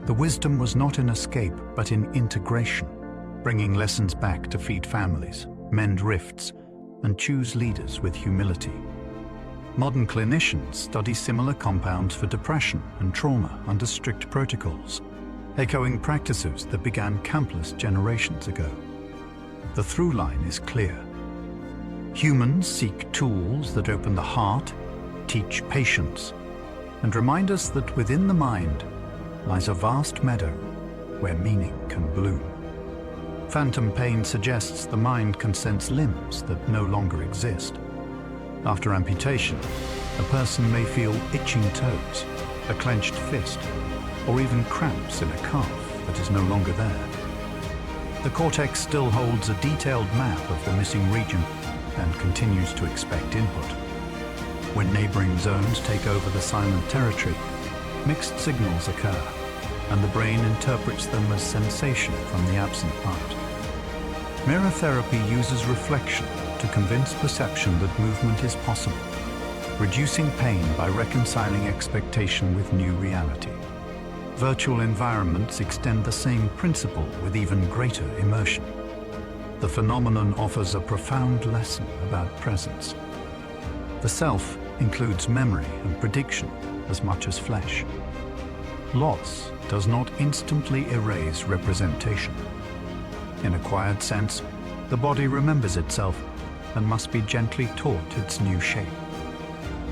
The wisdom was not in escape, but in integration, bringing lessons back to feed families, mend rifts, and choose leaders with humility. Modern clinicians study similar compounds for depression and trauma under strict protocols, echoing practices that began countless generations ago. The through line is clear. Humans seek tools that open the heart, teach patience, and remind us that within the mind lies a vast meadow where meaning can bloom. Phantom pain suggests the mind can sense limbs that no longer exist. After amputation, a person may feel itching toes, a clenched fist, or even cramps in a calf that is no longer there. The cortex still holds a detailed map of the missing region and continues to expect input. When neighboring zones take over the silent territory, mixed signals occur, and the brain interprets them as sensation from the absent part. Mirror therapy uses reflection to convince perception that movement is possible, reducing pain by reconciling expectation with new reality. Virtual environments extend the same principle with even greater immersion. The phenomenon offers a profound lesson about presence. The self includes memory and prediction as much as flesh. Loss does not instantly erase representation. In a quiet sense, the body remembers itself and must be gently taught its new shape.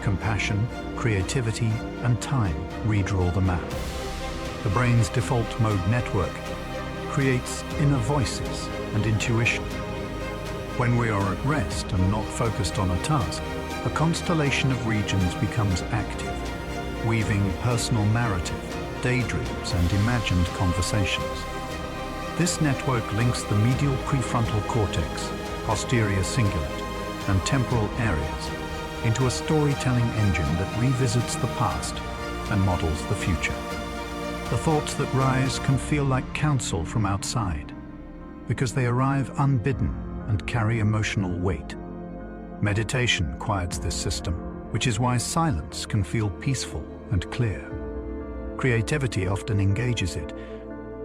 Compassion, creativity, and time redraw the map. The brain's default mode network creates inner voices and intuition. When we are at rest and not focused on a task, a constellation of regions becomes active, weaving personal narrative, daydreams, and imagined conversations. This network links the medial prefrontal cortex, posterior cingulate, and temporal areas into a storytelling engine that revisits the past and models the future. The thoughts that rise can feel like counsel from outside, because they arrive unbidden and carry emotional weight. Meditation quiets this system, which is why silence can feel peaceful and clear. Creativity often engages it,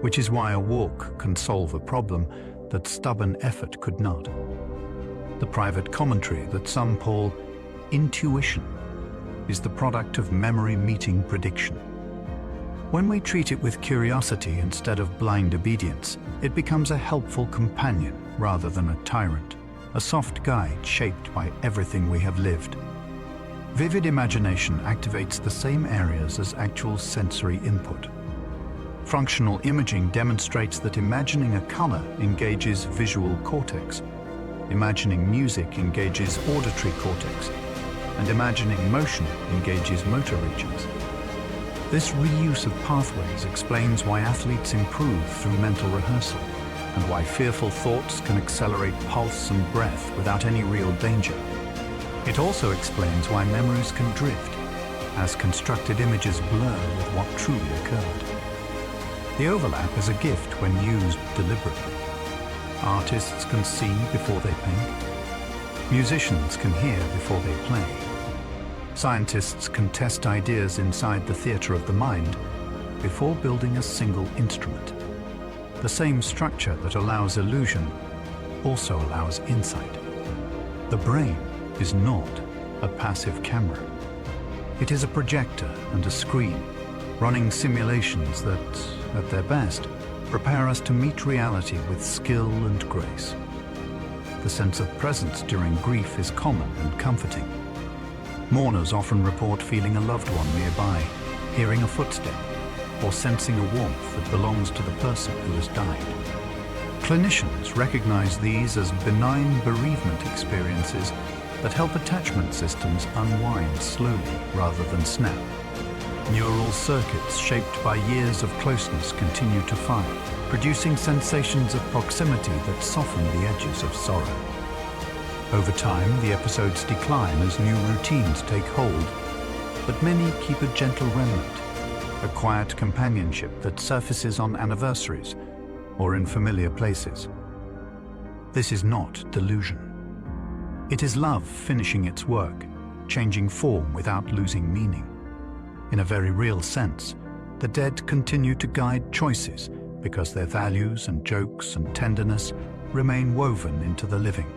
which is why a walk can solve a problem that stubborn effort could not. The private commentary that some call intuition is the product of memory meeting prediction. When we treat it with curiosity instead of blind obedience, it becomes a helpful companion rather than a tyrant, a soft guide shaped by everything we have lived. Vivid imagination activates the same areas as actual sensory input. Functional imaging demonstrates that imagining a color engages visual cortex, imagining music engages auditory cortex, and imagining motion engages motor regions. This reuse of pathways explains why athletes improve through mental rehearsal, and why fearful thoughts can accelerate pulse and breath without any real danger. It also explains why memories can drift, as constructed images blur with what truly occurred. The overlap is a gift when used deliberately. Artists can see before they paint. Musicians can hear before they play. Scientists can test ideas inside the theater of the mind before building a single instrument. The same structure that allows illusion also allows insight. The brain is not a passive camera. It is a projector and a screen, running simulations that, at their best, prepare us to meet reality with skill and grace. the sense of presence during grief is common and comforting. Mourners often report feeling a loved one nearby, hearing a footstep, or sensing a warmth that belongs to the person who has died. Clinicians recognize these as benign bereavement experiences that help attachment systems unwind slowly rather than snap. Neural circuits shaped by years of closeness continue to fire, producing sensations of proximity that soften the edges of sorrow. Over time, the episodes decline as new routines take hold, but many keep a gentle remnant, a quiet companionship that surfaces on anniversaries or in familiar places. This is not delusion. It is love finishing its work, changing form without losing meaning. In a very real sense, the dead continue to guide choices because their values and jokes and tenderness remain woven into the living.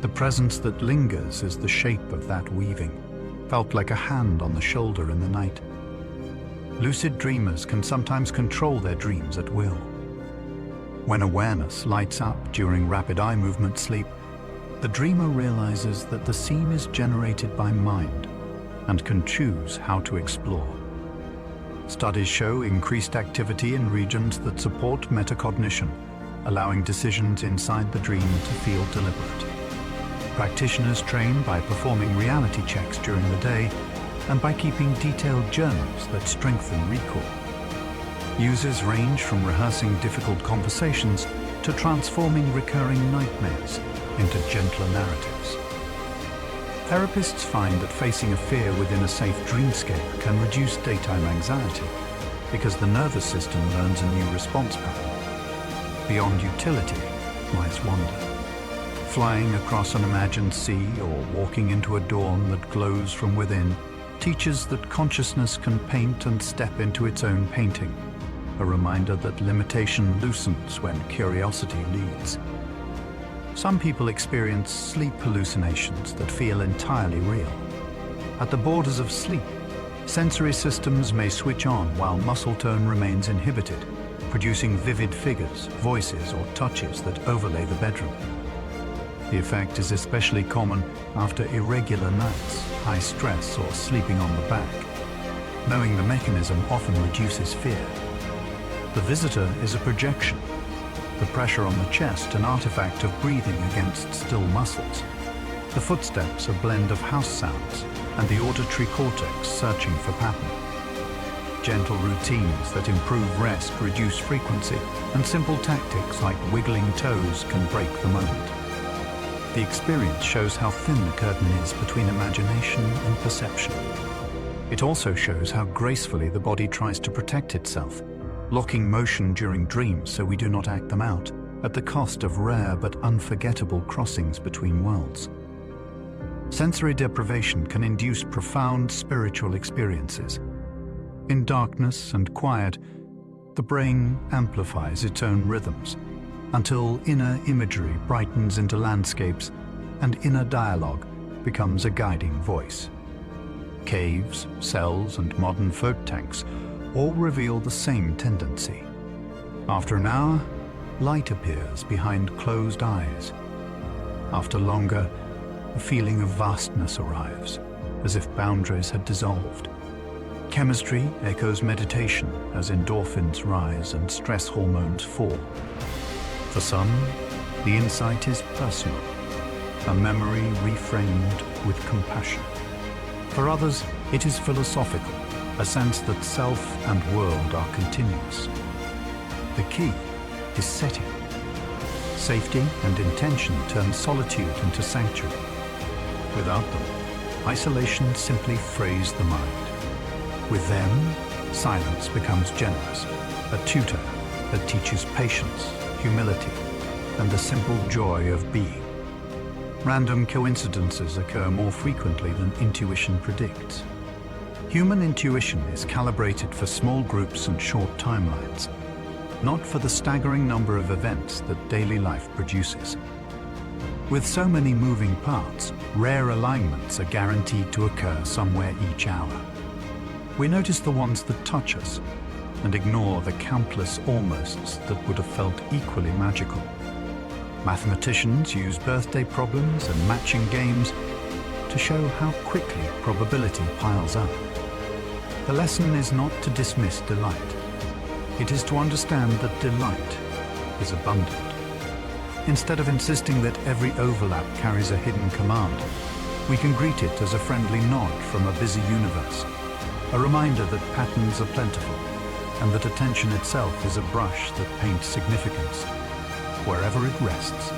The presence that lingers is the shape of that weaving, felt like a hand on the shoulder in the night. Lucid dreamers can sometimes control their dreams at will. When awareness lights up during rapid eye movement sleep, the dreamer realizes that the scene is generated by mind and can choose how to explore. Studies show increased activity in regions that support metacognition, allowing decisions inside the dream to feel deliberate. Practitioners train by performing reality checks during the day and by keeping detailed journals that strengthen recall. Users range from rehearsing difficult conversations to transforming recurring nightmares into gentler narratives. Therapists find that facing a fear within a safe dreamscape can reduce daytime anxiety because the nervous system learns a new response pattern. Beyond utility lies wonder. Flying across an imagined sea or walking into a dawn that glows from within teaches that consciousness can paint and step into its own painting, a reminder that limitation loosens when curiosity leads. Some people experience sleep hallucinations that feel entirely real. At the borders of sleep, sensory systems may switch on while muscle tone remains inhibited, producing vivid figures, voices, or touches that overlay the bedroom. The effect is especially common after irregular nights, high stress, or sleeping on the back. Knowing the mechanism often reduces fear. The visitor is a projection. The pressure on the chest an artifact of breathing against still muscles. The footsteps a blend of house sounds and the auditory cortex searching for pattern. Gentle routines that improve rest reduce frequency, and simple tactics like wiggling toes can break the moment. The experience shows how thin the curtain is between imagination and perception. It also shows how gracefully the body tries to protect itself, locking motion during dreams so we do not act them out, at the cost of rare but unforgettable crossings between worlds. Sensory deprivation can induce profound spiritual experiences. In darkness and quiet, the brain amplifies its own rhythms, until inner imagery brightens into landscapes and inner dialogue becomes a guiding voice. Caves, cells, and modern float tanks all reveal the same tendency. After an hour, light appears behind closed eyes. After longer, a feeling of vastness arrives, as if boundaries had dissolved. Chemistry echoes meditation as endorphins rise and stress hormones fall. For some, the insight is personal, a memory reframed with compassion. For others, it is philosophical, a sense that self and world are continuous. The key is setting. Safety and intention turn solitude into sanctuary. Without them, isolation simply frays the mind. With them, silence becomes generous, a tutor that teaches patience, humility, and the simple joy of being. Random coincidences occur more frequently than intuition predicts. Human intuition is calibrated for small groups and short timelines, not for the staggering number of events that daily life produces. With so many moving parts, rare alignments are guaranteed to occur somewhere each hour. We notice the ones that touch us and ignore the countless almosts that would have felt equally magical. Mathematicians use birthday problems and matching games to show how quickly probability piles up. The lesson is not to dismiss delight. It is to understand that delight is abundant. Instead of insisting that every overlap carries a hidden command, we can greet it as a friendly nod from a busy universe, a reminder that patterns are plentiful, and that attention itself is a brush that paints significance wherever it rests.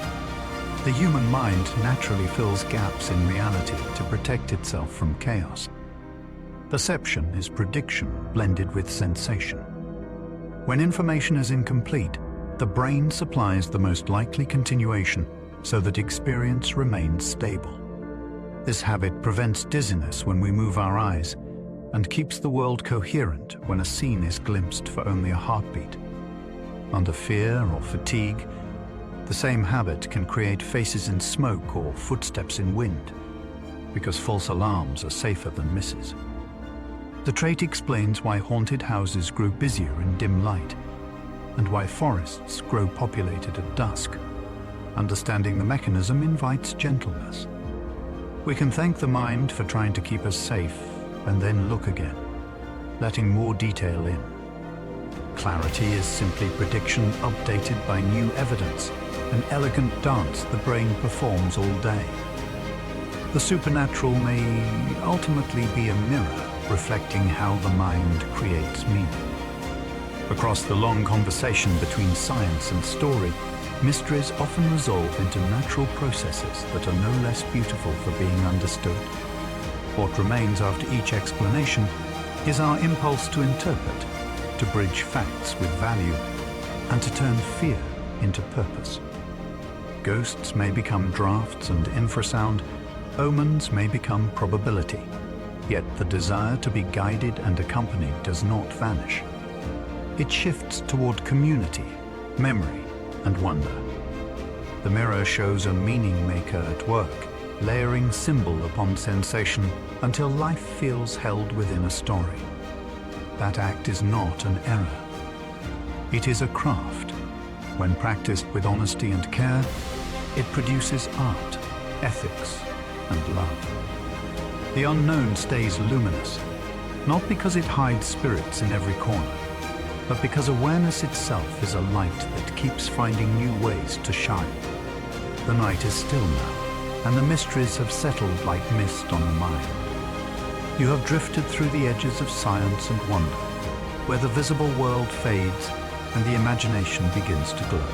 The human mind naturally fills gaps in reality to protect itself from chaos. Perception is prediction blended with sensation. When information is incomplete, the brain supplies the most likely continuation so that experience remains stable. This habit prevents dizziness when we move our eyes and keeps the world coherent when a scene is glimpsed for only a heartbeat. Under fear or fatigue, the same habit can create faces in smoke or footsteps in wind, because false alarms are safer than misses. The trait explains why haunted houses grow busier in dim light, and why forests grow populated at dusk. Understanding the mechanism invites gentleness. We can thank the mind for trying to keep us safe and then look again, letting more detail in. Clarity is simply prediction updated by new evidence, an elegant dance the brain performs all day. The supernatural may ultimately be a mirror reflecting how the mind creates meaning. Across the long conversation between science and story, mysteries often resolve into natural processes that are no less beautiful for being understood. What remains after each explanation is our impulse to interpret, to bridge facts with value, and to turn fear into purpose. Ghosts may become drafts and infrasound, omens may become probability, yet the desire to be guided and accompanied does not vanish. It shifts toward community, memory, and wonder. The mirror shows a meaning maker at work, layering symbol upon sensation until life feels held within a story. That act is not an error. It is a craft. When practiced with honesty and care, it produces art, ethics, and love. The unknown stays luminous, not because it hides spirits in every corner, but because awareness itself is a light that keeps finding new ways to shine. The night is still now, and the mysteries have settled like mist on the mind. You have drifted through the edges of science and wonder, where the visible world fades and the imagination begins to glow.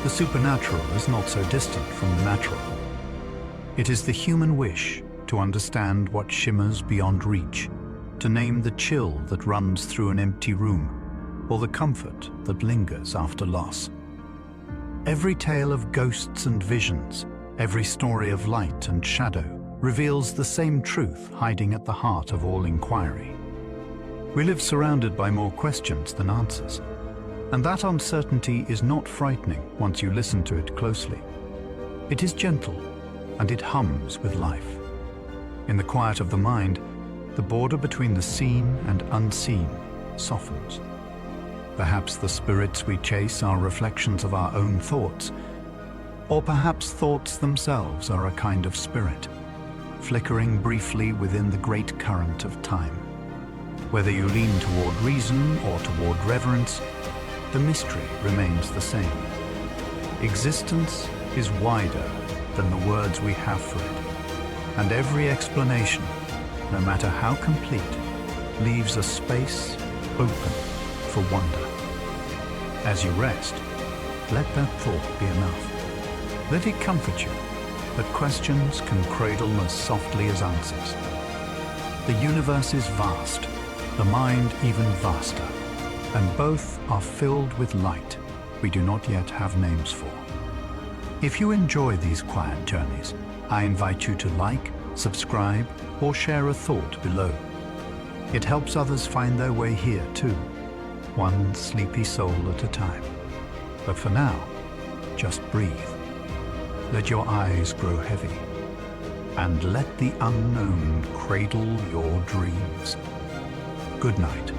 The supernatural is not so distant from the natural. It is the human wish to understand what shimmers beyond reach, to name the chill that runs through an empty room, or the comfort that lingers after loss. Every tale of ghosts and visions, every story of light and shadow, reveals the same truth hiding at the heart of all inquiry. We live surrounded by more questions than answers, and that uncertainty is not frightening once you listen to it closely. It is gentle, and it hums with life. In the quiet of the mind, the border between the seen and unseen softens. Perhaps the spirits we chase are reflections of our own thoughts, or perhaps thoughts themselves are a kind of spirit, flickering briefly within the great current of time. Whether you lean toward reason or toward reverence, the mystery remains the same. Existence is wider than the words we have for it, and every explanation, no matter how complete, leaves a space open for wonder. As you rest, let that thought be enough. Let it comfort you that questions can cradle as softly as answers. The universe is vast, the mind even vaster, and both are filled with light we do not yet have names for. If you enjoy these quiet journeys, I invite you to like, subscribe, or share a thought below. It helps others find their way here too, one sleepy soul at a time. But for now, just breathe. Let your eyes grow heavy, and let the unknown cradle your dreams. Good night.